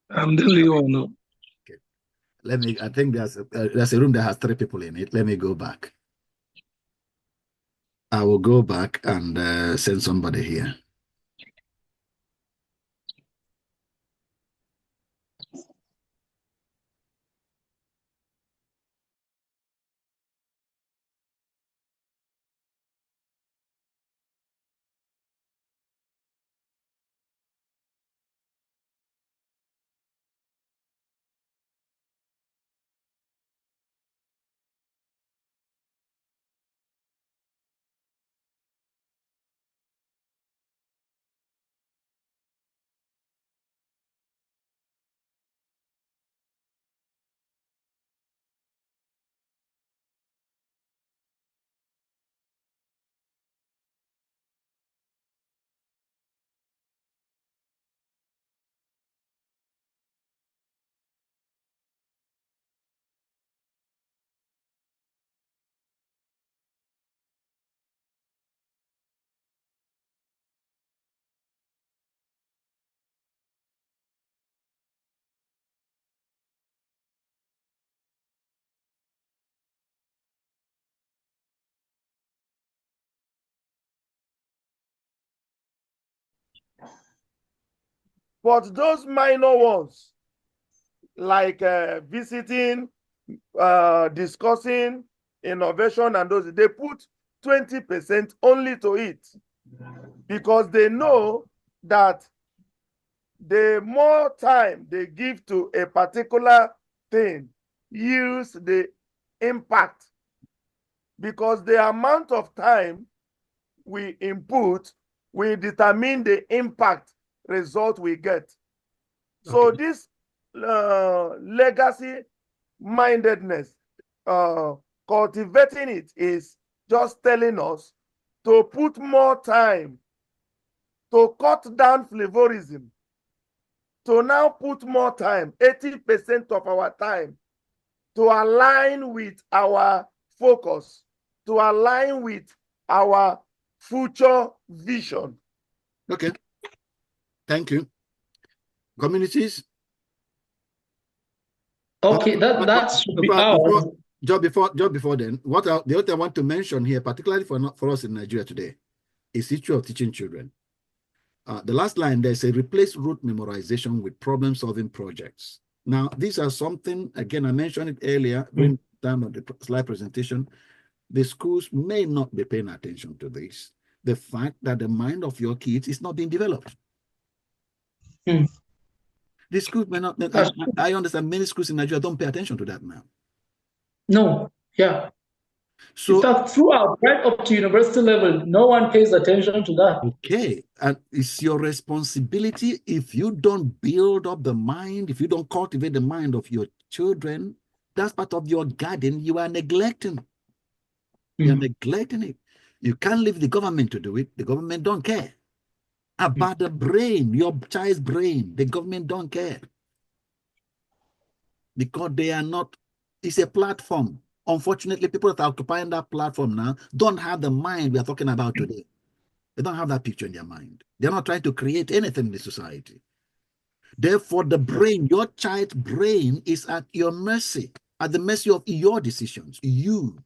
I'm the only one. No. Okay. I think there's a room that has 3 people in it. Let me go back. I will go back and send somebody here. But those minor ones, like visiting, discussing, innovation, and those, they put 20% only to it because they know that the more time they give to a particular thing yields the impact, because the amount of time we input will determine the impact result we get. So this legacy mindedness, cultivating it is just telling us to put more time to cut down flavorism, to now put more time, 80% of our time, to align with our focus, to align with our future vision. Okay. Thank you. Communities? Okay, that should be ours. Just before then, the other I want to mention here, particularly for us in Nigeria today, is the issue of teaching children. The last line there says, replace rote memorization with problem-solving projects. Now, these are something, again, I mentioned it earlier during the time of the slide presentation. The schools may not be paying attention to this. The fact that the mind of your kids is not being developed. The schools may not, I understand many schools in Nigeria don't pay attention to that now. No, yeah. So, in fact, throughout, right up to university level, no one pays attention to that. Okay, and it's your responsibility. If you don't build up the mind, if you don't cultivate the mind of your children, that's part of your garden you are neglecting. You're neglecting it. You can't leave the government to do it. The government don't care about the brain, your child's brain. The government don't care because they are not. It's a platform. Unfortunately, people that are occupying that platform now don't have the mind we are talking about today. They don't have that picture in their mind. They're not trying to create anything in the society. Therefore, the brain, your child's brain, is at your mercy, at the mercy of your decisions. You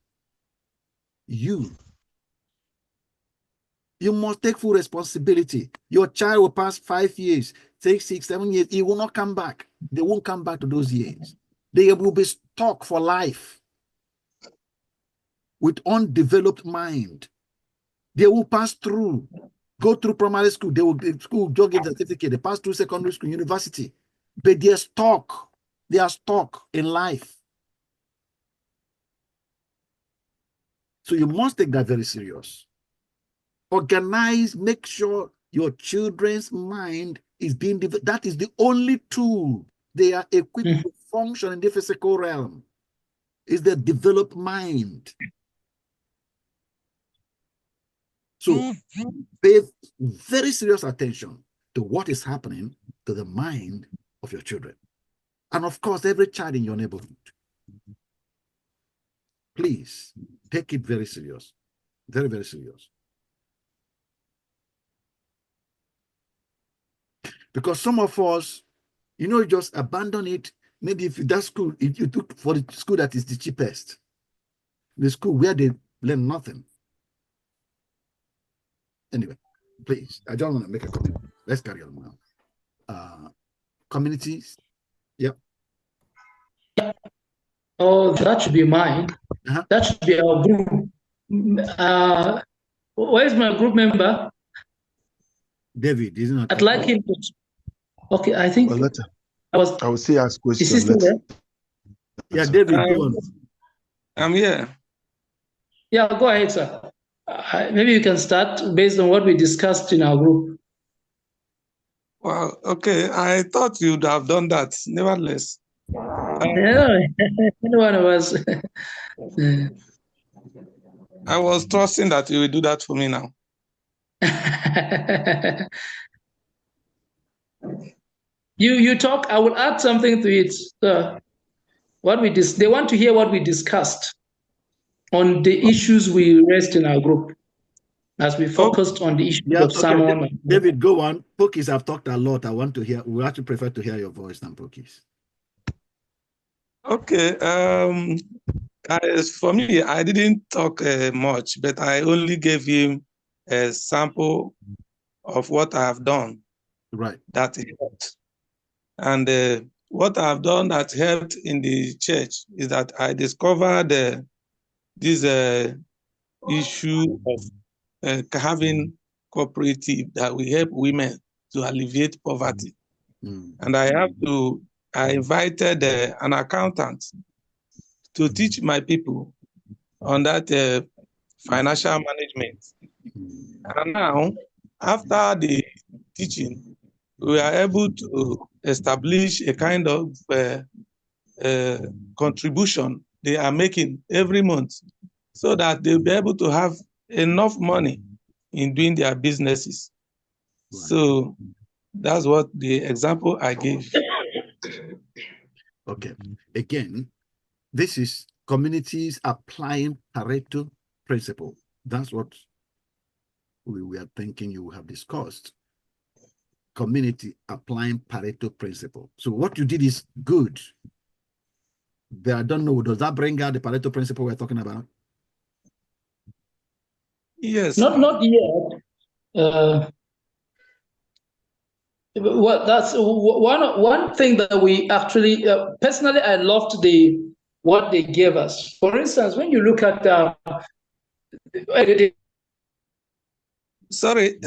must take full responsibility. Your child will pass 5 years, take 6, 7 years. He will not come back. They won't come back to those years. They will be stuck for life with undeveloped mind. They will pass through, go through primary school. They will just get the certificate. They pass through secondary school, university, but they are stuck. They are stuck in life. So you must take that very serious. Organize, make sure your children's mind is being developed. That is the only tool they are equipped to function in the physical realm, is the developed mind. So pay very serious attention to what is happening to the mind of your children. And of course, every child in your neighborhood. Please take it very serious. Very, very serious. Because some of us, just abandon it. Maybe if that school, if you took for the school that is the cheapest, the school where they learn nothing. Anyway, please, I don't want to make a comment. Let's carry on now. Communities, yep. Oh, that should be mine. That should be our group. Where's my group member? David, isn't it? I'd like him to. Okay, I think. Well, I will say ask questions. Is he still there? Yeah, David, go on. I'm here. Yeah, go ahead, sir. Maybe you can start based on what we discussed in our group. Well, okay. I thought you'd have done that. Nevertheless. Any one of us. I was trusting that you will do that for me now. You talk. I will add something to it. They want to hear what we discussed on the issues we raised in our group, as we focused on the issue of salmon. David, go on. Pokis have talked a lot. I want to hear. We actually prefer to hear your voice than Pokis. Okay. For me, I didn't talk much, but I only gave him a sample of what I have done. Right. That helped. And what I have done that helped in the church is that I discovered this issue of having cooperative that will help women to alleviate poverty. And I invited an accountant to teach my people on that financial management. And now, after the teaching, we are able to establish a kind of contribution they are making every month so that they'll be able to have enough money in doing their businesses. Right. So that's what the example I gave. Okay. Again, this is communities applying Pareto principle. That's what we were thinking you have discussed. Community applying Pareto principle. So what you did is good. But I don't know, does that bring out the Pareto principle we're talking about? Yes. Not yet. Well, that's one thing that we actually personally I loved what they gave us. For instance, when you look at sorry,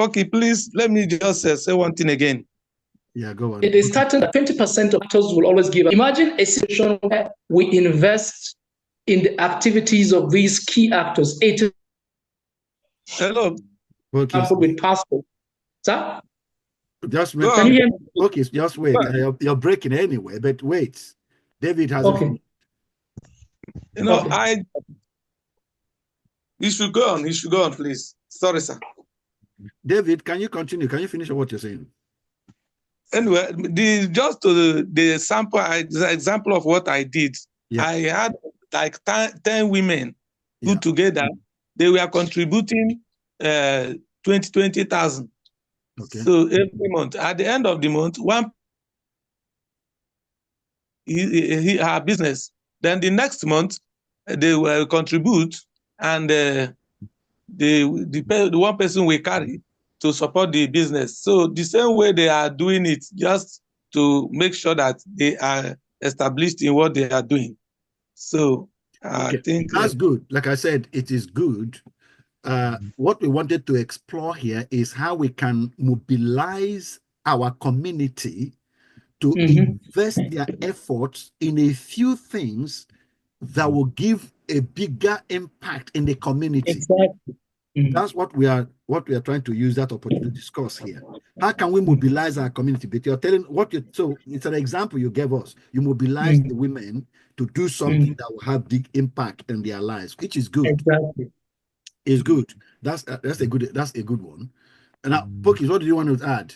okay, please let me just say one thing again. Yeah, go on. It is starting that 20% of actors will always give. Imagine a situation where we invest in the activities of these key actors. Hello. Okay. With passport. Sir? Just wait. Can you hear me? Okay, just wait. You're breaking anyway, but wait. David has okay. You know, okay. You should go on. You should go on, please. Sorry, sir. David, can you continue? Can you finish what you're saying? Anyway, the sample, the example of what I did, yeah. I had like 10 women put together. They were contributing 20,000. Okay. So every month, at the end of the month, one her business. Then the next month, they will contribute, and the one person will carry to support the business. So the same way they are doing it, just to make sure that they are established in what they are doing. So I think that's good. Like I said, it is good. What we wanted to explore here is how we can mobilize our community to invest their efforts in a few things that will give a bigger impact in the community. Exactly. That's what we are trying to use that opportunity to discuss here. How can we mobilize our community? But you're telling so it's an example you gave us. You mobilize the women to do something that will have big impact in their lives, which is good. Exactly. It's good. That's a good one. And now, Pokis, what do you want to add?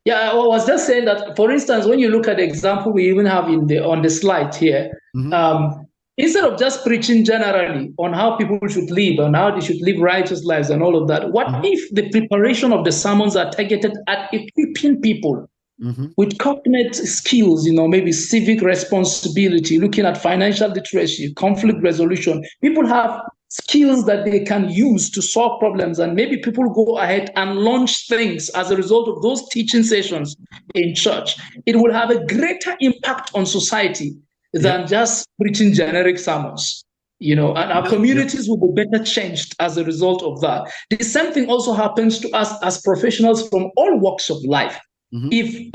Yeah, I was just saying that, for instance, when you look at the example we even have on the slide here, instead of just preaching generally on how people should live and how they should live righteous lives and all of that, what if the preparation of the sermons are targeted at equipping people with cognate skills, maybe civic responsibility, looking at financial literacy, conflict resolution. People have skills that they can use to solve problems, and maybe people go ahead and launch things as a result of those teaching sessions in church. It will have a greater impact on society than just preaching generic sermons. And our communities will be better changed as a result of that. The same thing also happens to us as professionals from all walks of life. If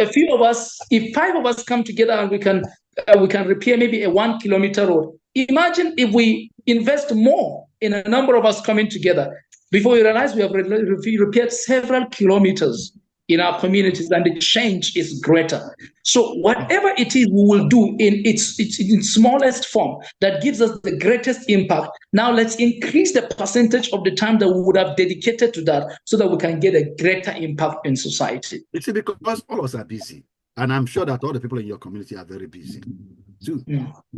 5 of us come together and we can repair maybe a 1 kilometer road, imagine if we invest more in a number of us coming together. Before we realize we have repaired several kilometers in our communities, and the change is greater. So whatever it is we will do in its smallest form that gives us the greatest impact, now let's increase the percentage of the time that we would have dedicated to that so that we can get a greater impact in society. It's because all of us are busy. And I'm sure that all the people in your community are very busy too.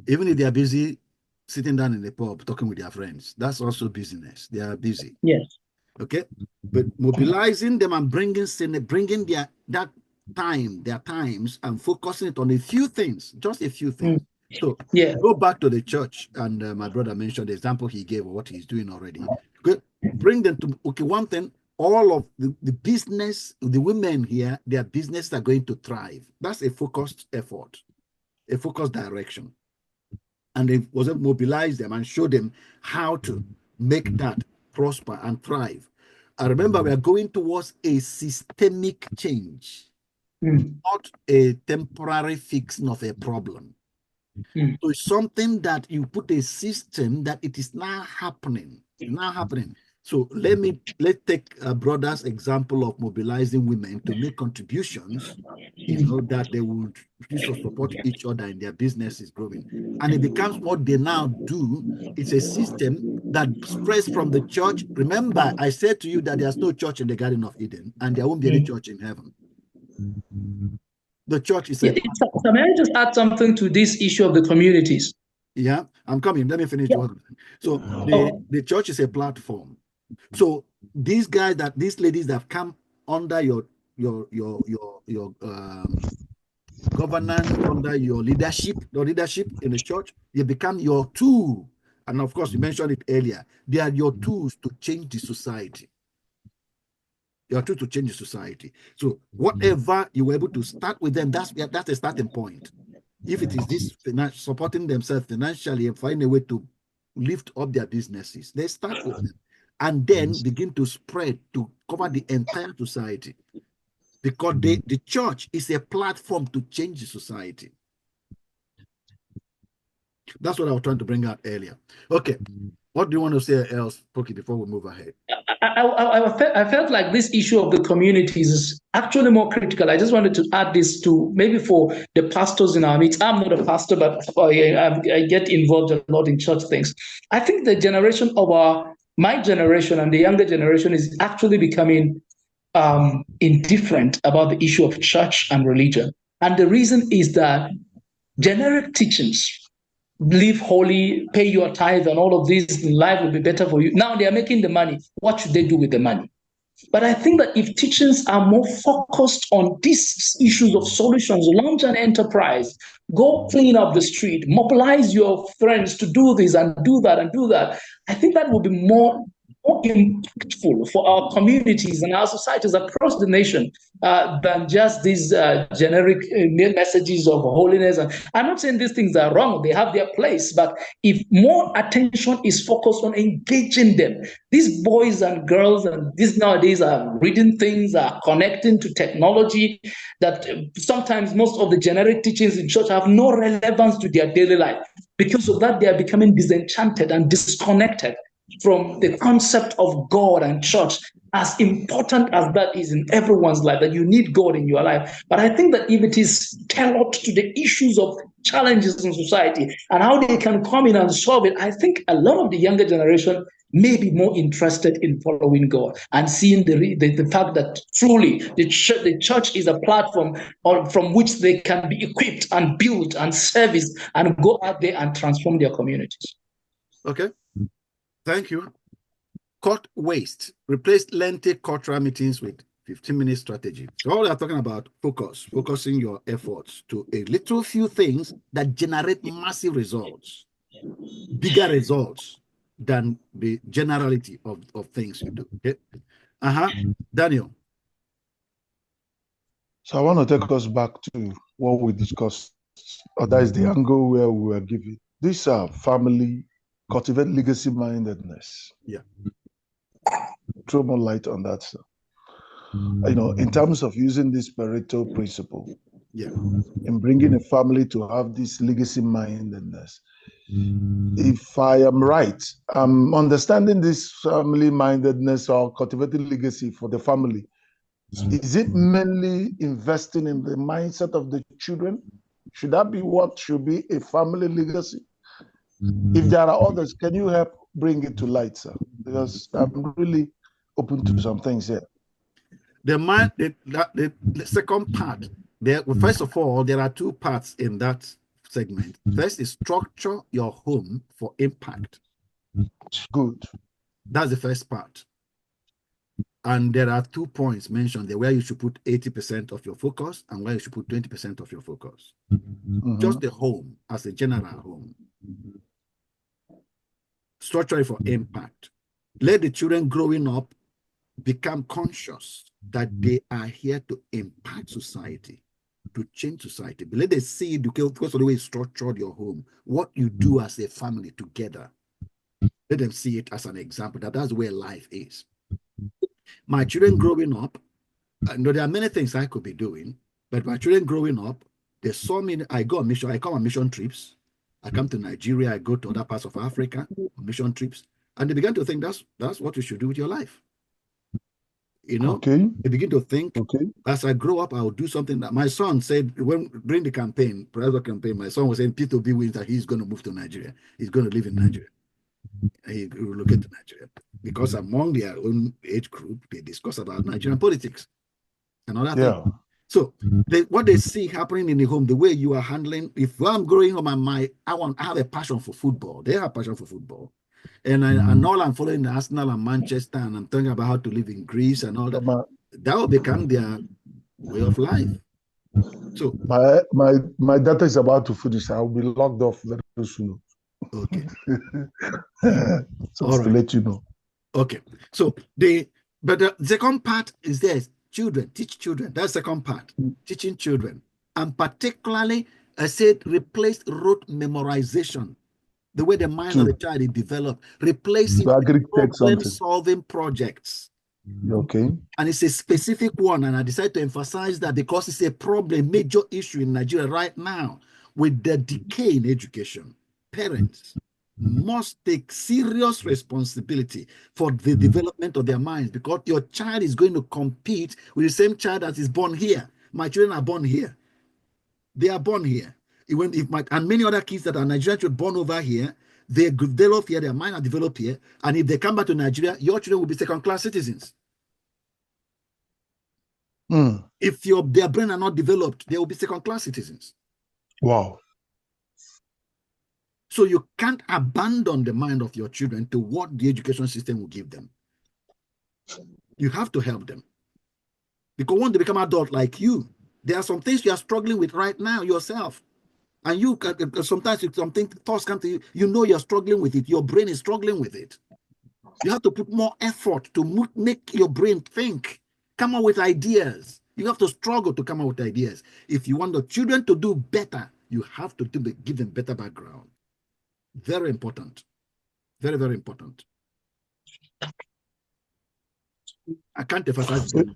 Even if they are busy sitting down in the pub talking with their friends, that's also business. They are busy. Yes. Okay, but mobilizing them and bringing their times and focusing it on a few things, just a few things. So go back to the church, and my brother mentioned the example he gave of what he's doing already. Good, bring them to one thing. All of the business, the women here, their businesses are going to thrive. That's a focused effort, a focused direction, and they was mobilize them and show them how to make that prosper and thrive. I remember we are going towards a systemic change, not a temporary fixing of a problem. So it's something that you put a system that it is now happening. So let's take a brother's example of mobilizing women to make contributions, that they would use to support each other in their businesses growing. And it becomes what they now do. It's a system that spreads from the church. Remember, I said to you that there's no church in the Garden of Eden, and there won't be any church in heaven. The church is a... So may I just add something to this issue of the communities? Yeah, I'm coming. Let me finish. Yeah. So the church is a platform. So these ladies that come under your governance, under your leadership in the church, they become your tool. And of course, you mentioned it earlier. They are your tools to change the society. Your tool to change the society. So whatever you were able to start with them, that's a starting point. If it is this supporting themselves financially and find a way to lift up their businesses, they start with them and then begin to spread to cover the entire society. Because the church is a platform to change the society. That's what I was trying to bring out earlier. Okay. What do you want to say else, Pookie, before we move ahead? I felt like this issue of the communities is actually more critical. I just wanted to add this to maybe for the pastors in our midst. I'm not a pastor, but I get involved a lot in church things. I think the generation of my generation and the younger generation is actually becoming indifferent about the issue of church and religion. And the reason is that generic teachings, live holy, pay your tithe, and all of this, life will be better for you. Now they are making the money. What should they do with the money? But I think that if teachings are more focused on these issues of solutions, launch an enterprise, go clean up the street, mobilize your friends to do this and do that and do that, I think that will be more impactful for our communities and our societies across the nation than just these generic messages of holiness. And I'm not saying these things are wrong, they have their place, but if more attention is focused on engaging them, these boys and girls and these nowadays are reading things, are connecting to technology, that sometimes most of the generic teachings in church have no relevance to their daily life. Because of that, they are becoming disenchanted and disconnected from the concept of God and church, as important as that is in everyone's life, that you need God in your life. But I think that if it is tailored to the issues of challenges in society and how they can come in and solve it, I think a lot of the younger generation may be more interested in following God and seeing the fact that truly the church is a platform from which they can be equipped and built and serviced and go out there and transform their communities. Okay. Thank you. Cut waste. Replace lengthy cultural meetings with 15-minute strategy. So all we are talking about focusing your efforts to a little few things that generate massive results, bigger results than the generality of things you do. Okay. Daniel. So I want to take us back to what we discussed, or that is the angle where we were giving. These are family, cultivate legacy mindedness. Yeah. Throw more light on that, sir. You know, in terms of using this Pareto principle, yeah, in bringing a family to have this legacy mindedness. If I am right, I'm understanding this family mindedness or cultivating legacy for the family. Is it mainly investing in the mindset of the children? Should that be what should be a family legacy? If there are others, can you help bring it to light, sir? Because I'm really open to some things here. The second part, first of all, there are two parts in that segment. First is structure your home for impact. Good. That's the first part. And there are 2 points mentioned there where you should put 80% of your focus and where you should put 20% of your focus. Just the home as a general home. Structure it for impact. Let the children growing up become conscious that they are here to impact society, to change society. But let them see it because of the way you structured your home, what you do as a family together. Let them see it as an example that that's where life is. My children growing up, I know there are many things I could be doing, but my children growing up, they saw me. I go on mission. I come on mission trips. I come to Nigeria. I go to other parts of Africa on mission trips, and they began to think that's what you should do with your life. You know, they begin to think. As I grow up, I will do something that my son said during the presidential campaign. My son was saying Peter B. Wins that he's going to move to Nigeria. He's going to live in Nigeria. he relocated to Nigeria because among their own age group, they discuss about Nigerian politics and other things. So what they see happening in the home, the way you are handling, if I'm growing up, I have a passion for football. They have a passion for football. And all I'm following Arsenal and Manchester, and I'm thinking about how to live in Greece and all that. That will become their way of life. So my data is about to finish. I'll be logged off very soon. Okay. Just to let you know. Okay. So but the second part is this: children, teach children. That's the second part, teaching children. And particularly, I said, replace rote memorization. The way the mind of the child is developed, replacing problem-solving projects. Okay. And it's a specific one, and I decided to emphasize that because it's a problem, major issue in Nigeria right now with the decay in education. Parents must take serious responsibility for the development of their minds, because your child is going to compete with the same child that is born here. My children are born here. They are born here. And many other kids that are Nigerian children born over here, they develop here, their mind are developed here. And if they come back to Nigeria, your children will be second-class citizens. If their brain are not developed, they will be second-class citizens. Wow. So you can't abandon the mind of your children to what the education system will give them. You have to help them. Because when they become adult like you, there are some things you are struggling with right now yourself. And you sometimes something thoughts come to you, you know you're struggling with it. Your brain is struggling with it. You have to put more effort to make your brain think, come up with ideas. You have to struggle to come up with ideas. If you want the children to do better, you have to give them better background. Very important. Very, very important. I can't emphasize it.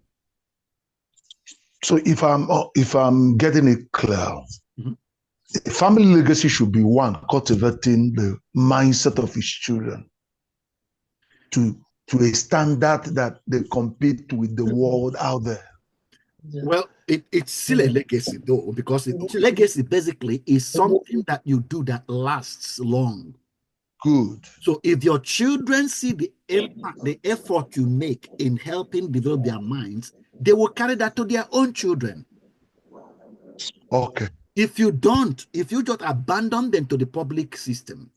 So if I'm getting it clear, family legacy should be one, cultivating the mindset of his children to a standard that they compete with the world out there. Well, it's still a legacy though, because legacy basically is something that you do that lasts long. Good. So if your children see the impact, the effort you make in helping develop their minds, they will carry that to their own children. Okay. If you just abandon them to the public system,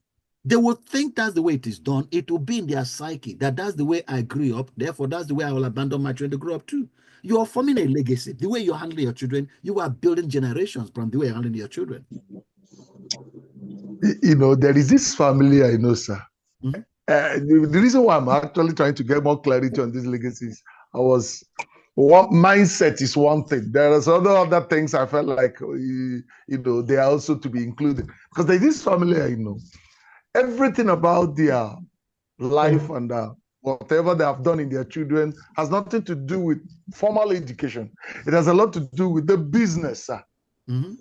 they will think that's the way it is done. It will be in their psyche that that's the way I grew up. Therefore, that's the way I will abandon my children to grow up too. You are forming a legacy. The way you're handling your children, you are building generations from the way you're handling your children. You know, there is this family I know, sir. The reason why I'm actually trying to get more clarity on these legacies, mindset is one thing. There are other things I felt like, they are also to be included. Because there's this family I know. Everything about their life and whatever they have done in their children has nothing to do with formal education. It has a lot to do with the business, sir.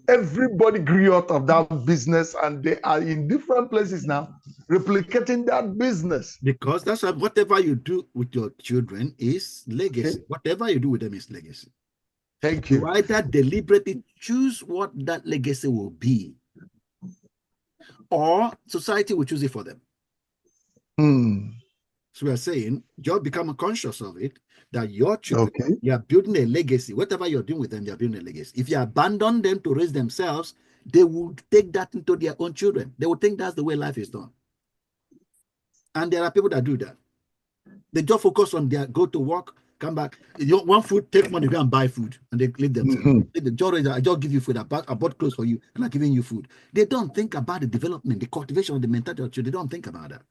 Everybody grew out of that business, and they are in different places now replicating that business. Because that's whatever you do with your children is legacy. Whatever you do with them is legacy. Thank you. You either deliberately choose what that legacy will be, or society will choose it for them. So we are saying, just become conscious of it, that your children, you are building a legacy. Whatever you're doing with them, you're building a legacy. If you abandon them to raise themselves, they will take that into their own children. They will think that's the way life is done. And there are people that do that. They just focus on their go to work, come back. You want food, take money, go and buy food, and they leave themselves. I just give you food, I bought clothes for you, and I'm giving you food. They don't think about the development, the cultivation of the mentality of children. They don't think about that.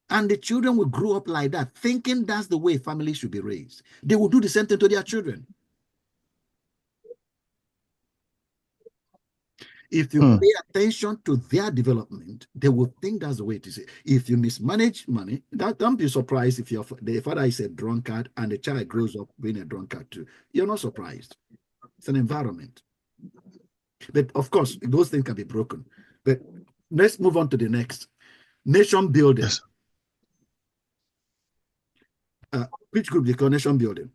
And the children will grow up like that, thinking that's the way families should be raised. They will do the same thing to their children. If you pay attention to their development, they will think that's the way it is. If you mismanage money, don't be surprised if the father is a drunkard and the child grows up being a drunkard too. You're not surprised. It's an environment. But of course, those things can be broken. But let's move on to the next. Nation building. Yes. Which group is called nation building?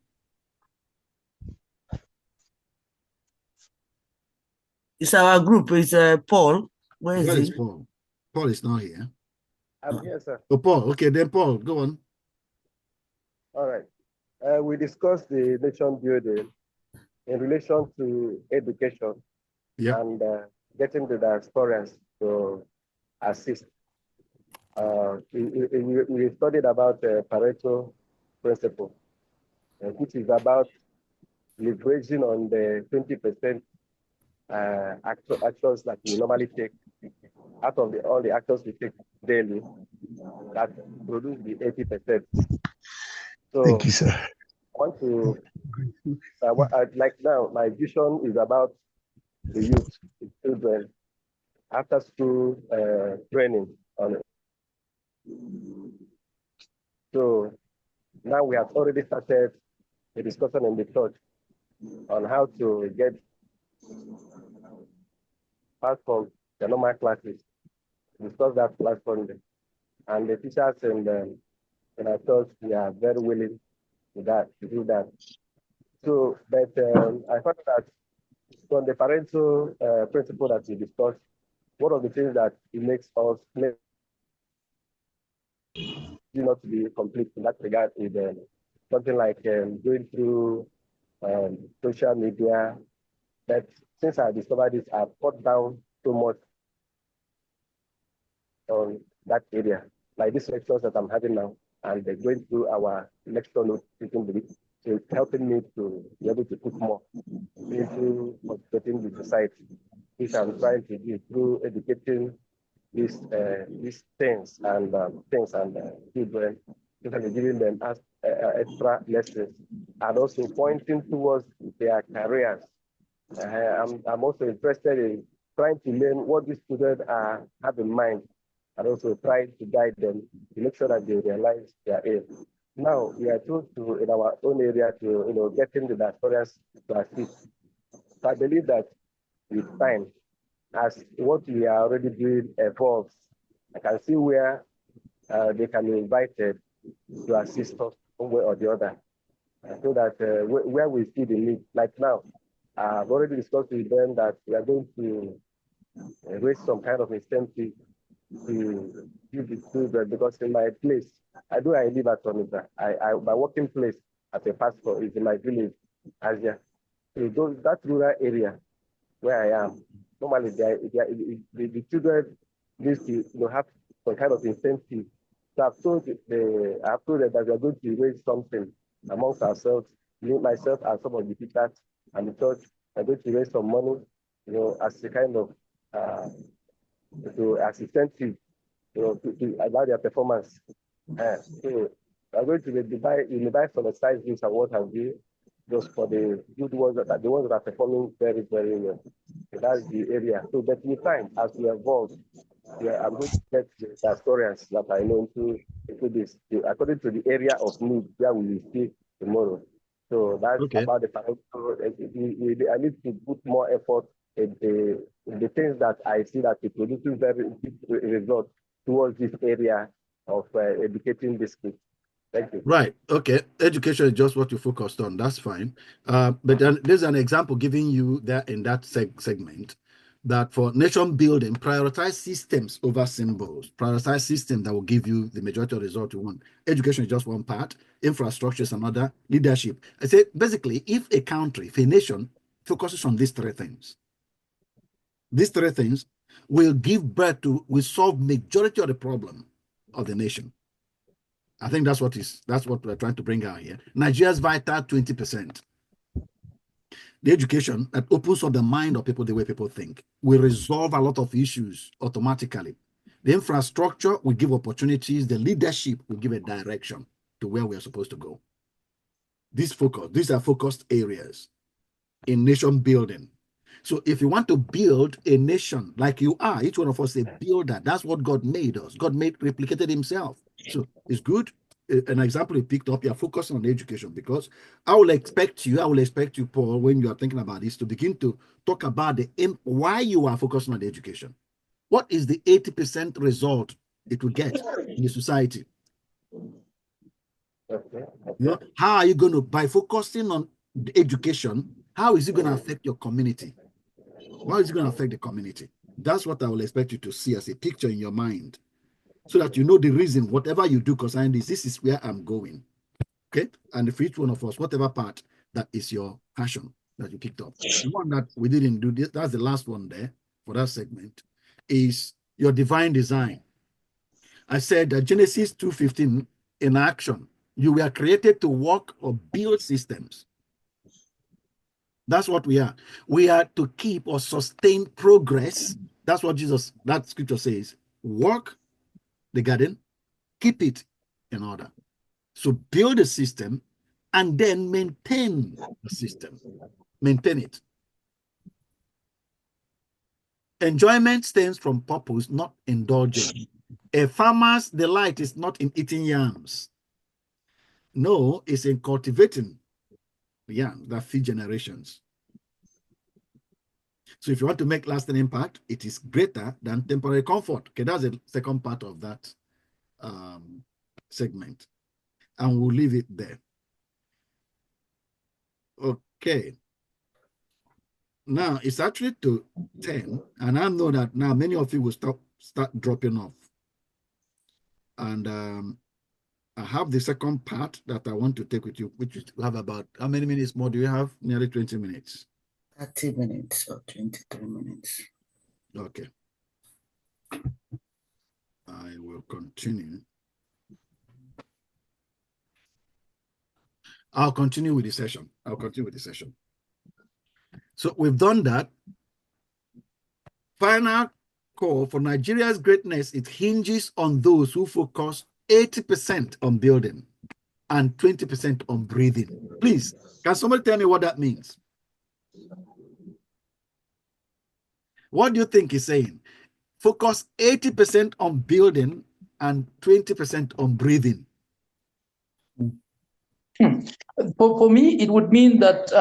It's our group. It's Paul. Where is he? Paul? Paul is not here. I'm here, sir. Oh, Paul. Okay, then Paul, go on. All right. We discussed the nation building in relation to education and getting the diasporans to assist. We studied about the Pareto principle, which is about leveraging on the 20% actions that we normally take out of all the actions we take daily that produce the 80%. So thank you, sir. I want to, like now, my vision is about the youth, the children, after school training on it. So now we have already started a discussion in the church on how to get past from the normal classes, discuss that platform. And the teachers in our church, we are very willing to do that. So, but I thought that from the parental principle that we discussed, one of the things that it makes us not to be complete in that regard is something like going through social media. But since I discovered this, I've cut down so much on that area. Like these lectures that I'm having now, and they're going through our lecture notes, so it's helping me to be able to put more into participating with society, which I'm trying to do through educating these things and children, giving them extra lessons, and also pointing towards their careers. I'm also interested in trying to learn what these students have in mind, and also try to guide them to make sure that they realize their aim. Now we are told to, in our own area, to getting the diasporans to assist. So I believe that with time, as what we are already doing evolves, I can see where they can be invited to assist us one way or the other. So that where we see the need, like now, I've already discussed with them that we are going to raise some kind of incentive to give the children, because in my place, I live at Onitsha. My working place as a pastor is in my village, Asia. So that rural area where I am, normally the children need to have some kind of incentive. So I've told them that we are going to raise something amongst ourselves, me, myself, and some of the teachers and the church are going to raise some money, as a kind of as incentive, to allow their performance. So I'm going to buy some exercise groups and what have you, just for the good ones that are performing very, very well. So that's the area. So, but with time, as we evolve, I'm going to get the historians that I know into this, according to the area of need where we will see tomorrow. So that's about the parental. I need to put more effort in the things that I see that it produces very good results towards this area of educating this kids. Thank you. Right. Okay. Education is just what you focused on. That's fine. But then there's an example giving you that in that segment, that for nation building, prioritize systems over symbols. Prioritize systems that will give you the majority of the result you want. Education is just one part. Infrastructure is another. Leadership. I say basically, if a nation focuses on these three things will give birth to, will solve majority of the problem of the nation. I think that's what we're trying to bring out here. Nigeria's vital 20%. The education that opens up the mind of people the way people think will resolve a lot of issues automatically. The infrastructure will give opportunities. The leadership will give a direction to where we are supposed to go. These are focused areas in nation building. So if you want to build a nation like you are, each one of us is a builder. That's what God made us. God replicated himself. So it's good. An example you picked up, you're focusing on education, because I will expect you, Paul, when you are thinking about this, to begin to talk about why you are focusing on the education. What is the 80% result it will get in the society? How are you going to, by focusing on the education, how is it going to affect your community? How is it going to affect the community? That's what I will expect you to see as a picture in your mind, so that you know the reason, whatever you do concerning this is where I'm going. Okay? And for each one of us, whatever part that is your passion that you picked up. The one that we didn't do, this, that's the last one there for that segment, is your divine design. I said that Genesis 2:15 in action. You were created to work or build systems. That's what we are. We are to keep or sustain progress. That's what that scripture says. Work the garden, keep it in order. So build a system and then maintain the system. Maintain it. Enjoyment stems from purpose, not indulgence. A farmer's delight is not in eating yams. No, it's in cultivating yams that feed generations. So if you want to make lasting impact, it is greater than temporary comfort. Okay, that's the second part of that segment. And we'll leave it there. Okay. Now it's actually to 10, and I know that now many of you will start dropping off. And I have the second part that I want to take with you, which will have about, how many minutes more do you have? Nearly 20 minutes. 30 minutes or 23 minutes. Okay. I will continue. I'll continue with the session. So we've done that. Final call for Nigeria's greatness, it hinges on those who focus 80% on building and 20% on breathing. Please, can somebody tell me what that means? What do you think he's saying? Focus 80% on building and 20% on breathing. For me, it would mean that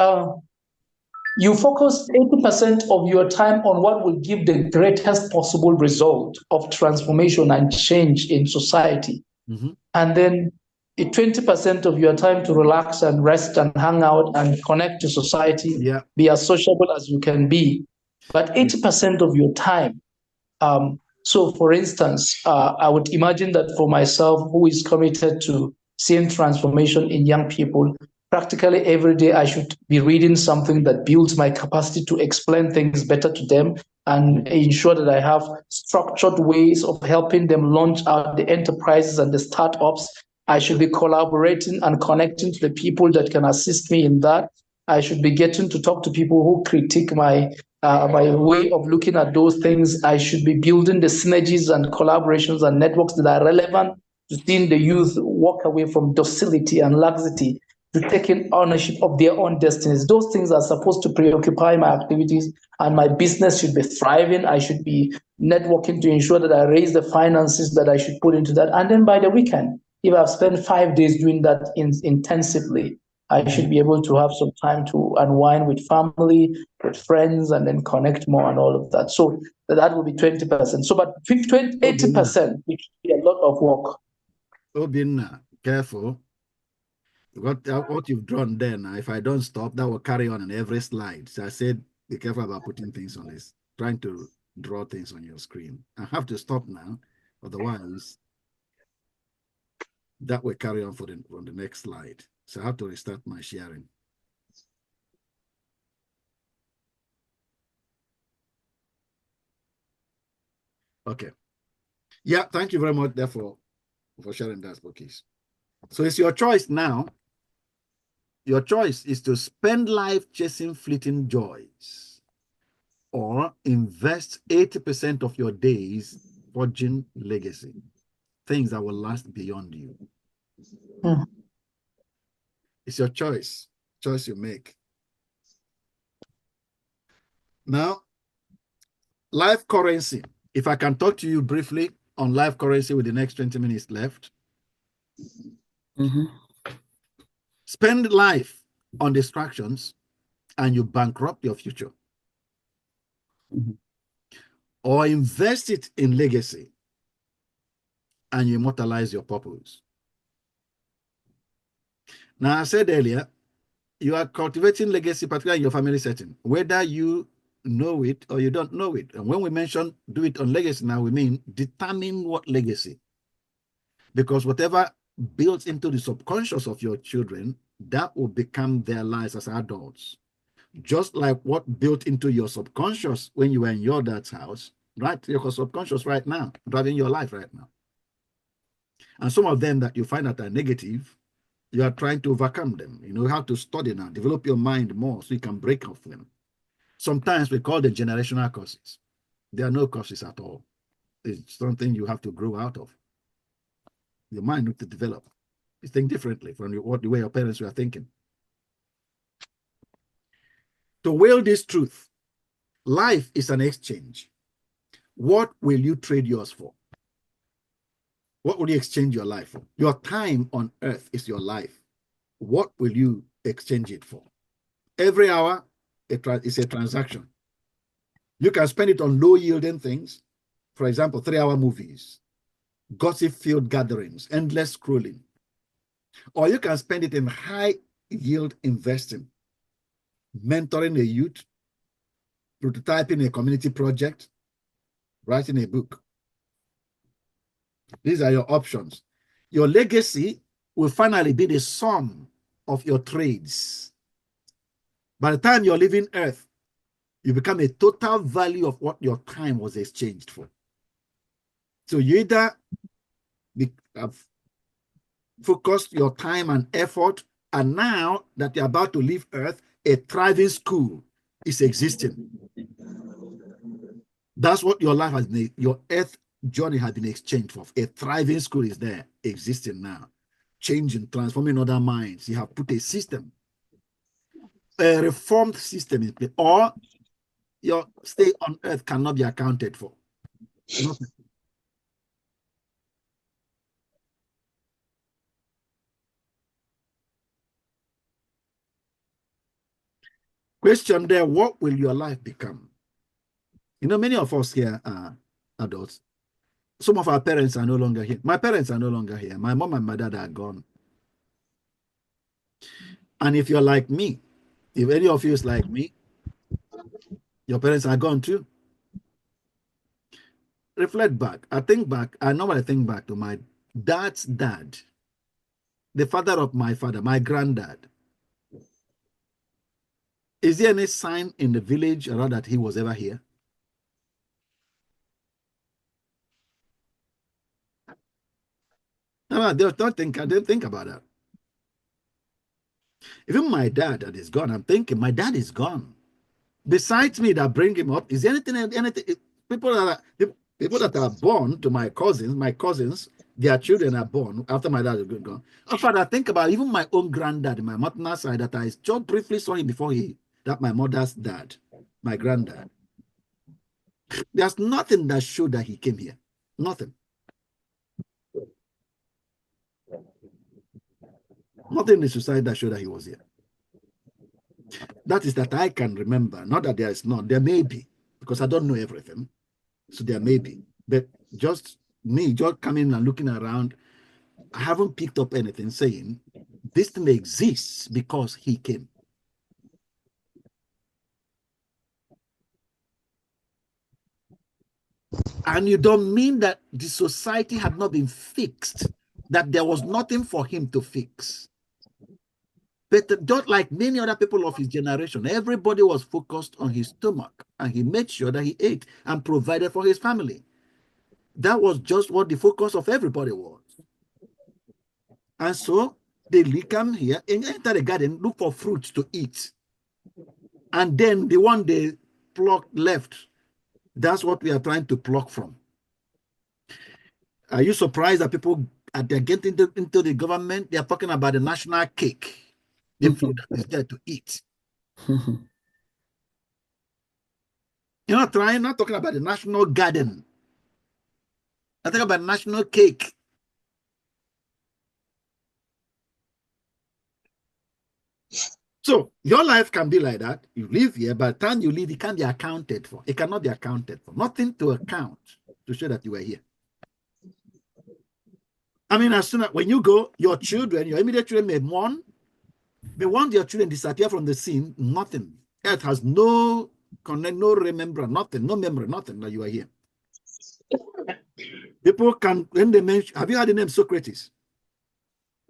you focus 80% of your time on what will give the greatest possible result of transformation and change in society. Mm-hmm. And then 20% of your time to relax and rest and hang out and connect to society, be as sociable as you can be. But 80% of your time. So for instance, I would imagine that for myself, who is committed to seeing transformation in young people, practically every day I should be reading something that builds my capacity to explain things better to them and ensure that I have structured ways of helping them launch out the enterprises and the startups. I should be collaborating and connecting to the people that can assist me in that. I should be getting to talk to people who critique my way of looking at those things. I should be building the synergies and collaborations and networks that are relevant to seeing the youth walk away from docility and laxity to taking ownership of their own destinies. Those things are supposed to preoccupy my activities, and my business should be thriving. I should be networking to ensure that I raise the finances that I should put into that. And then by the weekend, if I've spent 5 days doing that intensively, I should be able to have some time to unwind with family, with friends, and then connect more and all of that. So that will be 20%. So, but 80%, which will be a lot of work. Obinna, careful. What you've drawn there now, if I don't stop, that will carry on in every slide. So I said, be careful about putting things on this, trying to draw things on your screen. I have to stop now, otherwise that will carry on on the next slide. So I have to restart my sharing. Okay. Yeah, thank you very much, therefore, for sharing that, Bookies. So it's your choice now. Your choice is to spend life chasing fleeting joys or invest 80% of your days forging legacy, things that will last beyond you. It's your choice you make. Now, life currency. If I can talk to you briefly on life currency with the next 20 minutes left. Spend life on distractions and you bankrupt your future. Or invest it in legacy and you immortalize your purpose. Now, I said earlier, you are cultivating legacy, particularly in your family setting, whether you know it or you don't know it. And when we mention do it on legacy now, we mean determine what legacy. Because whatever builds into the subconscious of your children, that will become their lives as adults. Just like what built into your subconscious when you were in your dad's house, right? Your subconscious right now, driving your life right now. And some of them that you find that are negative, you are trying to overcome them. You know, you have to study now, develop your mind more so you can break off them. Sometimes we call them generational curses. There are no curses at all. It's something you have to grow out of. Your mind needs to develop. You think differently from the way your parents were thinking. To wield this truth, life is an exchange. What will you trade yours for? What will you exchange your life for? Your time on earth is your life. What will you exchange it for? Every hour is a transaction. You can spend it on low-yielding things. For example, 3-hour movies, gossip-filled gatherings, endless scrolling. Or you can spend it in high-yield investing, mentoring a youth, prototyping a community project, writing a book. These are your options. Your legacy will finally be the sum of your trades. By the time you're leaving Earth, you become a total value of what your time was exchanged for. So you either have focused your time and effort, and now that you're about to leave Earth, a thriving school is existing. That's what your life has been, your Earth journey has been exchanged for. A thriving school is there, existing now, changing, transforming other minds. You have put a system, a reformed system in place, or your stay on Earth cannot be accounted for. Nothing. Question there, what will your life become? You know, many of us here are adults. Some of our parents are no longer here. My parents are no longer here. My mom and my dad are gone. And if you're like me, if any of you is like me, your parents are gone too. Reflect back. I normally think back to my dad's dad, the father of my father, my granddad. Is there any sign in the village around that he was ever here? No, I didn't think about that. Even my dad that is gone, I'm thinking my dad is gone. Besides me that bring him up, is there anything people that are born to my cousins, their children are born after my dad is gone. In fact, I think about even my own granddad, my maternal side, that I just briefly saw him before that my mother's dad, my granddad. There's nothing that showed that he came here. Nothing. Nothing in the society that showed that he was here. That is that I can remember. Not that there is not. There may be, because I don't know everything. So there may be. But just me, just coming and looking around, I haven't picked up anything saying this thing exists because he came. And you don't mean that the society had not been fixed, that there was nothing for him to fix. But just like many other people of his generation, everybody was focused on his stomach, and he made sure that he ate and provided for his family. That was just what the focus of everybody was. And so they come here and enter the garden, look for fruits to eat. And then the one they plucked left, that's what we are trying to pluck from. Are you surprised that people, they're getting into the government, they're talking about the national cake, the food that is there to eat. You're not talking about the national garden. I'm talking about national cake. So your life can be like that. You live here, by the time you leave, it can't be accounted for. It cannot be accounted for. Nothing to account to show that you were here. I mean, as soon as when you go, your children, your immediate children may mourn. But once your children disappear from the scene, nothing. Earth has no Connect, no remember, nothing, no memory, nothing that you are here. People can, when they mention, have you heard the name Socrates?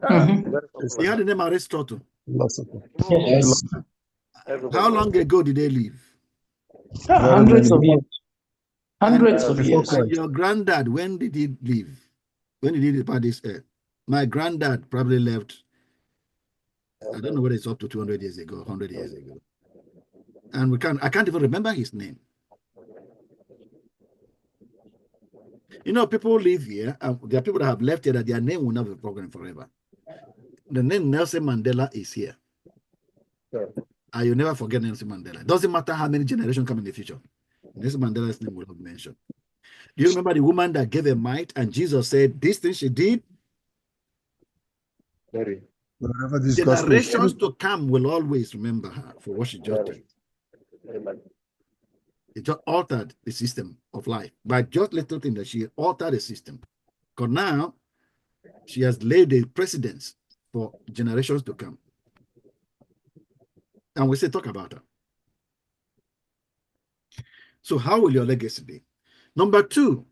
You heard the name Aristotle? Yes. How long ago did they live? Hundreds of years. Hundreds of years. And your granddad, when did he live? When did he depart this earth? My granddad probably left, I don't know whether it's up to 200 years ago, 100 years ago. And I can't even remember his name. You know, people live here, and there are people that have left here that their name will not be forgotten forever. The name Nelson Mandela is here. And you'll never forget Nelson Mandela. It doesn't matter how many generations come in the future. Nelson Mandela's name will not be mentioned. Do you remember the woman that gave a mite and Jesus said, this thing she did? Generations to come will always remember her for what she just did. It just altered the system of life. By just little thing that she altered the system. Because now she has laid the precedence for generations to come. And we say, talk about her. So how will your legacy be? Number 2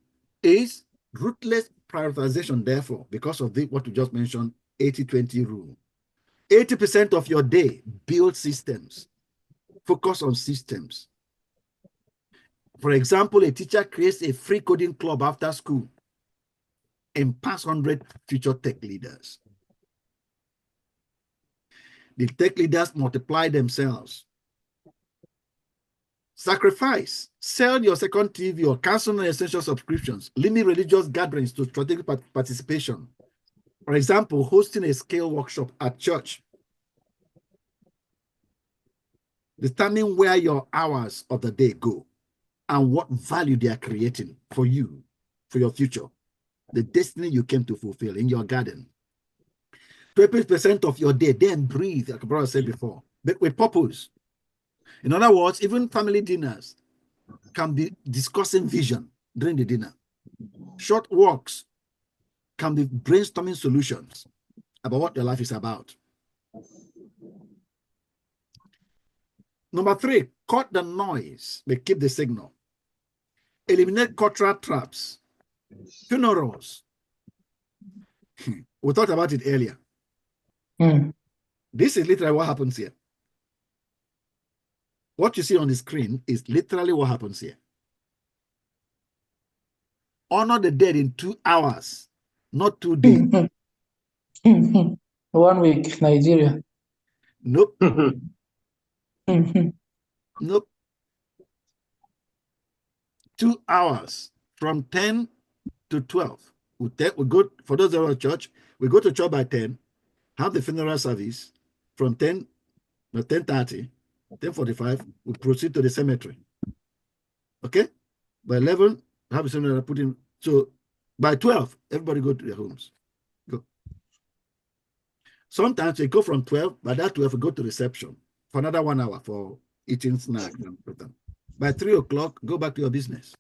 is ruthless prioritization, therefore, because of what we just mentioned, 80-20 rule. 80% of your day, build systems. Focus on systems. For example, a teacher creates a free coding club after school and pass 100 future tech leaders. The tech leaders multiply themselves. Sacrifice. Sell your second TV or cancel non-essential subscriptions. Limit religious gatherings to strategic participation. For example, hosting a scale workshop at church. Determine where your hours of the day go and what value they are creating for you, for your future, the destiny you came to fulfill in your garden. 20% of your day, then breathe, like brother said before, but with purpose. In other words, even family dinners can be discussing vision during the dinner. Short walks can be brainstorming solutions about what your life is about. Number 3, cut the noise, but keep the signal. Eliminate cultural traps. Funerals. We talked about it earlier. This is literally what happens here. What you see on the screen is literally what happens here. Honor the dead in 2 hours, not 2 days. 1 week, Nigeria. Nope. Nope. 2 hours from 10 to 12. We go, for those that are at church, we go to church by 10, have the funeral service from 10 to 10:30, 10:45, we proceed to the cemetery. Okay? By 11, have a seminar put in. So by 12, everybody go to their homes. Go. Sometimes we go from 12, by that 12, we go to reception for another 1 hour for eating snacks. By 3 o'clock, go back to your business.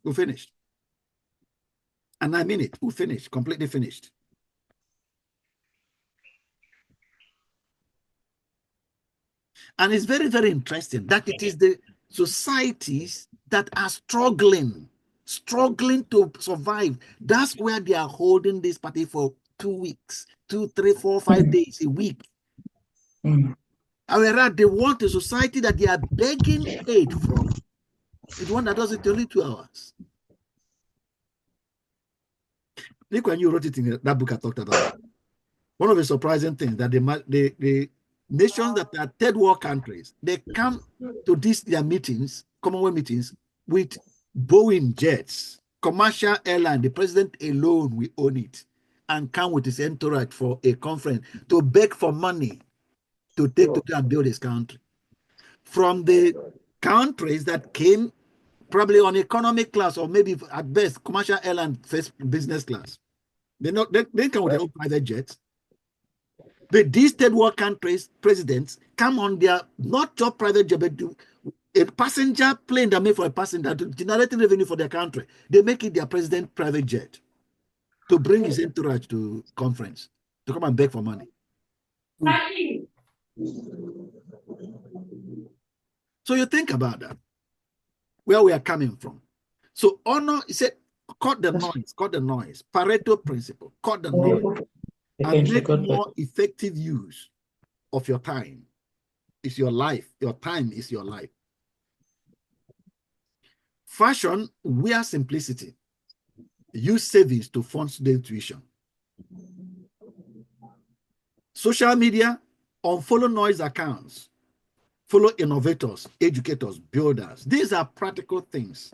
We finished. And I mean it, we finished, completely finished. And it's very, very interesting that it is the societies that are struggling to survive. That's where they are holding this party for 2 weeks, 2, 3, 4, 5 days a week. However, they want a society that they are begging aid from. It's one that does it only 2 hours. Look, when you wrote it in that book I talked about, one of the surprising things that the nations that are third world countries, they come to their meetings, Commonwealth meetings, with Boeing jets, commercial airline. The president alone will own it and come with his entourage for a conference to beg for money to take to and build his country. From the countries that came probably on economic class or maybe at best commercial airline first business class. They come with their own private jets. But these third world countries presidents come on their not just private jet, but a passenger plane that made for a passenger to generate revenue for their country. They make it their president private jet to bring his entourage to conference to come and beg for money. So you think about that, where we are coming from. So honor, he said, cut the noise. Pareto principle, cut the noise and make more effective use of your time. It's your life. Your time is your life. Fashion, wear simplicity. Use savings to fund student tuition. Social media, unfollow noise accounts. Follow innovators, educators, builders. These are practical things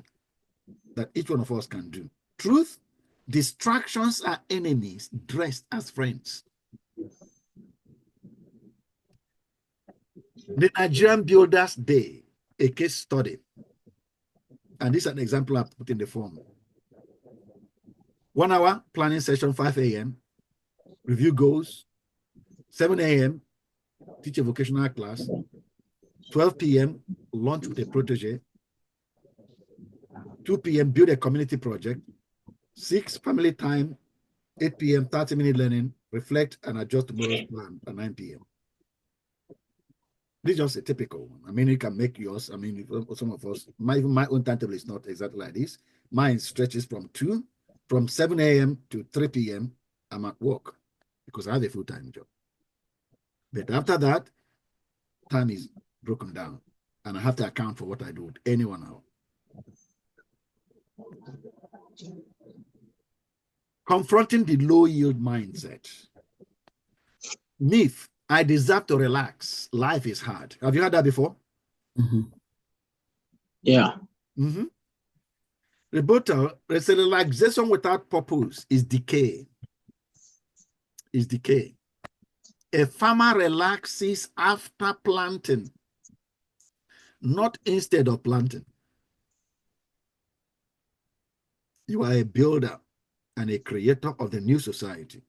that each one of us can do. Truth, distractions are enemies dressed as friends. The Nigerian Builders Day, a case study. And this is an example I put in the form. 1 hour planning session, 5 a.m. Review goals. 7 a.m. teach a vocational class. 12 p.m. lunch with a protege. 2 p.m. build a community project. 6 family time. 8 p.m. 30-minute learning. Reflect and adjust tomorrow's plan at 9 p.m. This is just a typical one. I mean, you can make yours. I mean, some of us, even my own timetable is not exactly like this. Mine stretches from 7 a.m. to 3 p.m. I'm at work because I have a full-time job. But after that, time is broken down and I have to account for what I do with anyone else. Confronting the low-yield mindset. Myth, I deserve to relax. Life is hard. Have you heard that before? Mm-hmm. Yeah. Mm-hmm. Rebuttal, it's a relaxation without purpose is decay. Is decay. A farmer relaxes after planting, not instead of planting. You are a builder and a creator of the new society.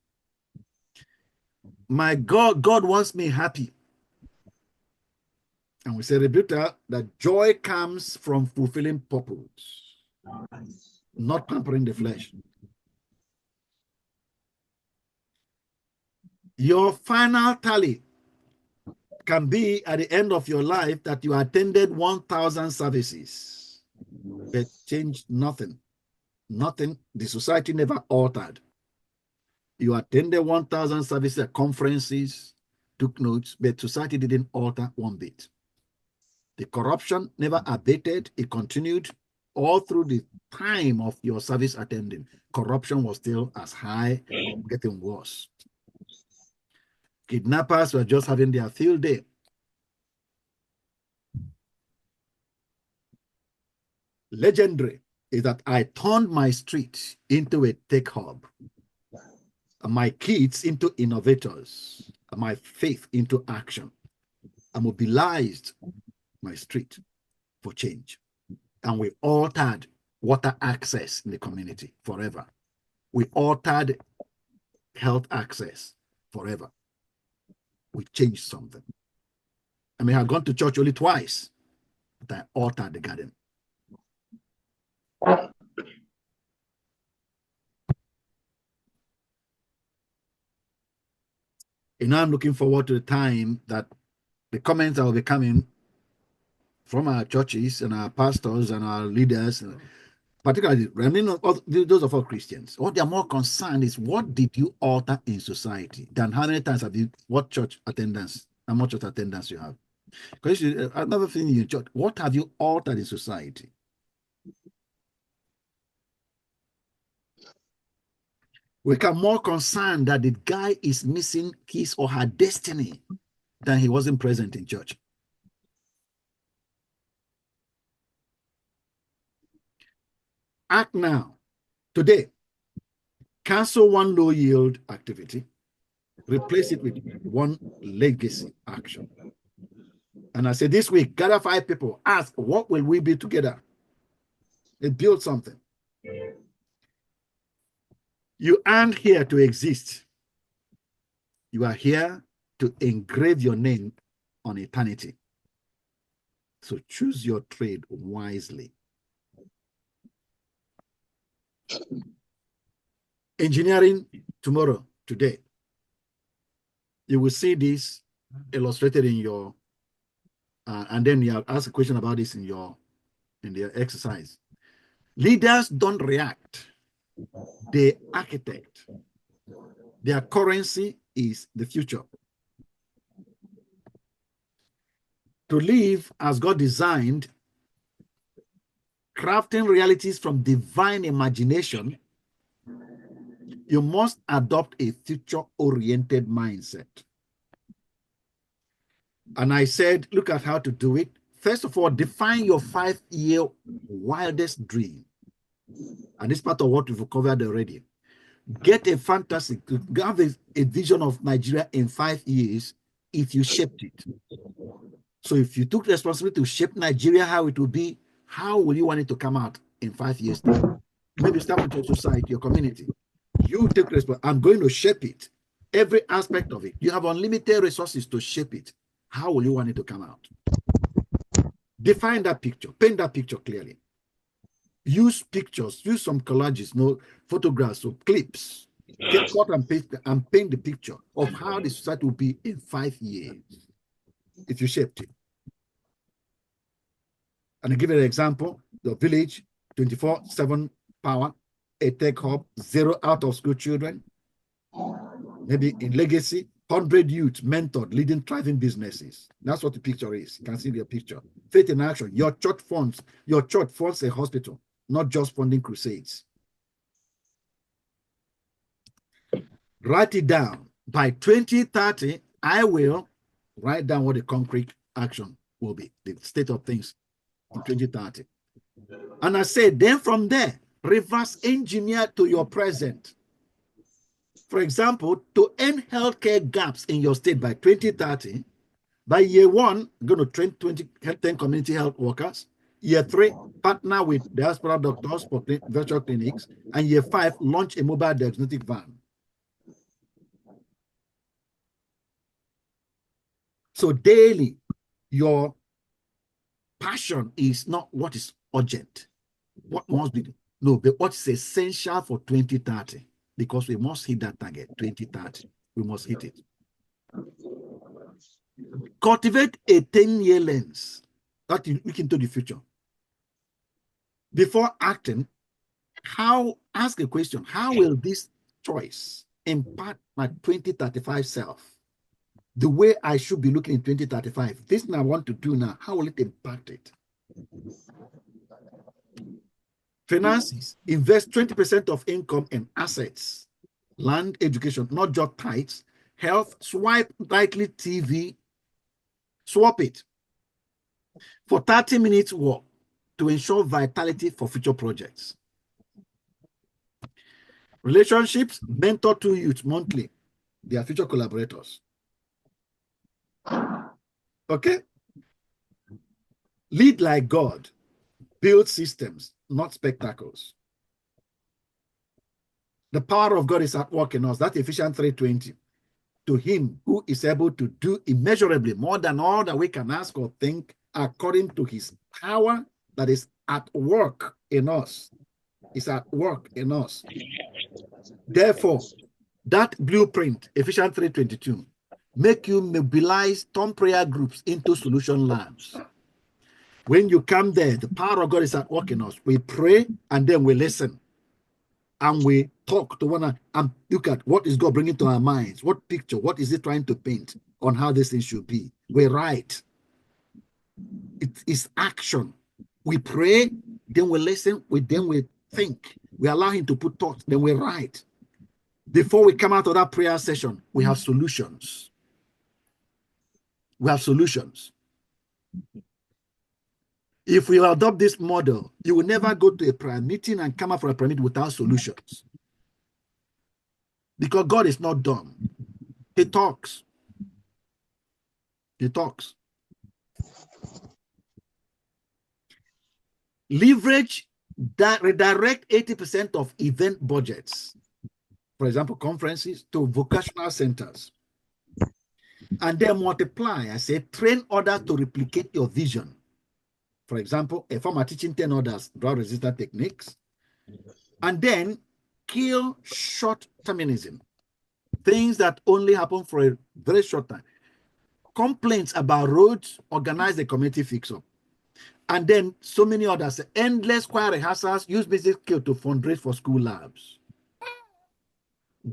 My God wants me happy. And we say, rebuttal, that joy comes from fulfilling purpose, not pampering the flesh. Your final tally can be at the end of your life that you attended 1,000 services, but changed nothing. Nothing. The society never altered. You attended 1,000 services, conferences, took notes, but society didn't alter one bit. The corruption never abated. It continued all through the time of your service attending. Corruption was still as high, getting worse. Kidnappers were just having their field day. Legendary is that I turned my street into a tech hub, and my kids into innovators, and my faith into action. I mobilized my street for change. And we altered water access in the community forever. We altered health access forever. We changed something. I mean, I've gone to church only twice, but I altered the garden. And now I'm looking forward to the time that the comments that will be coming from our churches and our pastors and our leaders, particularly, I mean, those of all Christians, what they're more concerned is what did you alter in society than how many times have you, what church attendance, how much church attendance you have. Because I've never seen you in church. What have you altered in society? We are more concerned that the guy is missing his or her destiny than he wasn't present in church. Act now. Today, cancel one low yield activity, replace it with one legacy action. And I said this week, gather 5 people, ask, what will we be together? Let's build something. You aren't here to exist. You are here to engrave your name on eternity. So choose your trade wisely. Engineering tomorrow, today. You will see this illustrated in your and then you ask a question about this in the exercise. Leaders don't react, they architect. Their currency is the future. To live as God designed, crafting realities from divine imagination, you must adopt a future-oriented mindset. And I said, look at how to do it. First of all, define your 5-year wildest dream. And this is part of what we've covered already. Get a fantasy, have a vision of Nigeria in 5 years if you shaped it. So if you took responsibility to shape Nigeria, how it will be, how will you want it to come out in 5 years' time? Maybe start with your society, your community. You take responsibility. I'm going to shape it. Every aspect of it. You have unlimited resources to shape it. How will you want it to come out? Define that picture. Paint that picture clearly. Use pictures. Use some collages, photographs or clips. Get cut and paste and paint the picture of how the society will be in 5 years if you shaped it. And I give you an example. The village, 24/7 power, a tech hub, 0 out-of-school children. Maybe in legacy, 100 youth mentored, leading thriving businesses. That's what the picture is. You can see the picture. Faith in action. Your church funds a hospital, not just funding crusades. Write it down. By 2030, I will write down what the concrete action will be, the state of things in 2030. And I said, then from there, reverse engineer to your present. For example, to end healthcare gaps in your state by 2030, by year 1, you're going to train 10 community health workers. Year 3, partner with diaspora doctors for virtual clinics. And year 5, launch a mobile diagnostic van. So daily, your passion is not what is urgent, what must be, no, but what's essential for 2030. Because we must hit that target, 2030. We must hit it. Cultivate a 10-year lens that you look into the future. Before acting, ask a question, how will this choice impact my 2035 self? The way I should be looking in 2035. This thing I want to do now, how will it impact it? Finances, invest 20% of income in assets, land, education, not just tithes, health, swipe rightly TV, swap it for 30 minutes walk to ensure vitality for future projects. Relationships, mentor 2 youths monthly. They are future collaborators. Okay? Lead like God. Build systems, not spectacles. The power of God is at work in us. That's Ephesians 3:20. To him who is able to do immeasurably more than all that we can ask or think, according to his power that is at work in us. Is at work in us. Therefore, that blueprint, Ephesians 3:22, make you mobilize turn prayer groups into solution labs. When you come there, the power of God is at work in us. We pray and then we listen. And we talk to one another and look at what is God bringing to our minds. What picture, what is it trying to paint on how this thing should be? We write. It is action. We pray, then we listen, then we think. We allow him to put thoughts, then we write. Before we come out of that prayer session, we have solutions. We have solutions. If we adopt this model, you will never go to a prayer meeting and come out from a prayer meeting without solutions. Because God is not dumb. He talks. He talks. Leverage that redirect 80% of event budgets, for example, conferences, to vocational centers. And then multiply, I say, train others to replicate your vision. For example, a farmer teaching 10 others drought-resistant techniques. And then kill short-termism, things that only happen for a very short time. complaints about roads, organize the community fix-up. And then so many others, endless choir rehearsals, use basic skill to fundraise for school labs.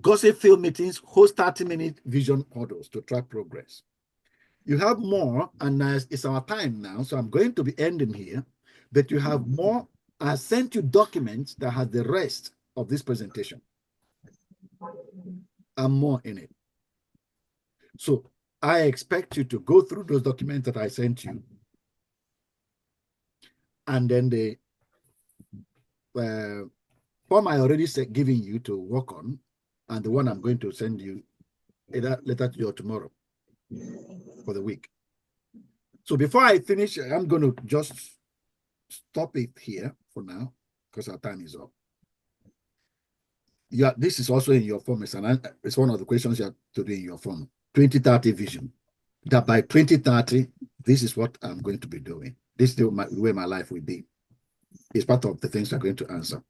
Gossip field meetings, host 30-minute vision huddles to track progress. You have more, and it's our time now, so I'm going to be ending here, but you have more. I sent you documents that has the rest of this presentation and more in it. So I expect you to go through those documents that I sent you, and then the form I already given you to work on, and the one I'm going to send you either later today or tomorrow for the week. So before I finish, I'm going to just stop it here for now because our time is up. Yeah, this is also in your form. It's one of the questions you have to do in your form. 2030 vision. That by 2030, this is what I'm going to be doing. This is the way my life will be. It's part of the things I'm going to answer.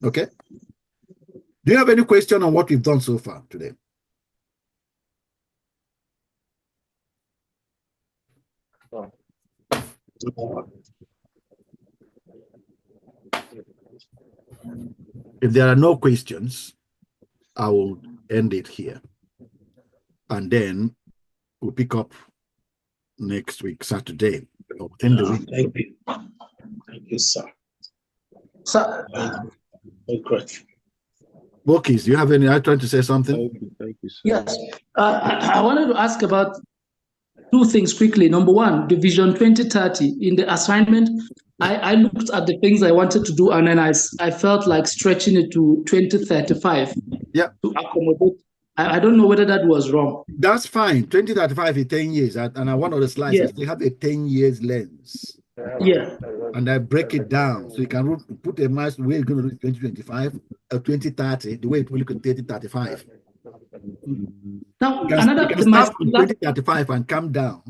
Okay? Do you have any question on what we've done so far today? If there are no questions, I will end it here. And then we'll pick up next week, Saturday. Or within the week. Thank you. Thank you, sir. Sir, great. Bokis, do you have any? I'm trying to say something. Thank you, sir. Yes. I wanted to ask about two things quickly. Number one, the Vision 2030. In the assignment, I looked at the things I wanted to do, and then I felt like stretching it to 2035. Yeah. To accommodate. I don't know whether that was wrong. That's fine. 2035 is 10 years. And on one of the slides, I still have a 10 years lens. Yeah. And I break it down. So you can put a mass where it's going to reach 2025 or 2030, the way it will look at 2035. Now, you can start from 2035 and come down.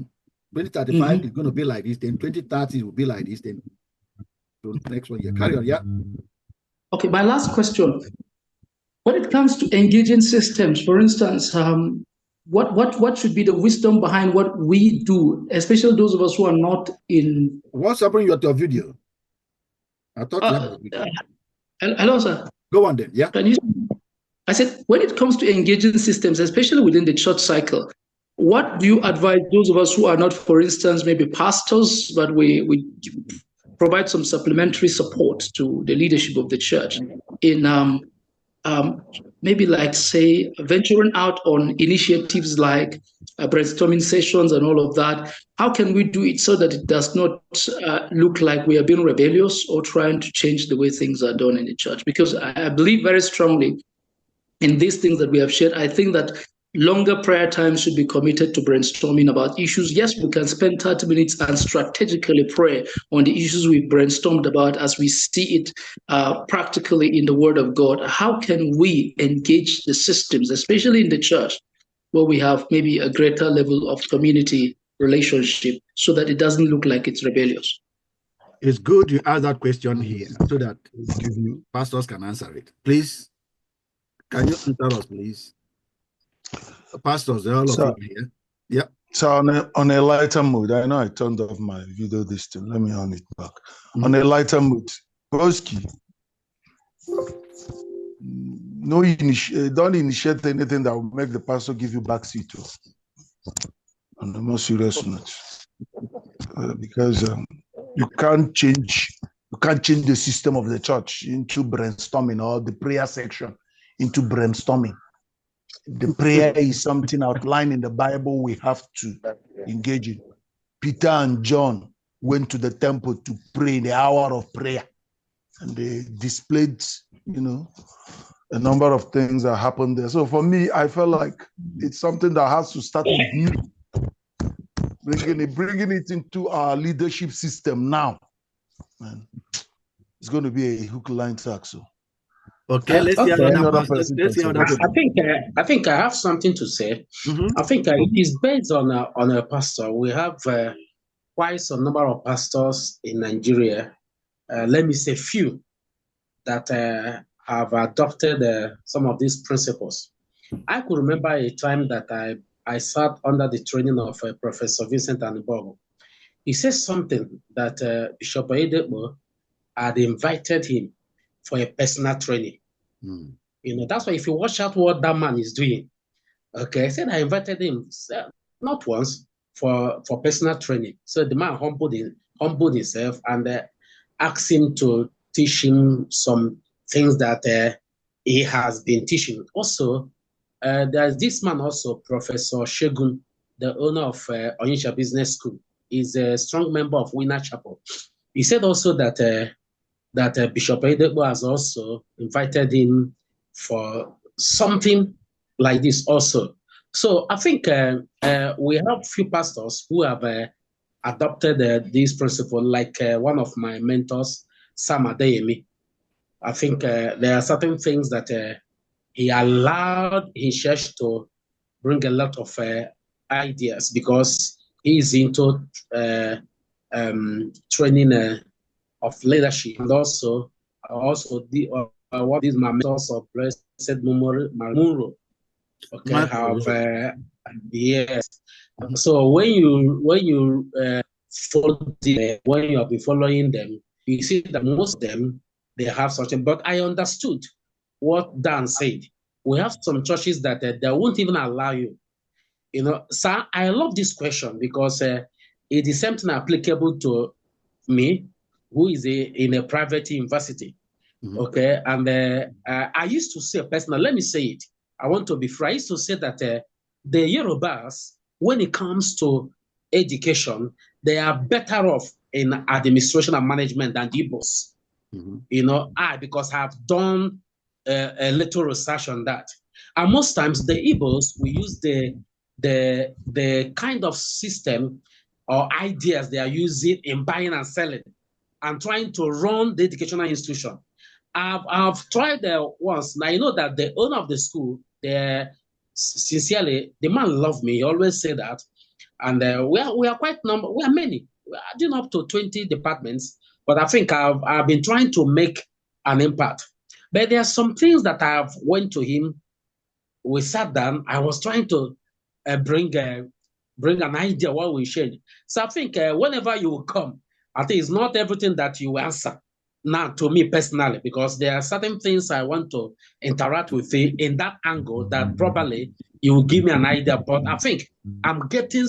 2035 is going to be like this, then 2030 will be like this, then the next one, carry on, yeah. Okay, my last question. When it comes to engaging systems, for instance, what should be the wisdom behind what we do, especially those of us who are not in... What's happening with your video? I thought you had a video. Hello, sir. Go on then, yeah. I said, when it comes to engaging systems, especially within the church cycle, what do you advise those of us who are not, for instance, maybe pastors, but we provide some supplementary support to the leadership of the church in maybe like, say, venturing out on initiatives like brainstorming sessions and all of that? How can we do it so that it does not look like we are being rebellious or trying to change the way things are done in the church? Because I believe very strongly in these things that we have shared. I think that longer prayer times should be committed to brainstorming about issues. Yes, we can spend 30 minutes and strategically pray on the issues we brainstormed about as we see it practically in the Word of God. How can we engage the systems, especially in the church, where we have maybe a greater level of community relationship so that it doesn't look like it's rebellious? It's good you ask that question here so that pastors can answer it. Please, can you answer us, please? Pastors, all of you here. Yeah. So on a lighter mood, I know I turned off my video this time. Let me on it back. On a lighter mood, Broski, don't initiate anything that will make the pastor give you backseat. On the more serious note, because you can't change the system of the church into brainstorming, or the prayer section into brainstorming. The prayer is something outlined in the Bible we have to engage in. Peter and John went to the temple to pray in the hour of prayer, and they displayed, a number of things that happened there. So for me, I felt like it's something that has to start with me, bringing it into our leadership system now. Man, it's going to be a hook, line, tag. So. Okay, let's see another person. I think I have something to say. I think it is based on a pastor. We have quite a number of pastors in Nigeria. Let me say few that have adopted some of these principles. I could remember a time that I sat under the training of Professor Vincent Anibogo. He says something that Bishop Oyedepo had invited him for a personal training. You know, that's why if you watch out what that man is doing, okay, I said I invited him not once for personal training. So the man humbled himself and asked him to teach him some things that he has been teaching. Also, there's this man also, Professor Shegun, the owner of Onyesha Business School. He's a strong member of Winner Chapel. He said also that Bishop Oyedepo has also invited him for something like this also. So I think we have few pastors who have adopted this principle, like one of my mentors, Sam Adeyemi. I think there are certain things that he allowed his church to bring a lot of ideas because he is into training of leadership, and also what is my mentors of Blessed Munro. Okay, have yes. So when you follow when you have been following them, you see that most of them they have such a. But I understood what Dan said. We have some churches that they won't even allow you. You know, sir, I love this question because it is something applicable to me, who is in a private university. Okay, and I used to say personally, let me say it. I want to be free. I used to say that the Yorubas, when it comes to education, they are better off in administration and management than the Igbos. You know, because I've done a little research on that. And most times the Igbos, we use the kind of system or ideas they are using in buying and selling and trying to run the educational institution. I've tried once. Now, you know that the owner of the school, sincerely, the man loved me. He always said that. And we are quite number. We are many. We are doing up to 20 departments. But I think I've been trying to make an impact. But there are some things that I've went to him. We sat down. I was trying to bring an idea what we shared. So I think whenever you will come, I think it's not everything that you answer. Now, to me personally, because there are certain things I want to interact with you in that angle that probably you will give me an idea. But I think I'm getting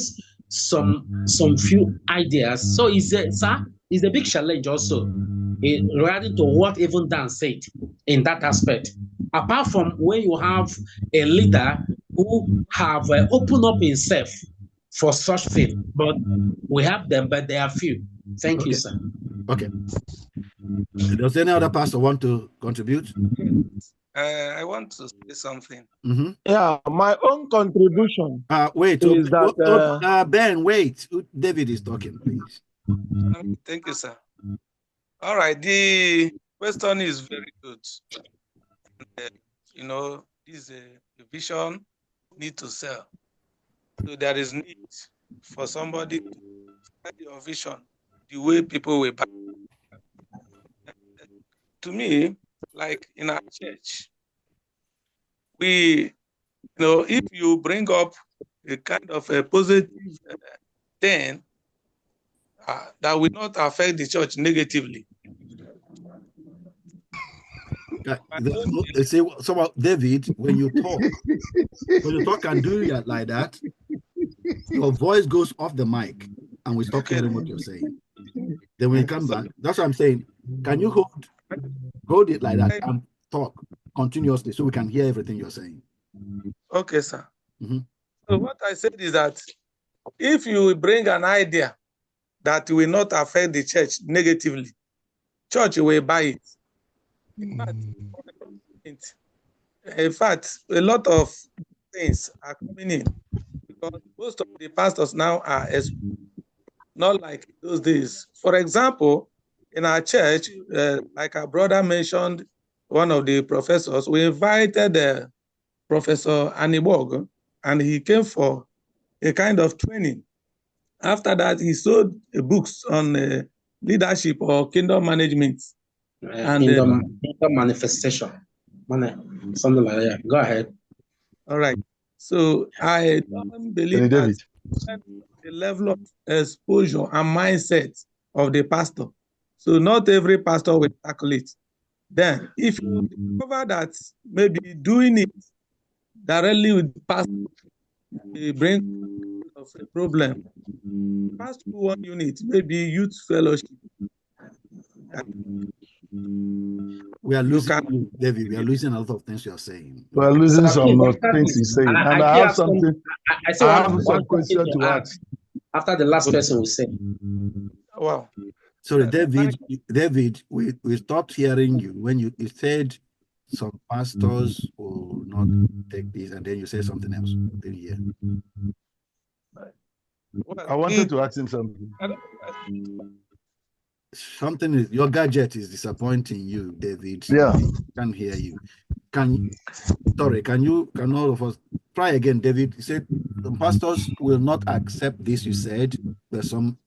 some few ideas. So it's a big challenge also regarding to what even Dan said in that aspect. Apart from when you have a leader who have opened up himself for such thing, but we have them, but they are few. Thank you, sir. Okay. Does any other pastor want to contribute? I want to say something. Yeah, my own contribution. Wait, is that, Ben, wait. David is talking, please. Thank you, sir. All right, the question is very good. You know, this a vision need to sell. So there is need for somebody to sell your vision the way people will buy. To me, like in our church, we, if you bring up a kind of a positive thing that will not affect the church negatively. Say so David, when you talk and do it like that, your voice goes off the mic and we stop hearing what you're saying. Then when you come back, that's what I'm saying. Can you hold it like that and talk continuously so we can hear everything you're saying? Okay, sir. So what I said is that if you bring an idea that will not affect the church negatively, church will buy it. In fact, a lot of things are coming in because most of the pastors now are not like those days. For example, in our church, like our brother mentioned, one of the professors, we invited Professor Anibogo, and he came for a kind of training. After that, he sold books on leadership or kingdom management. And kingdom manifestation. Something like that. Go ahead. All right. So I don't believe that the level of exposure and mindset of the pastor. So not every pastor will tackle it. Then if you discover that maybe doing it directly with the pastor will bring a problem, pass through one unit, maybe youth fellowship. We are losing, David. We are losing a lot of things you are saying. We are losing some things he's saying. And I have something. I have some question to ask after the last person will say. Wow. Sorry, David, we stopped hearing you when you said some pastors will not take this, and then you said something else. Yeah. I wanted to ask him something. Something is, your gadget is disappointing you, David. Yeah. I can't hear you. Can all of us try again, David? You said the pastors will not accept this. You said there's some.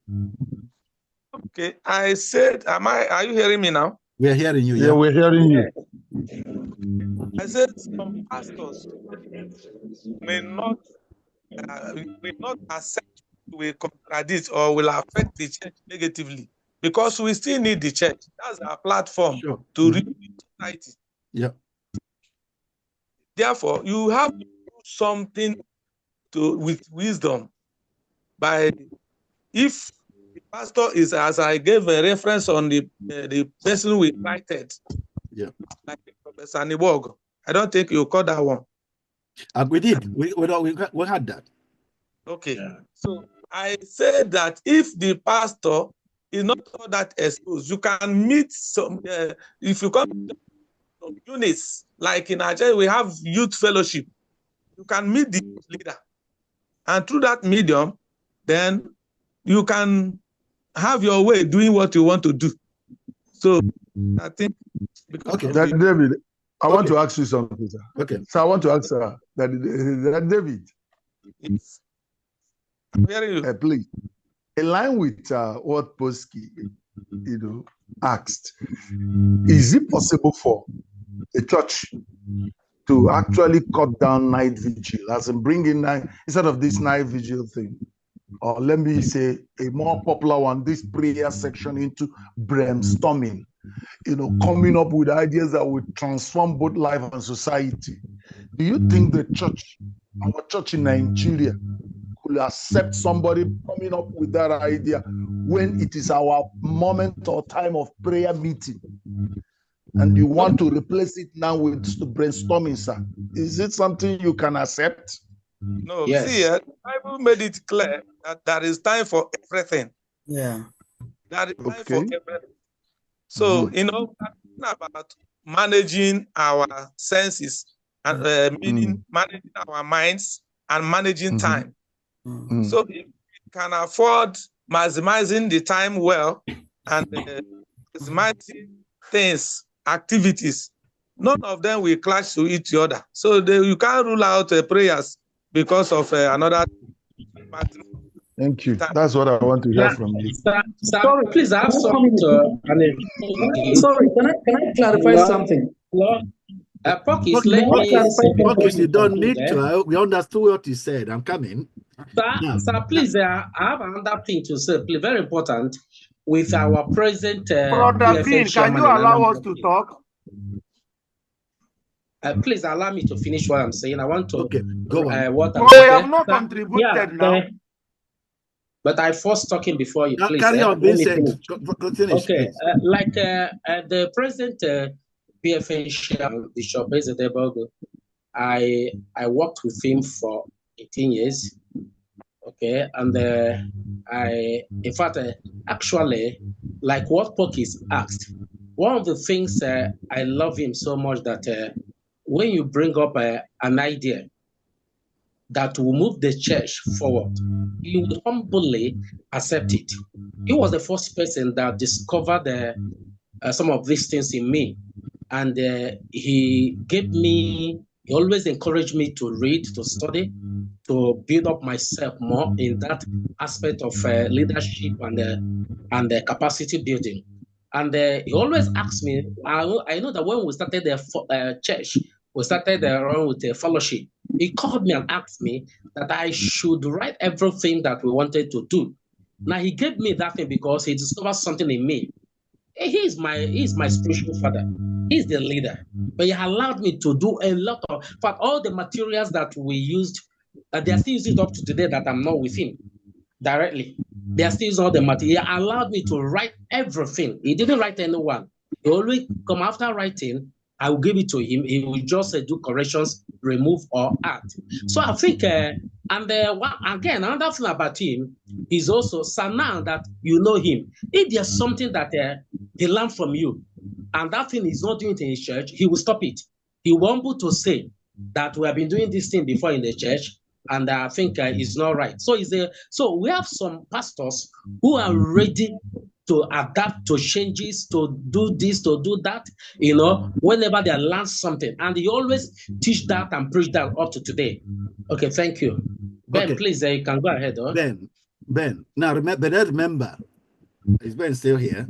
Okay, I said, are you hearing me now? We are hearing you. Yeah, we're hearing you. I said some pastors may not accept, will contradict, or will affect the church negatively, because we still need the church. That's our platform to reach society. Yeah. Therefore, you have to do something with wisdom. If the pastor is, as I gave a reference on the person we invited, like Professor Niborg, I don't think you caught that one. We did. We had that. Okay. Yeah. So I said that if the pastor is not all that exposed, you can meet some. If you come to some units, like in Nigeria, we have youth fellowship. You can meet the leader, and through that medium, then you can have your way doing what you want to do. So I think David, I want to ask you something, sir. Okay. So I want to ask that David. Yes. Please, in line with what Posky, asked, is it possible for a church to actually cut down night vigil, as in bring in instead of this night vigil thing, or let me say a more popular one, this prayer section, into brainstorming, coming up with ideas that would transform both life and society? Do you think the church, our church in Nigeria, could accept somebody coming up with that idea when it is our moment or time of prayer meeting? And you want to replace it now with brainstorming, sir? Is it something you can accept? No, yes. See, the Bible made it clear that there is time for everything. Yeah. There is time for everything. So, about managing our senses and meaning managing our minds and managing time. So, if we can afford maximizing the time well and maximizing things, activities, none of them will clash to each other. So you can't rule out prayers because of another. Thank you. That's what I want to hear from you. Sorry, please, I have something to. Sorry, can I clarify something? Pockets, let me. Pockets, you don't need to. We understood what you said. I'm coming. Sir, please, I have another thing to say. Please, very important. With our present Brother Dean, can you allow us to talk? Please allow me to finish what I'm saying. I want to go on. We have not contributed now. But I first talking before you, please. Carry on, Vincent. Okay, like the present BFN Bishop Ezedebogo, I worked with him for 18 years. Okay, and in fact, actually, like what Pokis asked, one of the things I love him so much that when you bring up an idea that will move the church forward, he will humbly accept it. He was the first person that discovered some of these things in me, and he always encouraged me to read, to study, to build up myself more in that aspect of leadership and capacity building. And he always asked me, I know that when we started the church, we started around with a fellowship. he called me and asked me that I should write everything that we wanted to do. Now he gave me that thing because he discovered something in me. He's my spiritual father. He's the leader. But he allowed me to do a lot of, in fact, all the materials that we used, they are still using it up to today that I'm not with him directly. They are still using all the material. He allowed me to write everything. He didn't write anyone. He always come after writing, I will give it to him. He will just do corrections, remove or add. So I think, again, another thing about him is also, so now that you know him, if there's something that he learned from you, and that thing is not doing it in his church, he will stop it. He will be able to say that we have been doing this thing before in the church, and I think it's not right. So so we have some pastors who are ready to adapt to changes, to do this, to do that, whenever they learn something. And he always teach that and preach that up to today. Okay, thank you. Ben, please, you can go ahead. Huh? Ben, now remember, is Ben still here?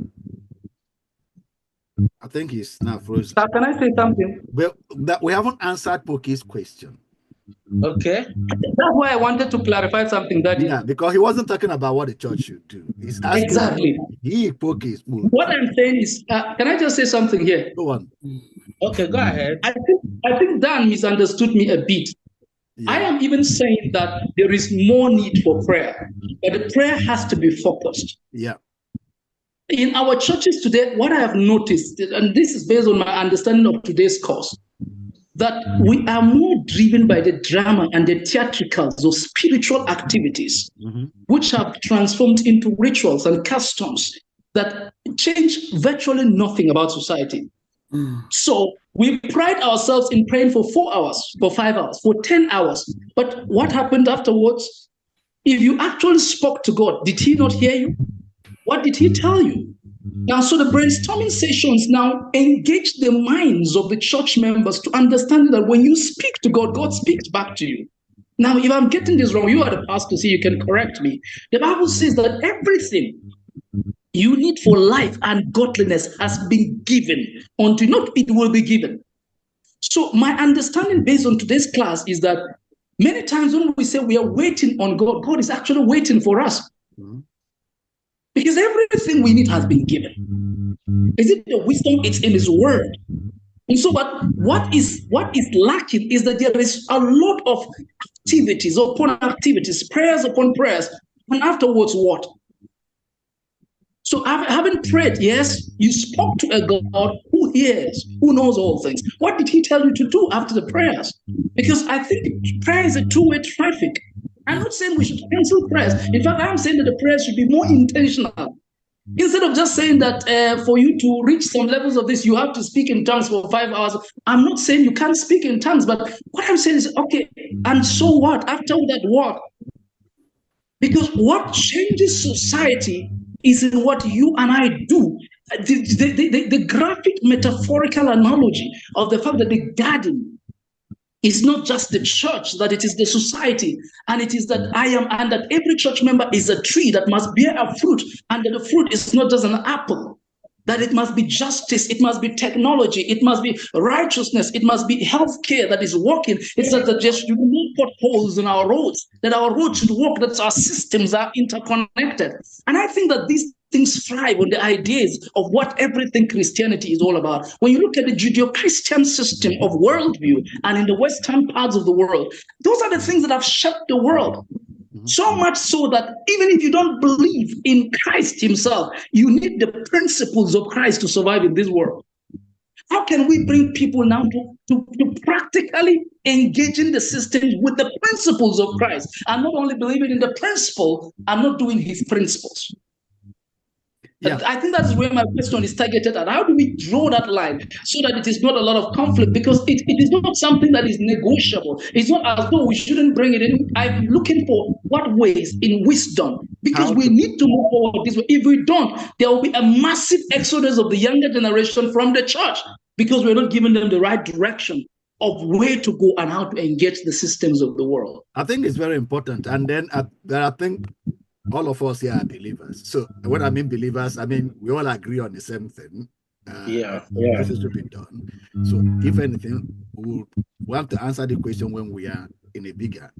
I think he's now frozen. Can I say something? Well, we haven't answered Poki's question. Okay. That's why I wanted to clarify something. Because he wasn't talking about what the church should do. He's asking exactly. What I'm saying is, can I just say something here? Go on. Okay, go ahead. I think Dan misunderstood me a bit. Yeah. I am even saying that there is more need for prayer, but the prayer has to be focused. Yeah. In our churches today, what I have noticed, and this is based on my understanding of today's course, that we are more driven by the drama and the theatricals of spiritual activities, which have transformed into rituals and customs that change virtually nothing about society. So we pride ourselves in praying for 4 hours, for 5 hours, for 10 hours. But what happened afterwards? If you actually spoke to God, did he not hear you? What did he tell you? Now, so the brainstorming sessions now engage the minds of the church members to understand that when you speak to God, God speaks back to you. Now, if I'm getting this wrong, you are the pastor, so you can correct me. The Bible says that everything you need for life and godliness has been given unto, not it will be given. So my understanding based on today's class is that many times when we say we are waiting on God, God is actually waiting for us. Because everything we need has been given. Is it the wisdom? It's in his word. And so what is lacking is that there is a lot of activities upon activities, prayers upon prayers, and afterwards what? So having prayed, yes, you spoke to a God who hears, who knows all things. What did he tell you to do after the prayers? Because I think prayer is a two-way traffic. I'm not saying we should cancel prayers. In fact, I'm saying that the prayers should be more intentional. Instead of just saying that for you to reach some levels of this, you have to speak in tongues for 5 hours. I'm not saying you can't speak in tongues, but what I'm saying is, okay, and so what? After that, what? Because what changes society is in what you and I do. The graphic metaphorical analogy of the fact that the garden is not just the church, that it is the society, and it is that I am, and that every church member is a tree that must bear a fruit, and that the fruit is not just an apple, that it must be justice, it must be technology, it must be righteousness, it must be healthcare that is working. It's that there should be no potholes in our roads, that our roads should work, that our systems are interconnected. And I think that these things thrive on the ideas of what everything Christianity is all about. When you look at the Judeo-Christian system of worldview and in the Western parts of the world, those are the things that have shaped the world. So much so that even if you don't believe in Christ himself, you need the principles of Christ to survive in this world. How can we bring people now to practically engage in the systems with the principles of Christ and not only believing in the principle and not doing his principles? Yeah. I think that's where my question is targeted at. How do we draw that line so that it is not a lot of conflict? Because it is not something that is negotiable. It's not as though we shouldn't bring it in. I'm looking for what ways in wisdom, because we need to move forward this way. If we don't, there will be a massive exodus of the younger generation from the church because we're not giving them the right direction of where to go and how to engage the systems of the world. I think it's very important. And then I think all of us here are believers. So when I mean believers, I mean we all agree on the same thing. This is to be done. So if anything, we want to answer the question when we are in a bigger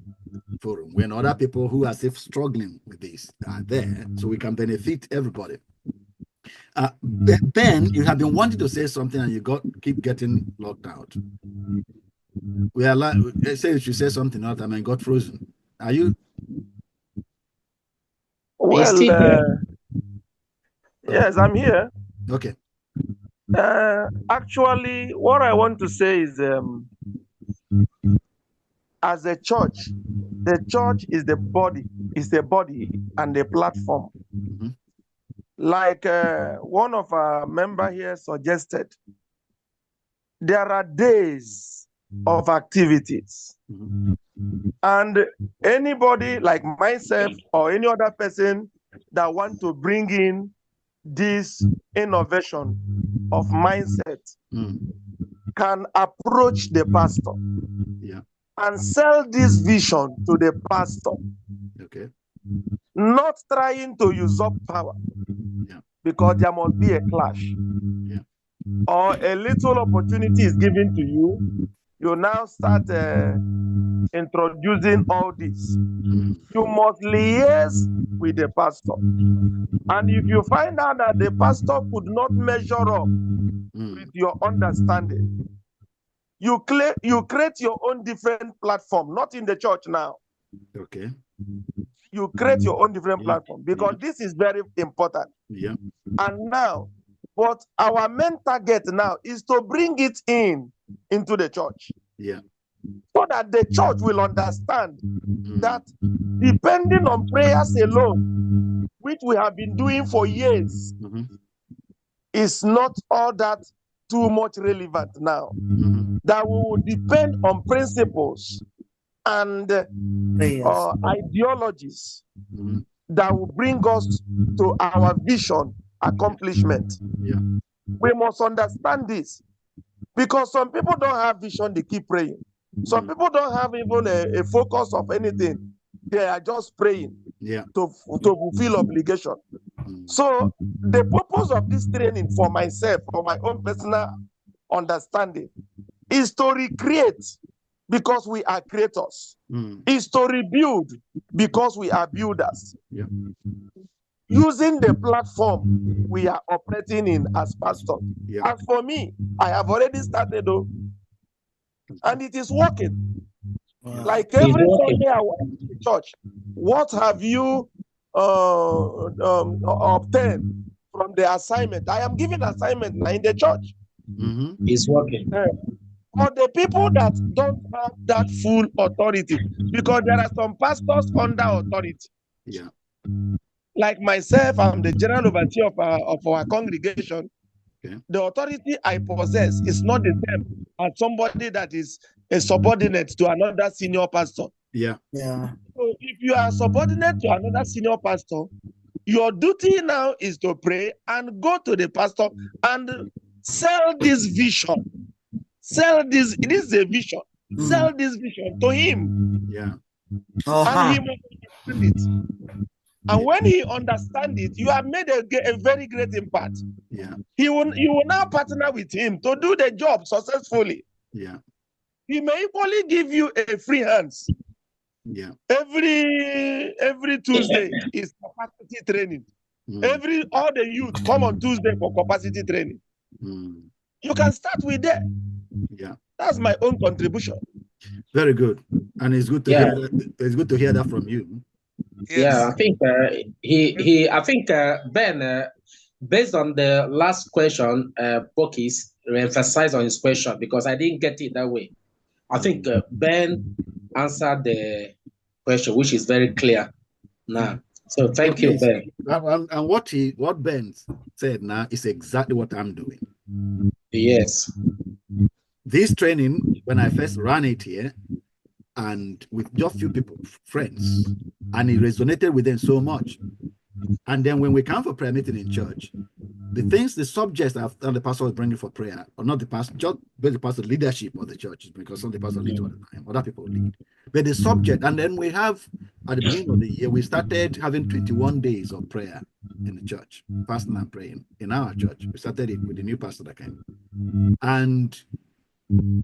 forum, when other people who are still struggling with this are there, so we can benefit everybody. Ben, you have been wanting to say something and you keep getting locked out. We are like, say you should say something else and I got frozen. Are you? Well, yes, I'm here. Okay. Actually, what I want to say is, as a church, the church is the body, and the platform. Mm-hmm. Like one of our member here suggested, there are days of activities. Mm-hmm. And anybody like myself or any other person that want to bring in this innovation of mindset can approach the pastor and sell this vision to the pastor. Okay. Not trying to usurp power, because there must be a clash. Or a little opportunity is given to you, you now start introducing all this. You must liaise with the pastor. And if you find out that the pastor could not measure up with your understanding, you create your own different platform, not in the church now. Okay. You create your own different platform, because this is very important. Yeah. And now, but our main target now is to bring it into the church. Yeah. So that the church will understand that depending on prayers alone, which we have been doing for years, is not all that too much relevant now. That we will depend on principles and ideologies that will bring us to our vision accomplishment. Yeah. We must understand this, because some people don't have vision, they keep praying. Some people don't have even a focus of anything. They are just praying to fulfill obligation. So the purpose of this training for myself, for my own personal understanding, is to recreate, because we are creators. Is to rebuild, because we are builders. Yeah. Using the platform we are operating in as pastors. Yeah. As for me, I have already started, and it is working. Like every Sunday I walk to the church, what have you obtained from the assignment? I am giving assignment now in the church. It's working. For the people that don't have that full authority, because there are some pastors under authority. Yeah. Like myself, I'm the general overseer of our congregation. Okay. The authority I possess is not the same as somebody that is a subordinate to another senior pastor. Yeah. Yeah. So if you are subordinate to another senior pastor, your duty now is to pray and go to the pastor and sell this vision. Sell this. It is a vision. Sell this vision to him. Yeah. And he must understand it. And when he understands it, you have made a very great impact. Yeah. You will now partner with him to do the job successfully. Yeah. He may equally give you a free hands. Yeah. Every Tuesday is capacity training. All the youth come on Tuesday for capacity training. You can start with that. Yeah. That's my own contribution. Very good. And it's good to hear that. It's good to hear that from you. Yes. Yeah, I think Ben, based on the last question, Pokis emphasized on his question, because I didn't get it that way. I think Ben answered the question, which is very clear now. So thank you, Ben. And what Ben said now is exactly what I'm doing. Yes. This training, when I first ran it here, and with just few people, friends, and it resonated with them so much. And then when we come for prayer meeting in church, the subjects that the pastor was bringing for prayer, or not the pastor, just the pastor leadership of the church, because some of the pastor lead all the time, other people lead. But the subject, and then we have, at the beginning of the year, we started having 21 days of prayer. in the church, fasting and praying in our church. We started it with the new pastor that came. And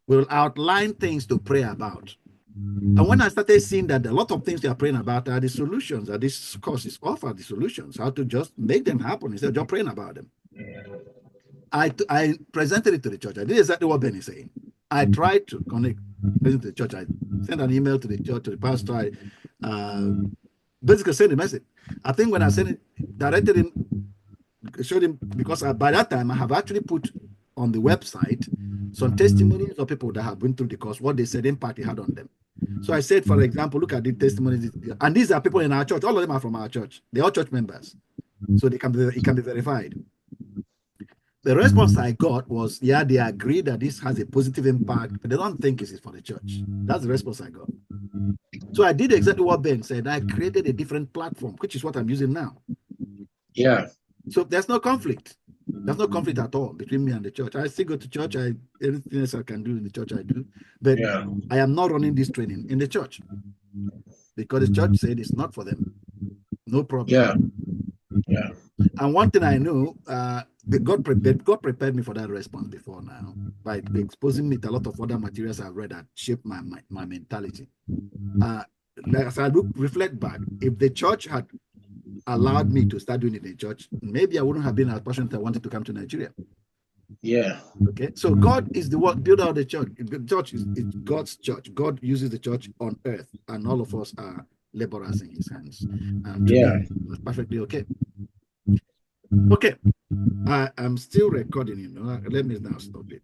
we'll outline things to pray about. And when I started seeing that a lot of things they are praying about are the solutions, that this course offer the solutions, how to just make them happen instead of just praying about them. I presented it to the church. I did exactly what Ben is saying. I tried to connect to the church. I sent an email to the church, to the pastor. I basically sent a message. I think when I sent it, directed him, showed him, because by that time I have actually put on the website some testimonies of people that have been through the course, what they said impact it had on them. So I said, for example, look at the testimonies, and these are people in our church. All of them are from our church. They're all church members, so it can be verified. The response I got was, yeah, they agree that this has a positive impact, but they don't think it's for the church. That's the response I got. So I did exactly what Ben said. I created a different platform, which is what I'm using now. Yeah. So there's no conflict. There's no conflict at all between me and the church. I still go to church. Everything else I can do in the church, I do. But I am not running this training in the church because the church said it's not for them. No problem. Yeah. And one thing I know, God prepared me for that response before now by exposing me to a lot of other materials I've read that shaped my mentality. As I reflect back, if the church had allowed me to start doing it in the church, maybe I wouldn't have been as passionate I wanted to come to Nigeria. Yeah. Okay. So God is the one builder of the church. The church is God's church. God uses the church on earth, and all of us are laborers in his hands. And that's perfectly okay. Okay. I'm still recording, let me now stop it.